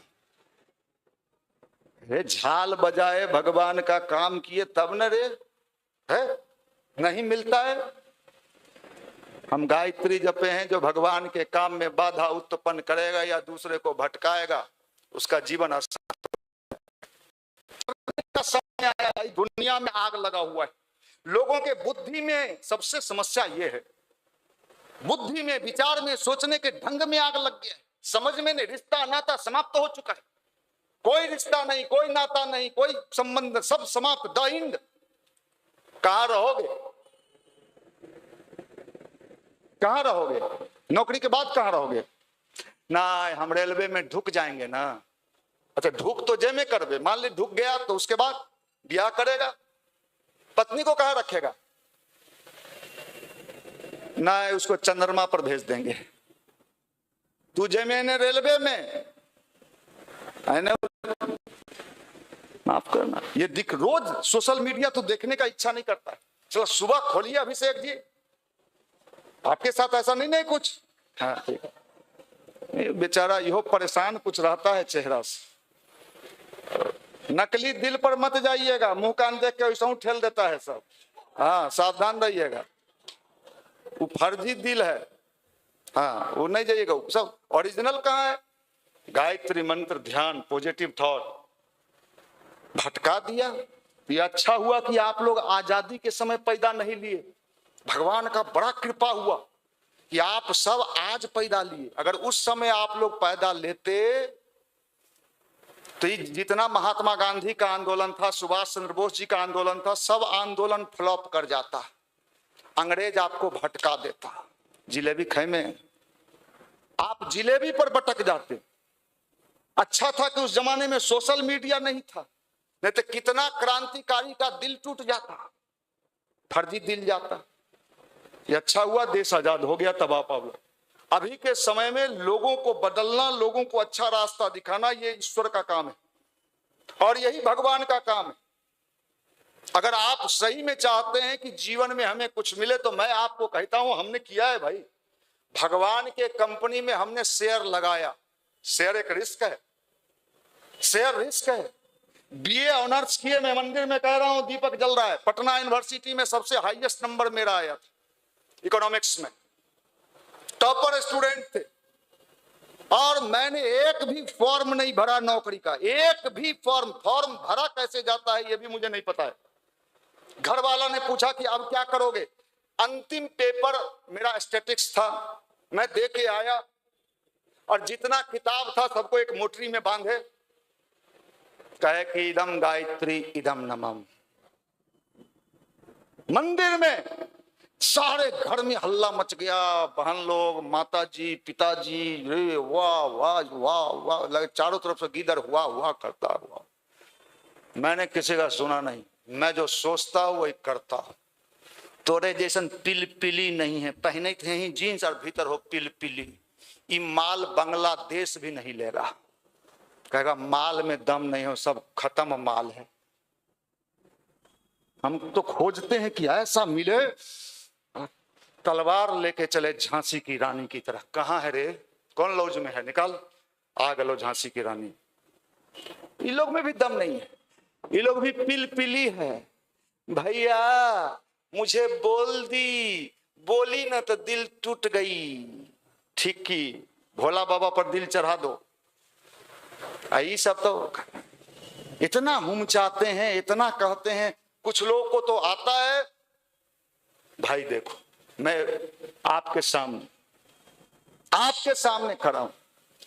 रे झाल बजाए भगवान का काम किए तब न रे, है नहीं मिलता है। हम गायत्री जपे हैं, जो भगवान के काम में बाधा उत्पन्न करेगा या दूसरे को भटकाएगा, उसका जीवन का समय आया है। दुनिया में आग लगा हुआ है। लोगों के बुद्धि में सबसे समस्या ये है, बुद्धि में, विचार में, सोचने के ढंग में आग लग गया है। समझ में नहीं, रिश्ता नाता समाप्त हो चुका है। कोई रिश्ता नहीं, कोई नाता नहीं, कोई संबंध, सब समाप्त। The end. कहां रहोगे? कहां रहोगे? नौकरी के बाद कहां रहोगे? ना हम रेलवे में ढुक जाएंगे ना। अच्छा ढुक तो जे में करबे, मान ली ढुक गया तो उसके बाद ब्याह करेगा, पत्नी को कहां रखेगा? ना उसको चंद्रमा पर भेज देंगे। तू जे में रेलवे में माफ करना, ये दिख रोज सोशल मीडिया तो देखने का इच्छा नहीं करता है। चलो सुबह खोलिए अभिषेक जी, आपके साथ ऐसा नहीं नहीं कुछ? हाँ ठीक है। बेचारा यो परेशान कुछ रहता है चेहरा से। नकली दिल पर मत जाइएगा, मुंह कान देख के वैसा ठेल देता है सब। हाँ सावधान रहिएगा, वो फर्जी दिल है। हाँ वो नहीं जाइएगा, सब ओरिजिनल कहाँ है? गायत्री मंत्र, ध्यान, पॉजिटिव थॉट भटका दिया। ये अच्छा हुआ कि आप लोग आजादी के समय पैदा नहीं लिए। भगवान का बड़ा कृपा हुआ कि आप सब आज पैदा लिए। अगर उस समय आप लोग पैदा लेते तो जितना महात्मा गांधी का आंदोलन था, सुभाष चंद्र बोस जी का आंदोलन था, सब आंदोलन फ्लॉप कर जाता। अंग्रेज आपको भटका देता। जिलेबी खैमे, आप जिलेबी पर भटक जाते। अच्छा था कि उस जमाने में सोशल मीडिया नहीं था, नहीं तो कितना क्रांतिकारी का दिल टूट जाता, फर्जी दिल जाता। ये अच्छा हुआ देश आजाद हो गया। तब आप अभी के समय में लोगों को बदलना, लोगों को अच्छा रास्ता दिखाना, ये ईश्वर का काम है और यही भगवान का काम है। अगर आप सही में चाहते हैं कि जीवन में हमें कुछ मिले, तो मैं आपको कहता हूं हमने किया है भाई। भगवान के कंपनी में हमने शेयर लगाया। शेयर एक रिस्क है, शेयर रिस्क है। बीए ऑनर्स किए, मैं मंदिर में कह रहा हूं, दीपक जल रहा है। पटना यूनिवर्सिटी में सबसे हाईएस्ट नंबर मेरा आया था इकोनॉमिक्स में, टॉपर स्टूडेंट थे। और मैंने एक भी फॉर्म नहीं भरा नौकरी का, एक भी फॉर्म भरा कैसे जाता है ये भी मुझे नहीं पता है। घर वाला ने पूछा कि अब क्या करोगे? अंतिम पेपर मेरा स्टैटिक्स था, मैं दे के आया और जितना किताब था सबको एक मोटरी में बांधे, कहे कि इदम गायत्री इदम नमम। मंदिर में सारे घर में हल्ला मच गया, बहन लोग, माताजी, पिताजी, रे वाह वाह वाह वाह, लगे चारों तरफ से गीदर हुआ करता हुआ। मैंने किसी का सुना नहीं, मैं जो सोचता हूं वही करता हूं। तोरे जैसन पिलपिली नहीं है, पहने थे ही जीन्स और भीतर हो पिलपिली। ये माल बांग्लादेश भी नहीं लेगा, कहेगा माल में दम नहीं हो, सब खत्म माल है। हम तो खोजते हैं कि ऐसा मिले, तलवार लेके चले झांसी की रानी की तरह। कहां है रे? कौन लॉज में है? निकाल, आ गलो झांसी की रानी। ये लोग में भी दम नहीं है, ये लोग भी पिलपिली है। भैया मुझे बोल दी, बोली ना तो दिल टूट गई। ठीक की भोला बाबा पर दिल चढ़ा दो। ये सब तो इतना हम चाहते हैं, इतना कहते हैं। कुछ लोगों को तो आता है। भाई देखो, मैं आपके सामने खड़ा हूं।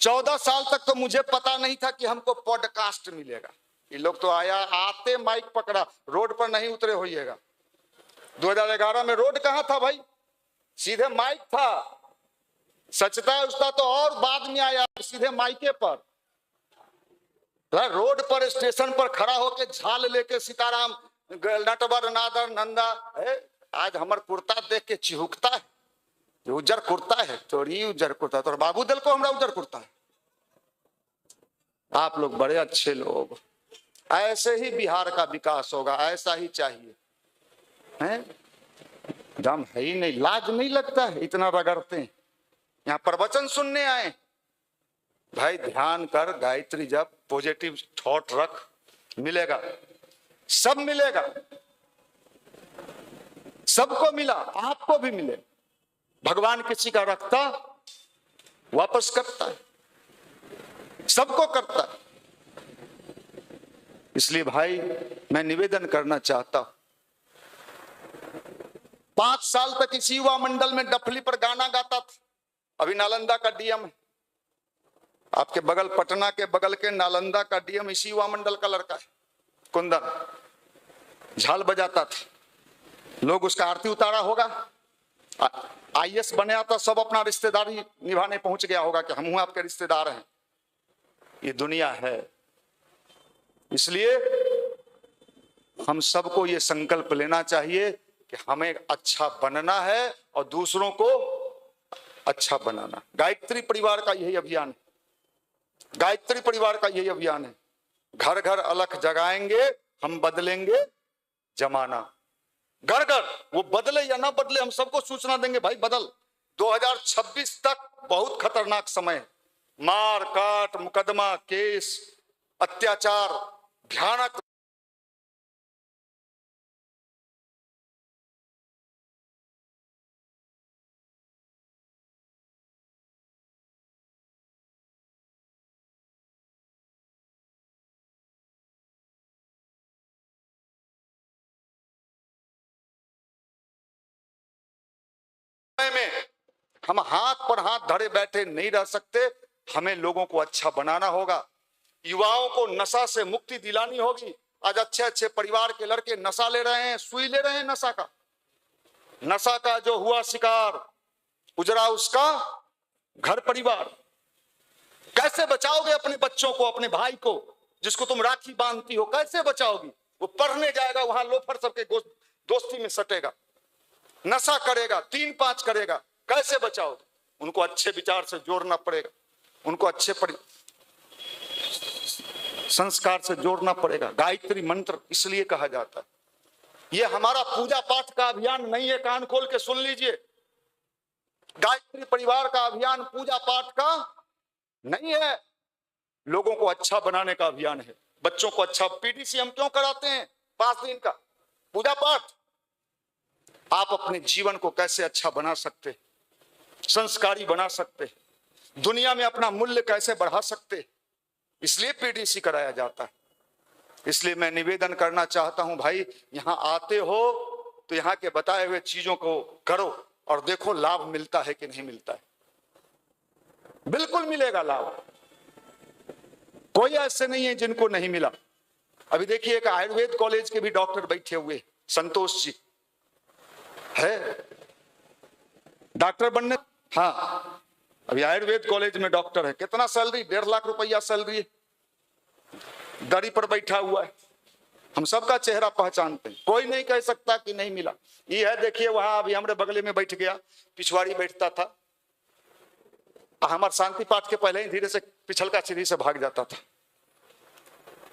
14 साल तक तो मुझे पता नहीं था कि हमको पॉडकास्ट मिलेगा। ये लोग तो आते माइक पकड़ा, रोड पर नहीं उतरे होइएगा। 2011 में रोड कहां था भाई, सीधे माइक था। सचता उसका तो और बाद में आया, सीधे माइके पर रोड पर स्टेशन पर खड़ा होके झाल लेके सीताराम नटवर नादर नंदा है। आज हमार कुर्ता देख के चिहुकता है, उजर कुर्ता है, थोड़ी उजर कुर्ता, तो बाबू दल को हमारा उजर कुर्ता है। आप लोग बड़े अच्छे लोग, ऐसे ही बिहार का विकास होगा, ऐसा ही चाहिए। हैं दम है ही नहीं, लाज नहीं लगता है, इतना रगड़ते हैं। यहाँ प्रवचन सुनने आए भाई, ध्यान कर, गायत्री जब, पॉजिटिव थॉट रख, मिलेगा, सब मिलेगा, सबको मिला, आपको भी मिले। भगवान किसी का रखता वापस करता है, सबको करता है। इसलिए भाई मैं निवेदन करना चाहता हूं, 5 साल तक इसी युवा मंडल में डफली पर गाना गाता था। अभी नालंदा का डीएम है, आपके बगल पटना के बगल के नालंदा का डीएम इसी युवा मंडल का लड़का है, कुंदन, झाल बजाता था। लोग उसका आरती उतारा होगा, आईएएस बने आता, सब अपना रिश्तेदारी निभाने पहुंच गया होगा कि हम आपके रिश्तेदार हैं। ये दुनिया है। इसलिए हम सबको ये संकल्प लेना चाहिए कि हमें अच्छा बनना है और दूसरों को अच्छा बनाना। गायत्री परिवार का यही अभियान है, गायत्री परिवार का यही अभियान है। घर घर अलख जगाएंगे, हम बदलेंगे जमाना। घर घर वो बदले या ना बदले, हम सबको सूचना देंगे भाई बदल। 2026 तक बहुत खतरनाक समय है। मार काट, मुकदमा, केस, अत्याचार, भयानक। में हम हाथ पर हाथ धरे बैठे नहीं रह सकते, हमें लोगों को अच्छा बनाना होगा। युवाओं को नशा से मुक्ति दिलानी होगी। आज अच्छे अच्छे परिवार के लड़के नशा ले रहे हैं, सुई ले रहे हैं नशा का। नशा का जो हुआ शिकार, उजरा उसका घर परिवार। कैसे बचाओगे अपने बच्चों को, अपने भाई को जिसको तुम राखी बांधती हो, कैसे बचाओगी? वो पढ़ने जाएगा, वहां लोफर सबके दोस्ती में सटेगा, नशा करेगा, 3-5 करेगा, कैसे बचाओगे? उनको अच्छे विचार से जोड़ना पड़ेगा, उनको अच्छे संस्कार से जोड़ना पड़ेगा। गायत्री मंत्र इसलिए कहा जाता है, ये हमारा पूजा पाठ का अभियान नहीं है, कान खोल के सुन लीजिए। गायत्री परिवार का अभियान पूजा पाठ का नहीं है, लोगों को अच्छा बनाने का अभियान है। बच्चों को अच्छा, पीडीसी हम क्यों कराते हैं 5 दिन का पूजा पाठ? आप अपने जीवन को कैसे अच्छा बना सकते, संस्कारी बना सकते, दुनिया में अपना मूल्य कैसे बढ़ा सकते, इसलिए पीडीसी कराया जाता है। इसलिए मैं निवेदन करना चाहता हूं भाई, यहां आते हो तो यहां के बताए हुए चीजों को करो और देखो लाभ मिलता है कि नहीं मिलता है। बिल्कुल मिलेगा लाभ, कोई ऐसे नहीं है जिनको नहीं मिला। अभी देखिए एक आयुर्वेद कॉलेज के भी डॉक्टर बैठे हुए, संतोष जी है डॉक्टर बनने। हाँ, अभी आयुर्वेद कॉलेज में डॉक्टर है। कितना सैलरी? 1.5 लाख रुपया सैलरी है। दरी पर बैठा हुआ है, हम सबका चेहरा पहचानते हैं, कोई नहीं कह सकता कि नहीं मिला। ये है, देखिए वहां अभी हमारे बगले में बैठ गया, पिछवाड़ी बैठता था, हमारे शांति पाठ के पहले ही धीरे से पिछल का सीढ़ी से भाग जाता था।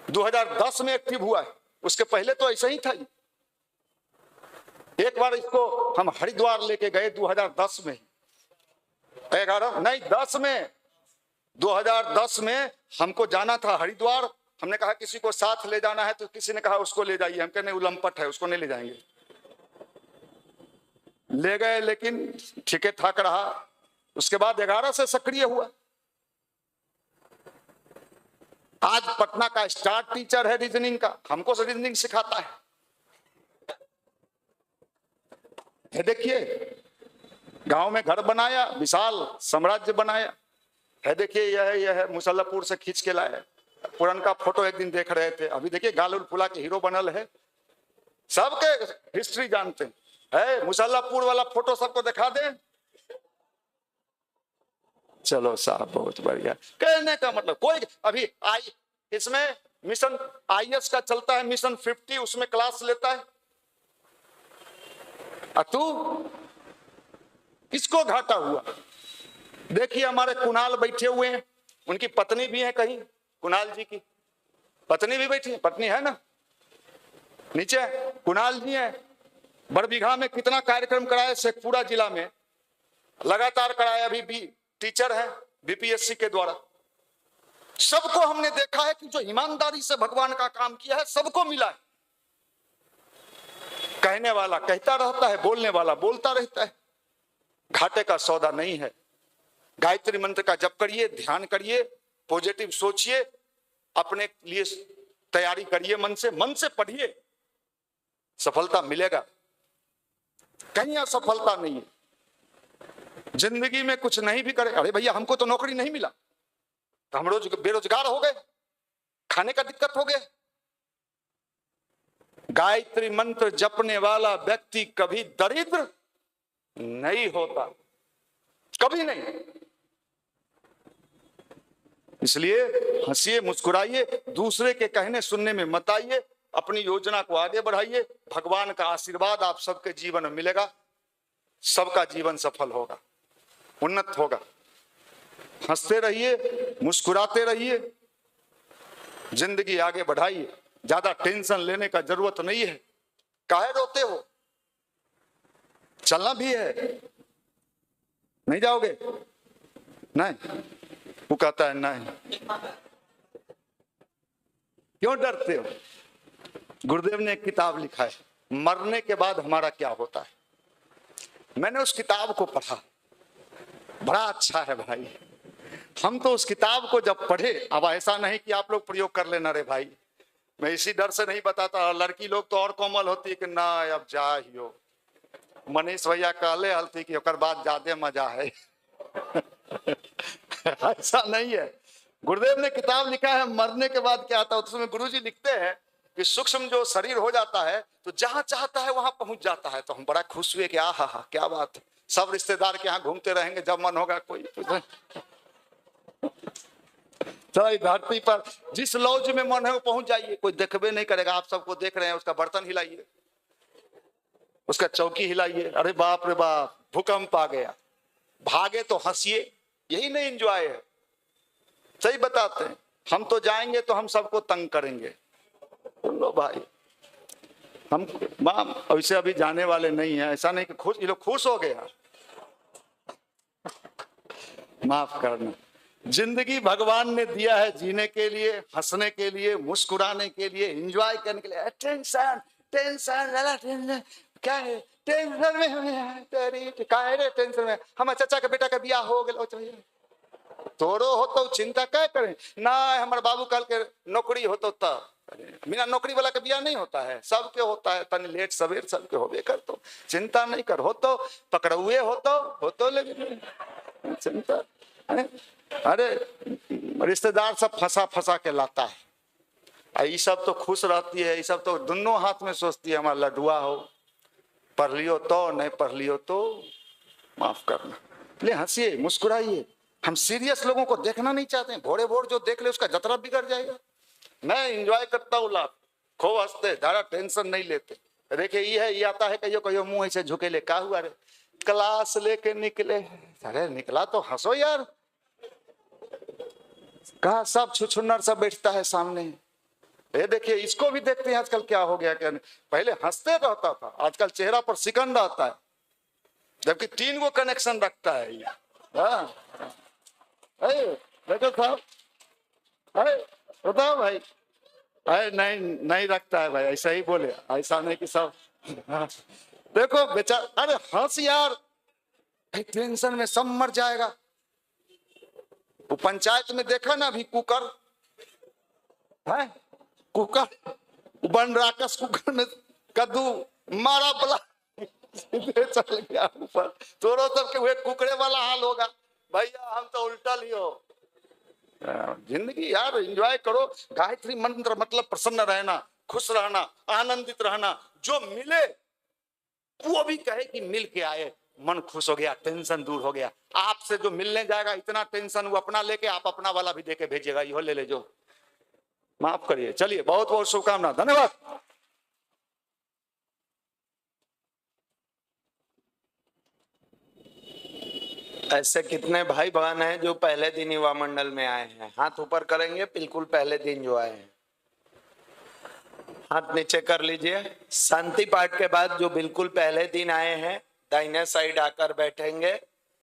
2010 में एक्टिव हुआ है, उसके पहले तो ऐसा ही था। एक बार इसको हम हरिद्वार लेके गए 2010 में, 2010 में हमको जाना था हरिद्वार। हमने कहा किसी को साथ ले जाना है, तो किसी ने कहा उसको ले जाइए। हम कह नहीं, उलम्पट है, उसको नहीं ले जाएंगे। ले गए, लेकिन ठीके ठाक रहा। उसके बाद 11 से सक्रिय हुआ। आज पटना का स्टार टीचर है रीजनिंग का, हमको से रीजनिंग सिखाता है। देखिए गांव में घर बनाया, विशाल साम्राज्य बनाया है। देखिए यह है मुसल्लापुर से खींच के लाया। पुराना फोटो एक दिन देख रहे थे, अभी देखिए गाल फुला के हीरो बनल है। सबके हिस्ट्री जानते हैं। है। मुसल्लापुर वाला फोटो सबको दिखा दे। चलो साहब बहुत बढ़िया। कहने का मतलब कोई अभी इसमें मिशन IS का चलता है, मिशन 50, उसमें क्लास लेता है। तू किसको घाटा हुआ? देखिए हमारे कुणाल बैठे हुए हैं, उनकी पत्नी भी है कहीं, कुणाल जी की पत्नी भी बैठी है, पत्नी है ना नीचे, कुणाल जी है। बड़बीघा में कितना कार्यक्रम कराया, शेखपुरा जिला में लगातार कराया, अभी भी टीचर है BPSC के द्वारा। सबको हमने देखा है कि जो ईमानदारी से भगवान का काम किया है सबको मिला है। कहने वाला कहता रहता है, बोलने वाला बोलता रहता है। घाटे का सौदा नहीं है। गायत्री मंत्र का जप करिए, ध्यान करिए, पॉजिटिव सोचिए, अपने लिए तैयारी करिए, मन से पढ़िए, सफलता मिलेगा। कहीं असफलता नहीं है। जिंदगी में कुछ नहीं भी करे, अरे भैया हमको तो नौकरी नहीं मिला तो हम रोज बेरोजगार हो गए, खाने का दिक्कत हो गया। गायत्री मंत्र जपने वाला व्यक्ति कभी दरिद्र नहीं होता, कभी नहीं। इसलिए हंसिए, मुस्कुराइए, दूसरे के कहने सुनने में मत आइए, अपनी योजना को आगे बढ़ाइए। भगवान का आशीर्वाद आप सबके जीवन में मिलेगा, सबका जीवन सफल होगा, उन्नत होगा। हंसते रहिए, मुस्कुराते रहिए, जिंदगी आगे बढ़ाइए। ज्यादा टेंशन लेने का जरूरत नहीं है। काहे रोते हो? चलना भी है। नहीं जाओगे? नहीं, वो कहता है नहीं। क्यों डरते हो? गुरुदेव ने एक किताब लिखा है, मरने के बाद हमारा क्या होता है। मैंने उस किताब को पढ़ा, बड़ा अच्छा है भाई। हम तो उस किताब को जब पढ़े, अब ऐसा नहीं कि आप लोग प्रयोग कर लेना रे भाई, मैं इसी डर से नहीं बताता। लड़की लोग तो और कोमल होती है कि ना अब जा ही हो। मनीष भैया कहले हलती कि ओकर बाद ज्यादा मजा है। ऐसा नहीं है। गुरुदेव ने किताब लिखा है मरने के बाद क्या आता है। उसमें गुरुजी लिखते हैं कि सूक्ष्म जो शरीर हो जाता है तो जहां चाहता है वहां पहुंच जाता है। तो हम बड़ा खुश हुए कि आहा हा क्या बात है, सब रिश्तेदार के यहाँ घूमते रहेंगे, जब मन होगा कोई तो धरती पर जिस लॉज में मन है वो पहुंच जाइए, कोई देखबे नहीं करेगा। आप सबको देख रहे हैं, उसका बर्तन हिलाइए, उसका चौकी हिलाइए, अरे बाप रे बाप भूकंप आ गया, भागे तो हंसिए, यही नहीं एंजॉय है। सही बताते हैं, हम तो जाएंगे तो हम सबको तंग करेंगे। लो भाई हम वैसे अभी जाने वाले नहीं है, ऐसा नहीं कि खुश, ये लोग खुश हो गया, माफ करना। जिंदगी भगवान ने दिया है जीने के लिए, हंसने के लिए, मुस्कुराने के लिए, एंजॉय करने के लिए। टेंशन टेंशन टेंशन क्या है? टेंशन में क्या है रे? टेंशन में हम चाचा के बेटा का ब्याह हो गया, तोरो हो तो चिंता क्या करें ना। हमारे बाबू कल के नौकरी हो तो तब, बिना नौकरी वाला का ब्याह नहीं होता है, सबके होता है, तनी लेट सवेर सबके होबे कर। तो चिंता नहीं कर, हो तो पकड़ुए हो तो लेकिन चिंता। अरे रिश्तेदार सब फंसा के लाता है, ये सब तो खुश रहती है, ये सब तो दोनों हाथ में सोचती है हमारा लडुआ हो, पढ़ लियो तो नहीं पढ़ लियो तो माफ करना। ले हंसिए, मुस्कुराइए। हम सीरियस लोगों को देखना नहीं चाहते हैं, भोरे भोर जो देख ले उसका जतरा बिगड़ जाएगा। मैं एंजॉय करता हूँ लाभ, खूब हंसते, ज्यादा टेंशन नहीं लेते। देखिए ये आता है कहियो मुंह ऐसे झुके ले, क्या हुआ रे? क्लास लेके निकले, अरे निकला तो हंसो यार। कहा सब छुछुन्नर सब बैठता है सामने। ये देखिए इसको भी देखते हैं आजकल क्या हो गया, क्या पहले हंसते रहता था, आजकल चेहरा पर सिकन रहता है, जबकि 3 गो कनेक्शन रखता है ये। देखो साहब, बताओ भाई, अरे नहीं रखता है भाई, ऐसा ही बोले, ऐसा नहीं कि सब देखो बेचारा। अरे हंस यार, टेंशन में सब मर जाएगा। वो पंचायत में देखा ना अभी कुकर है, कुकर बन राकस, कुकर में कद्दू मारा बला चल गया ऊपर। तोरो सबके हुए कुकरे वाला हाल होगा भैया, हम तो उल्टा लियो। जिंदगी यार एंजॉय करो। गायत्री मंत्र मतलब प्रसन्न रहना, खुश रहना, आनंदित रहना। जो मिले वो भी कहे कि मिल के आए, मन खुश हो गया, टेंशन दूर हो गया। आपसे जो मिलने जाएगा इतना टेंशन वो अपना लेके, आप अपना वाला भी देके भेजिएगा, यो ले जो, माफ करिए। चलिए, बहुत बहुत शुभकामना, धन्यवाद। ऐसे कितने भाई बहन हैं जो पहले दिन युवा मंडल में आए हैं? हाथ ऊपर करेंगे, बिल्कुल पहले दिन जो आए हैं, हाथ नीचे कर लीजिए। शांति पाठ के बाद जो बिल्कुल पहले दिन आए हैं दाहिने साइड आकर बैठेंगे।